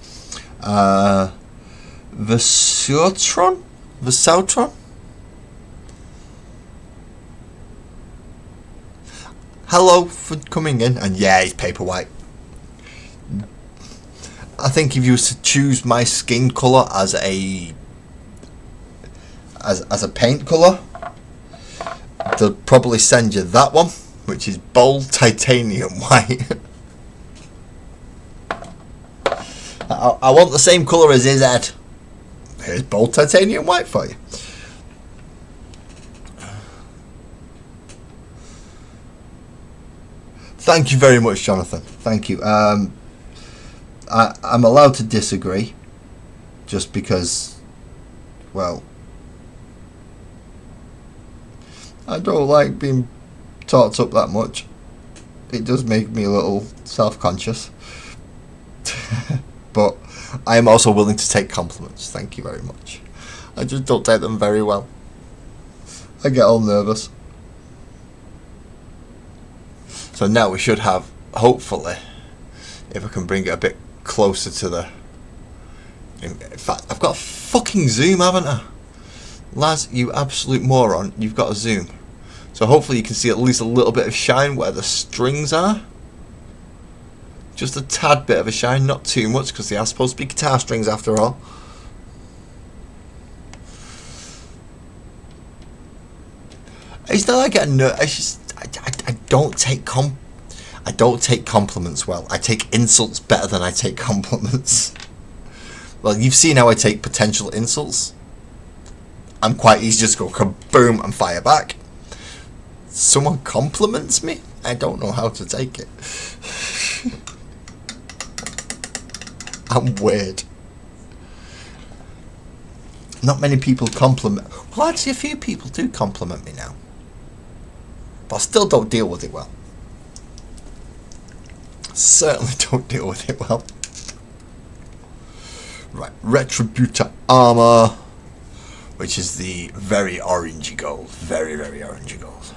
Vesautron? Hello for coming in, and yeah, it's paper white. I think if you was to choose my skin colour as a paint colour, they'll probably send you that one, which is bold titanium white. I want the same colour as his head. Here's bold titanium white for you. Thank you very much, Jonathan. Thank you. I'm allowed to disagree, just because, well, I don't like being talked up that much. It does make me a little self-conscious. But I am also willing to take compliments. Thank you very much. I just don't take them very well. I get all nervous. So now we should have, hopefully, if I can bring it a bit closer to the... In fact, I've got a fucking zoom, haven't I? Laz, you absolute moron, you've got a zoom. So hopefully you can see at least a little bit of shine where the strings are. Just a tad bit of a shine, not too much, because they are supposed to be guitar strings after all. It's not like I don't take compliments well. I take insults better than I take compliments. Well, you've seen how I take potential insults. I'm quite easy just to go kaboom and fire back. Someone compliments me, I don't know how to take it. I'm weird. Not many people compliment. Well, actually, a few people do compliment me now, but I still don't deal with it well. Certainly don't deal with it well. Right, Retributor Armor, which is the very orangey gold. Very, very orangey gold.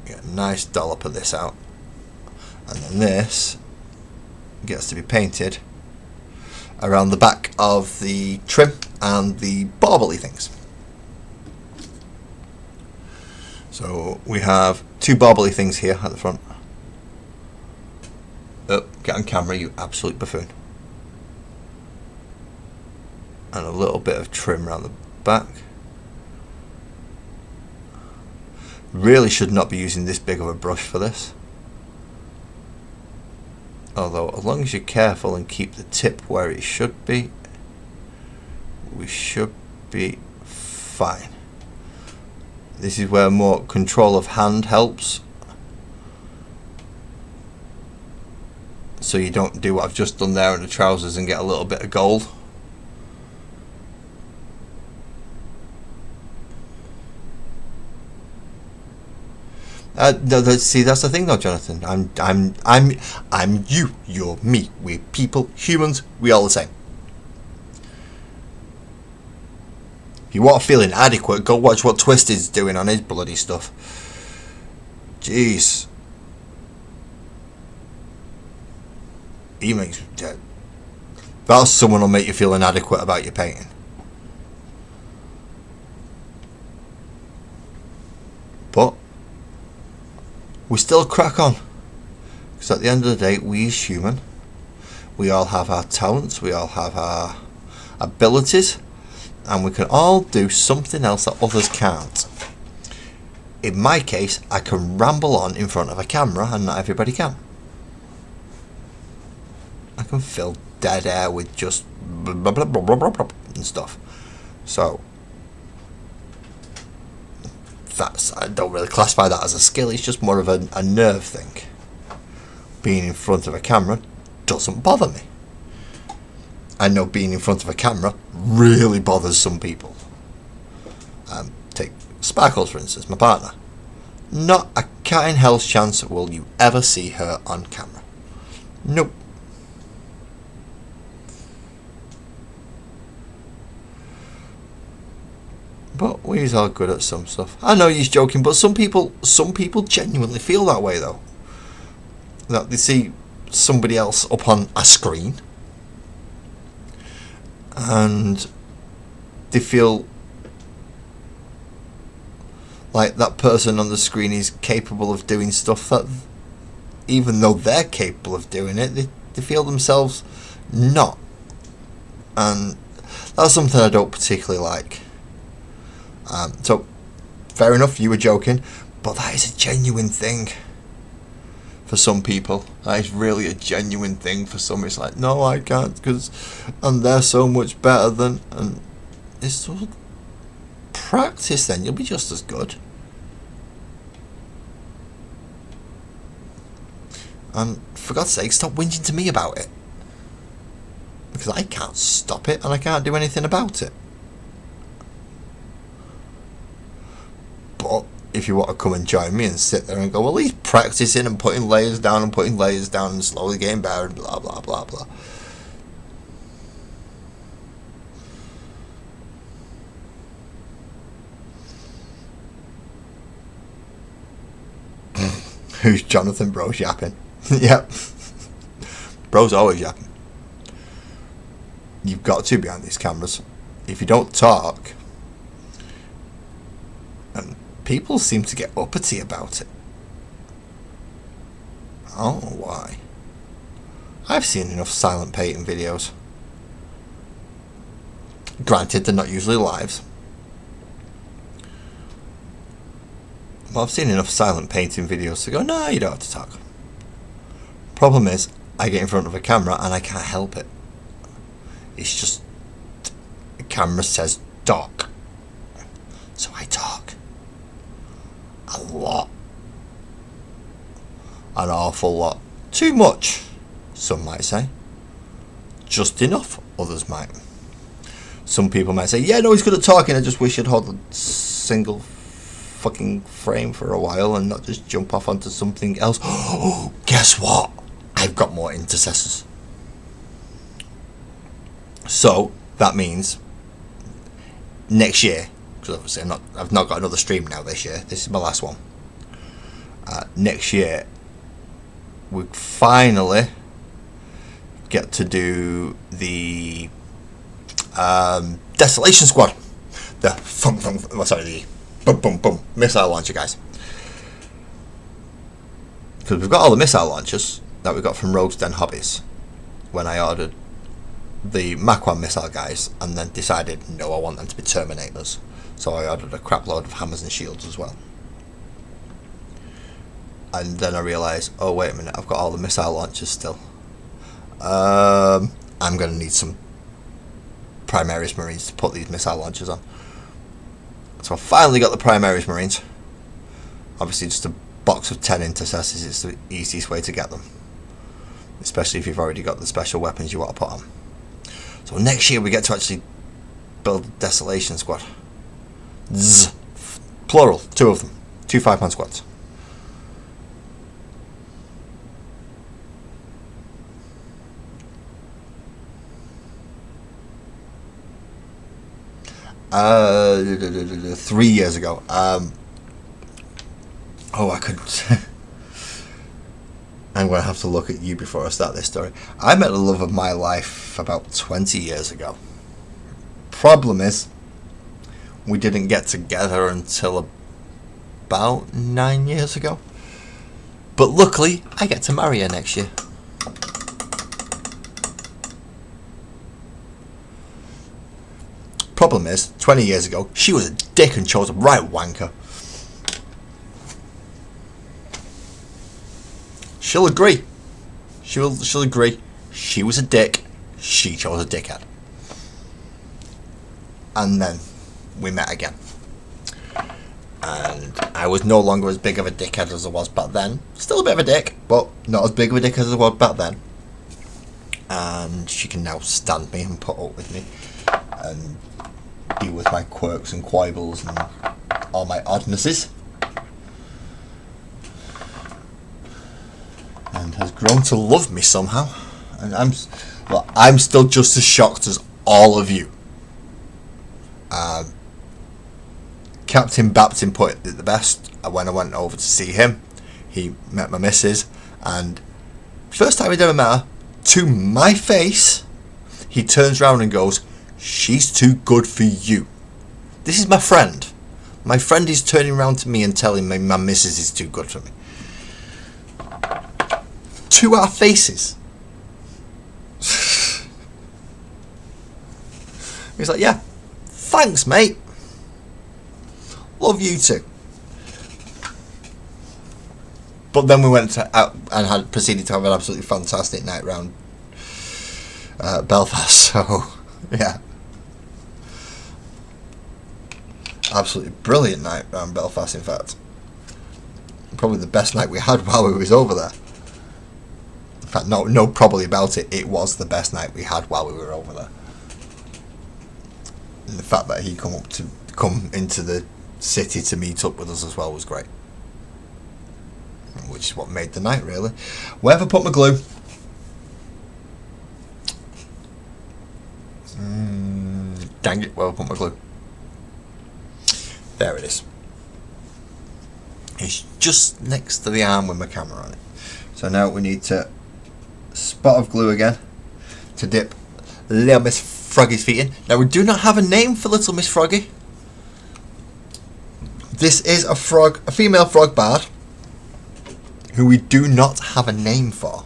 Get a nice dollop of this out. And then this gets to be painted around the back of the trim and the barbely things. So we have two barbely things here at the front. Oh, get on camera, you absolute buffoon. And a little bit of trim around the back. Really should not be using this big of a brush for this. Although, as long as you're careful and keep the tip where it should be, we should be fine. This is where more control of hand helps. So you don't do what I've just done there in the trousers and get a little bit of gold. No, see, that's the thing though, Jonathan. I'm you. You're me. We're people, humans. We all the same. If you want to feel inadequate, go watch what Twisted's doing on his bloody stuff. Jeez. He makes... That's someone who'll make you feel inadequate about your painting. But we still crack on, because at the end of the day, we as human, we all have our talents, we all have our abilities, and we can all do something else that others can't. In my case, I can ramble on in front of a camera, and not everybody can. I can fill dead air with just blah blah blah blah blah blah and stuff. So I don't really classify that as a skill. It's just more of a nerve thing. Being in front of a camera doesn't bother me. I know being in front of a camera really bothers some people. Take Sparkles for instance, my partner. Not a cat in hell's chance will you ever see her on camera. Nope. But we's all good at some stuff. I know he's joking, but some people genuinely feel that way though. That they see somebody else up on a screen and they feel like that person on the screen is capable of doing stuff that, even though they're capable of doing it, they feel themselves not. And that's something I don't particularly like. So, fair enough, you were joking, but that is a genuine thing for some people. That is really a genuine thing for some. It's like, no, I can't, because they're so much better than... And it's sort of practice then, you'll be just as good. And for God's sake, stop whinging to me about it. Because I can't stop it, and I can't do anything about it. But if if you want to come and join me and sit there and go, well, he's practicing and putting layers down and slowly getting better and blah blah blah blah. Who's Jonathan? Bro's yapping. Yep. Bro's always yapping. You've got to behind these cameras. If you don't talk, and people seem to get uppity about it. I don't know why. I've seen enough silent painting videos. Granted, they're not usually lives. But I've seen enough silent painting videos to go, no, you don't have to talk. Problem is, I get in front of a camera and I can't help it. It's just, the camera says talk. So I talk. A lot. An awful lot. Too much, some might say. Just enough, others might. Some people might say, yeah, no, he's good at talking, I just wish he'd hold a single fucking frame for a while and not just jump off onto something else. Oh, guess what? I've got more intercessors. So that means next year, because obviously I've not got another stream now this year. This is my last one. Next year we finally get to do the Desolation Squad. The boom boom boom missile launcher guys. Because we've got all the missile launchers that we got from Rogue's Den Hobbies when I ordered the Mach 1 missile guys, and then decided no, I want them to be Terminators, so I ordered a crap load of hammers and shields as well. And then I realised, oh wait a minute, I've got all the missile launchers still. I'm going to need some Primaris Marines to put these missile launchers on. So I finally got the Primaris Marines. Obviously just a box of 10 intercessors is the easiest way to get them, especially if you've already got the special weapons you want to put on. So next year we get to actually build a Desolation Squad. Zzz. Plural, 2 of them. 2 5-man squads. Uh, 3 years ago. I could... I'm going to have to look at you before I start this story. I met the love of my life about 20 years ago. Problem is, we didn't get together until about 9 years ago. But luckily, I get to marry her next year. Problem is, 20 years ago, she was a dick and chose a right wanker. She'll agree. She'll agree. She was a dick. She chose a dickhead. And then we met again. And I was no longer as big of a dickhead as I was back then. Still a bit of a dick, but not as big of a dick as I was back then. And she can now stand me and put up with me. And deal with my quirks and quibbles and all my oddnesses. And has grown to love me somehow. And I'm still just as shocked as all of you. Captain Baptin put it the best when I went over to see him. He met my missus, and first time he'd ever met her, to my face, he turns around and goes, "She's too good for you." This is my friend. My friend is turning around to me and telling me my missus is too good for me. To our faces. He's like, yeah, thanks mate. Love you too. But then we went out and proceeded to have an absolutely fantastic night round Belfast. So, yeah. Absolutely brilliant night round Belfast, in fact. Probably the best night we had while we was over there. In fact, no probably about it. It was the best night we had while we were over there. And the fact that he come into the city to meet up with us as well was great. Which is what made the night, really. Where have I put my glue? Dang it, where have I put my glue? There it is. It's just next to the arm with my camera on it. So now we need to spot of glue again to dip little Miss Froggy's feet in. Now we do not have a name for little Miss Froggy. This is a female frog bard who we do not have a name for.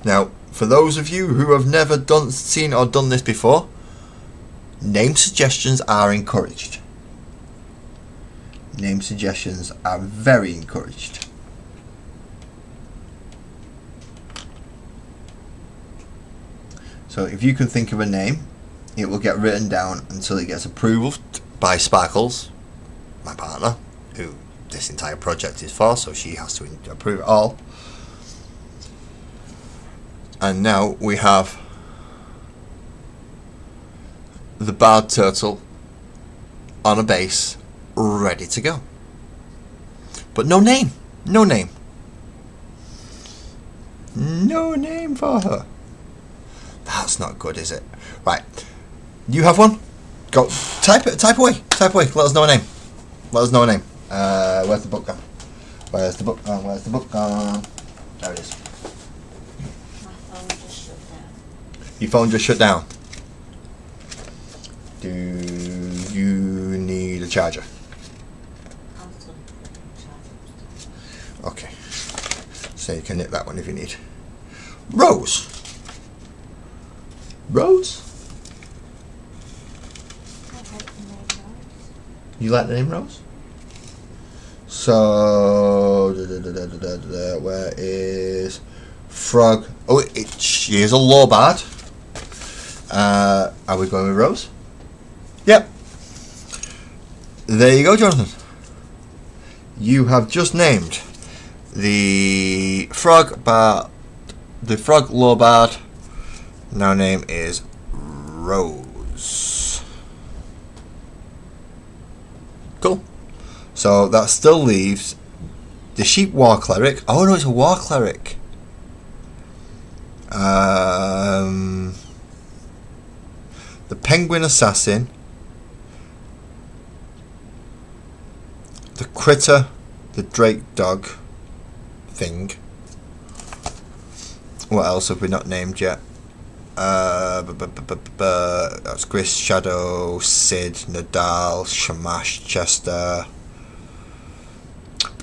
Now, for those of you who have never seen or done this before, name suggestions are encouraged. Name suggestions are very encouraged. So if you can think of a name, it will get written down until it gets approved by Sparkles, my partner, who this entire project is for, so she has to approve it all. And now we have the barred turtle on a base, ready to go. But no name. No name. No name for her. That's not good, is it? Right. You have one? Go. Type it. Type away. Type away. Let us know a name. Let us know a name. Where's the book gone? Where's the book gone? Where's the book gone? There it is. My phone just shut down. Your phone just shut down. Do you need a charger? I'm still charging. Okay. So you can knit that one if you need. Rose. Rose? I like the name Rose. You like the name Rose? So, where is Frog? Oh, she is a lawbard. Are we going with Rose? Yep. There you go, Jonathan. You have just named the frog lawbard. Now name is Rose. Cool. So that still leaves the sheep war cleric. Oh no, it's a war cleric. The penguin assassin. The critter, the drake dog thing. What else have we not named yet? That's Gris, Shadow, Sid, Nadal, Shamash, Chester.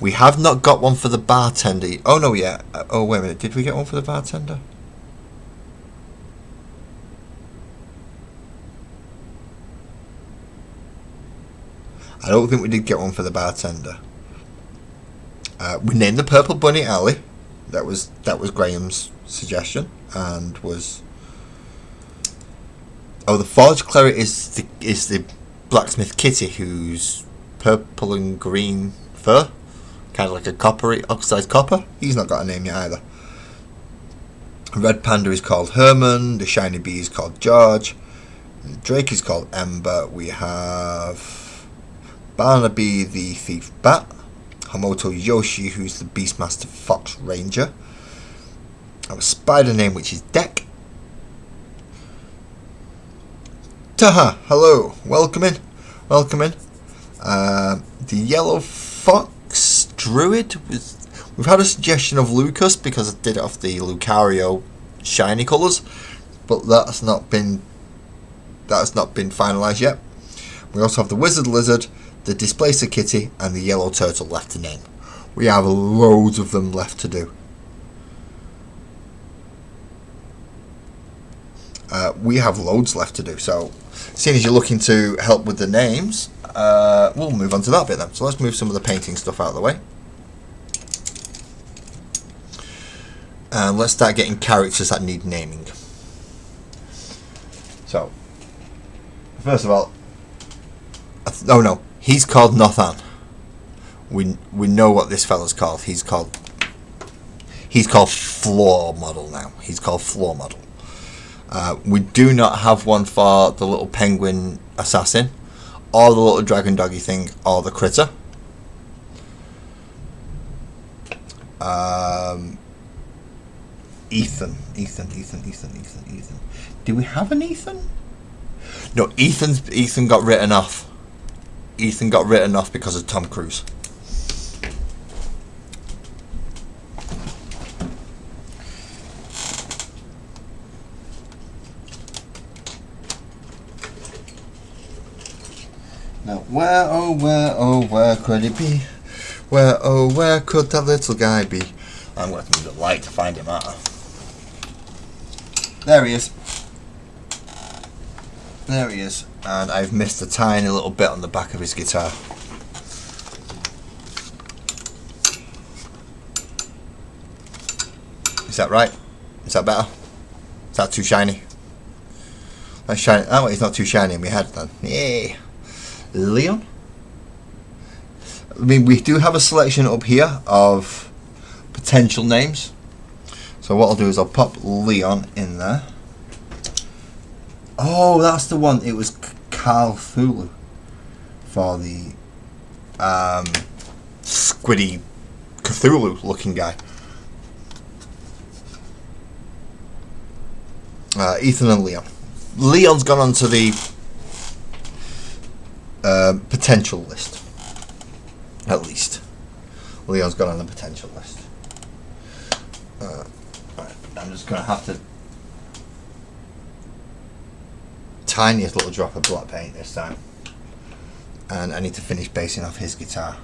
We have not got one for the bartender. Oh no, yeah. Oh wait a minute. Did we get one for the bartender? I don't think we did get one for the bartender. We named the Purple Bunny Alley. That was Graham's suggestion, and was. Oh, the Forge Cleric is the blacksmith Kitty, who's purple and green fur, kind of like a coppery oxidized copper. He's not got a name yet either. Red Panda is called Herman. The Shiny Bee is called George. The Drake is called Ember. We have Barnaby the Thief Bat. Hamoto Yoshi, who's the Beastmaster Fox Ranger. Our spider name, which is Deck. Taha, hello, welcome in. The Yellow Fox Druid. We've had a suggestion of Lucas because I did it off the Lucario shiny colours, but that's not been finalised yet. We also have the Wizard Lizard, the Displacer Kitty, and the Yellow Turtle left to name. We have loads of them left to do. We have loads left to do, so seeing as you're looking to help with the names, we'll move on to that bit then. So let's move some of the painting stuff out of the way. And let's start getting characters that need naming. So, first of all, oh no, he's called Nothan. We know what this fella's called. He's called Floor Model now. He's called Floor Model. We do not have one for the little penguin assassin or the little dragon doggy thing, or the critter. Ethan. Do we have an Ethan? No, Ethan got written off. Ethan got written off because of Tom Cruise. Now, where could it be? Where could that little guy be? I'm going to use the light to find him out. There he is. There he is. And I've missed a tiny little bit on the back of his guitar. Is that right? Is that better? Is that too shiny? That's shiny. Oh, it's not too shiny in my head then. Yay. Leon? I mean, we do have a selection up here of potential names. So what I'll do is I'll pop Leon in there. Oh, that's the one. It was Carl Thulu for the squiddy Cthulhu looking guy. Ethan and Leon. Leon's gone onto the potential list. At least. Leon's gone on the potential list. Right, I'm just going to have to... Tiniest little drop of black paint this time. And I need to finish basing off his guitar.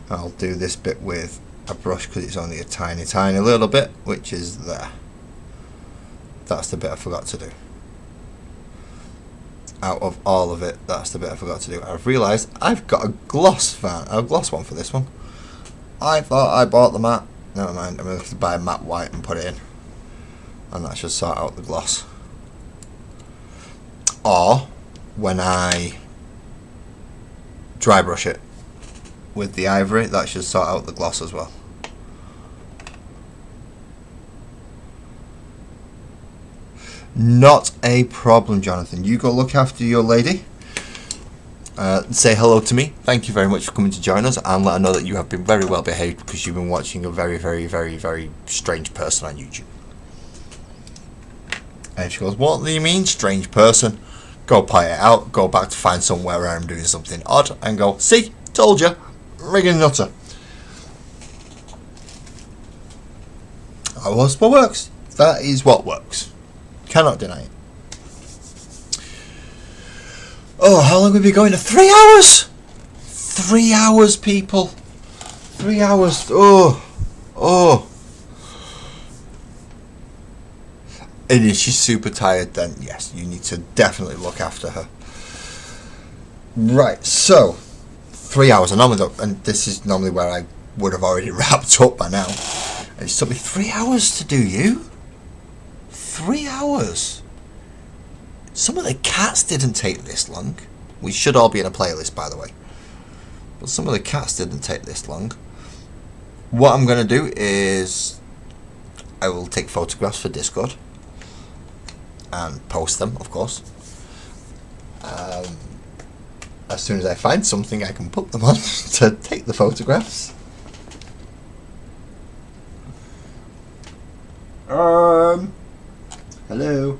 I'll do this bit with a brush because it's only a tiny little bit, which is there. That's the bit I forgot to do. Out of all of it, that's the bit I forgot to do. I've realised I've got a gloss one for this one. I thought I bought the matte. Never mind, I'm going to buy a matte white and put it in. And that should sort out the gloss. Or, when I dry brush it with the ivory, that should sort out the gloss as well. Not a problem, Jonathan. You go look after your lady. Say hello to me. Thank you very much for coming to join us, and let her know that you have been very well behaved because you've been watching a very, very, very, very strange person on YouTube. And she goes, what do you mean, strange person? Go pie it out, go back to find somewhere where I'm doing something odd, and go, see, told you, rigging nutter. That was what works. That is what works. Cannot deny it. Oh, how long have we been going? 3 hours? 3 hours, people. 3 hours. Oh. And if she's super tired, then yes, you need to definitely look after her. Right, so 3 hours. And this is normally where I would have already wrapped up by now. And it took me 3 hours to do you. 3 hours. Some of the cats didn't take this long. We should all be in a playlist, by the way. But some of the cats didn't take this long. What I'm going to do is I will take photographs for Discord and post them, of course. As soon as I find something I can put them on to take the photographs. Hello.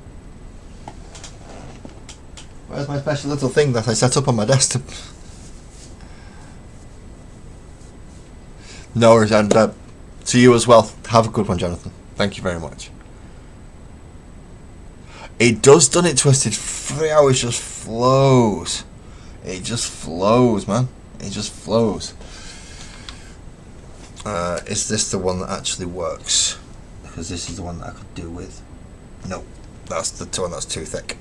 Where's my special little thing that I set up on my desktop? No worries, and to you as well. Have a good one, Jonathan. Thank you very much. It does done it twisted. 3 hours just flows. It just flows, man. It just flows. Is this the one that actually works? Because this is the one that I could do with. Nope, that's the one that's too thick.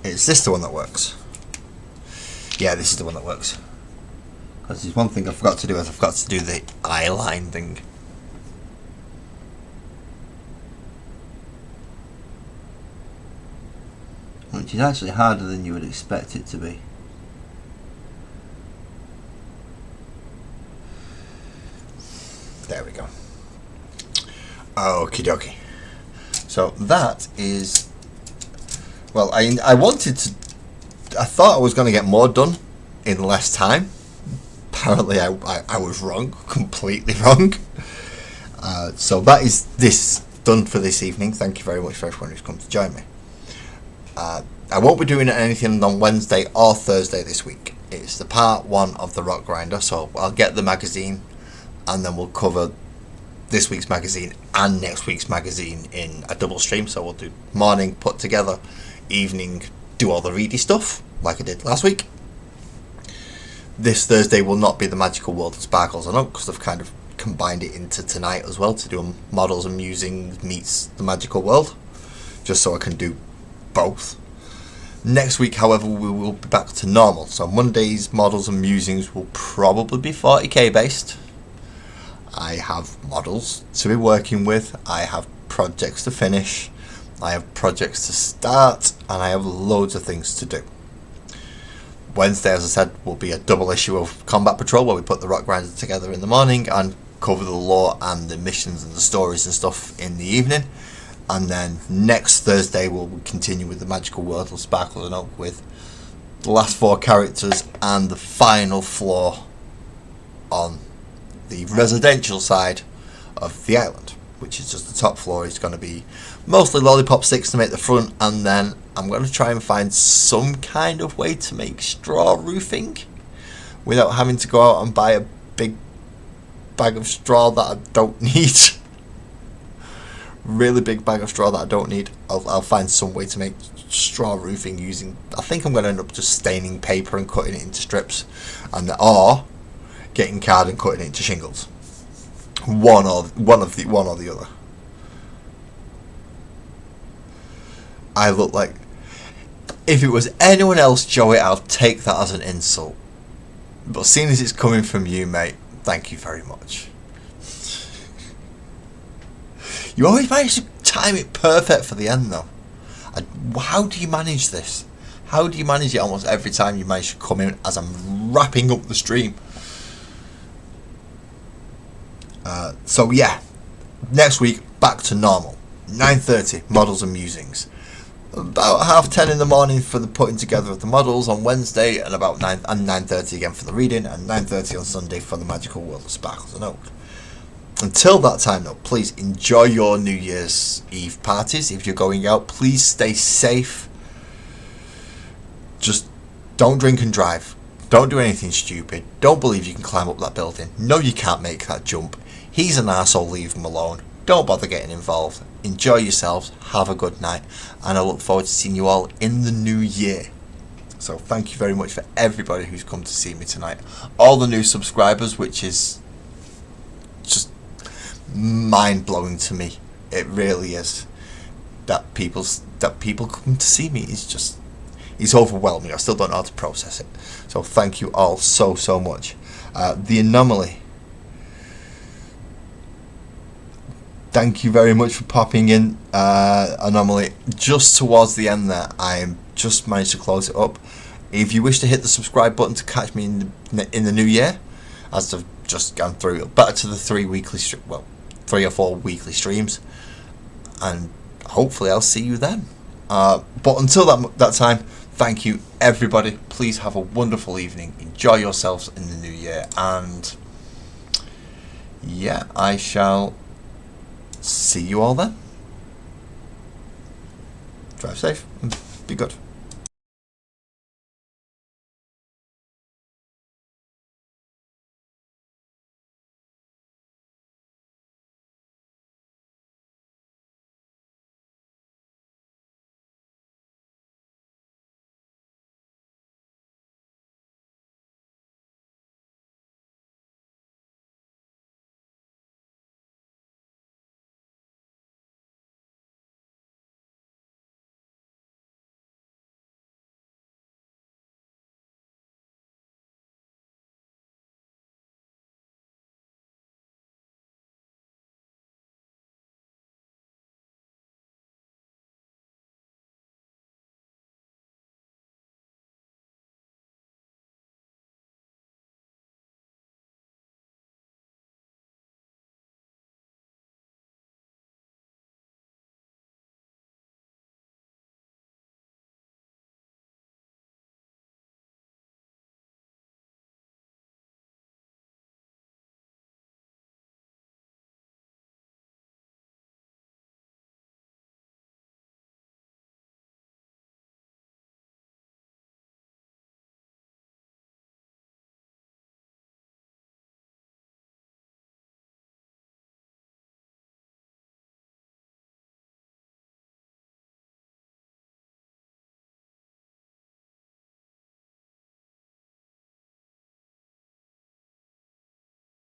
Is this the one that works? Yeah, this is the one that works. Because there's one thing I forgot to do, is I forgot to do the eye line thing. Which is actually harder than you would expect it to be. There we go. Okie dokie. So that is... Well, I thought I was going to get more done in less time. Apparently I was wrong. Completely wrong. So that is this done for this evening. Thank you very much for everyone who's come to join me. I won't be doing anything on Wednesday or Thursday this week. It's the part 1 of the Rock Grinder, so I'll get the magazine and then we'll cover this week's magazine and next week's magazine in a double stream. So we'll do morning, put together, evening, do all the ready stuff like I did last week. This Thursday will not be the Magical World of Sparkles and Oak because I've kind of combined it into tonight as well to do Models and Musings meets the Magical World, just so I can do both. Next week, however, we will be back to normal. So Monday's Models and Musings will probably be 40k based. I have models to be working with. I have projects to finish. I have projects to start. And I have loads of things to do. Wednesday, as I said, will be a double issue of Combat Patrol where we put the Rock Grinder together in the morning and cover the lore and the missions and the stories and stuff in the evening. And then next Thursday we'll continue with the Magical World of Sparkle and Oak with the last 4 characters and the final floor on the residential side of the island, which is just the top floor. Is going to be mostly lollipop sticks to make the front, and then I'm going to try and find some kind of way to make straw roofing without having to go out and buy a big bag of straw that I don't need. Really big bag of straw that I don't need. I'll find some way to make straw roofing using... I think I'm going to end up just staining paper and cutting it into strips, or getting card and cutting it into shingles. One or the other. I look like... If it was anyone else, Joey, I'll take that as an insult. But seeing as it's coming from you, mate, thank you very much. You always manage to time it perfect for the end, though. How do you manage this? How do you manage it almost every time you manage to come in as I'm wrapping up the stream? So yeah, next week back to normal. 9:30 Models and Musings. About 10:30 in the morning for the putting together of the models on Wednesday, and about 9:30 again for the reading, and 9:30 on Sunday for the Magical World of Sparkles and Oak. Until that time, though, please enjoy your New Year's Eve parties. If you're going out, please stay safe. Just don't drink and drive. Don't do anything stupid. Don't believe you can climb up that building. No, you can't make that jump. He's an arsehole, leave him alone. Don't bother getting involved. Enjoy yourselves. Have a good night. And I look forward to seeing you all in the new year. So thank you very much for everybody who's come to see me tonight. All the new subscribers, which is just mind-blowing to me. It really is. That people come to see me is just... It's overwhelming. I still don't know how to process it. So thank you all so much. The Anomaly. Thank you very much for popping in, Anomaly. Just towards the end there, I just managed to close it up. If you wish to hit the subscribe button to catch me in the new year, as I've just gone through, better to the 3 or 4 weekly streams, and hopefully I'll see you then. But until that time, thank you everybody. Please have a wonderful evening. Enjoy yourselves in the new year, and yeah, I shall see you all then. Drive safe and be good.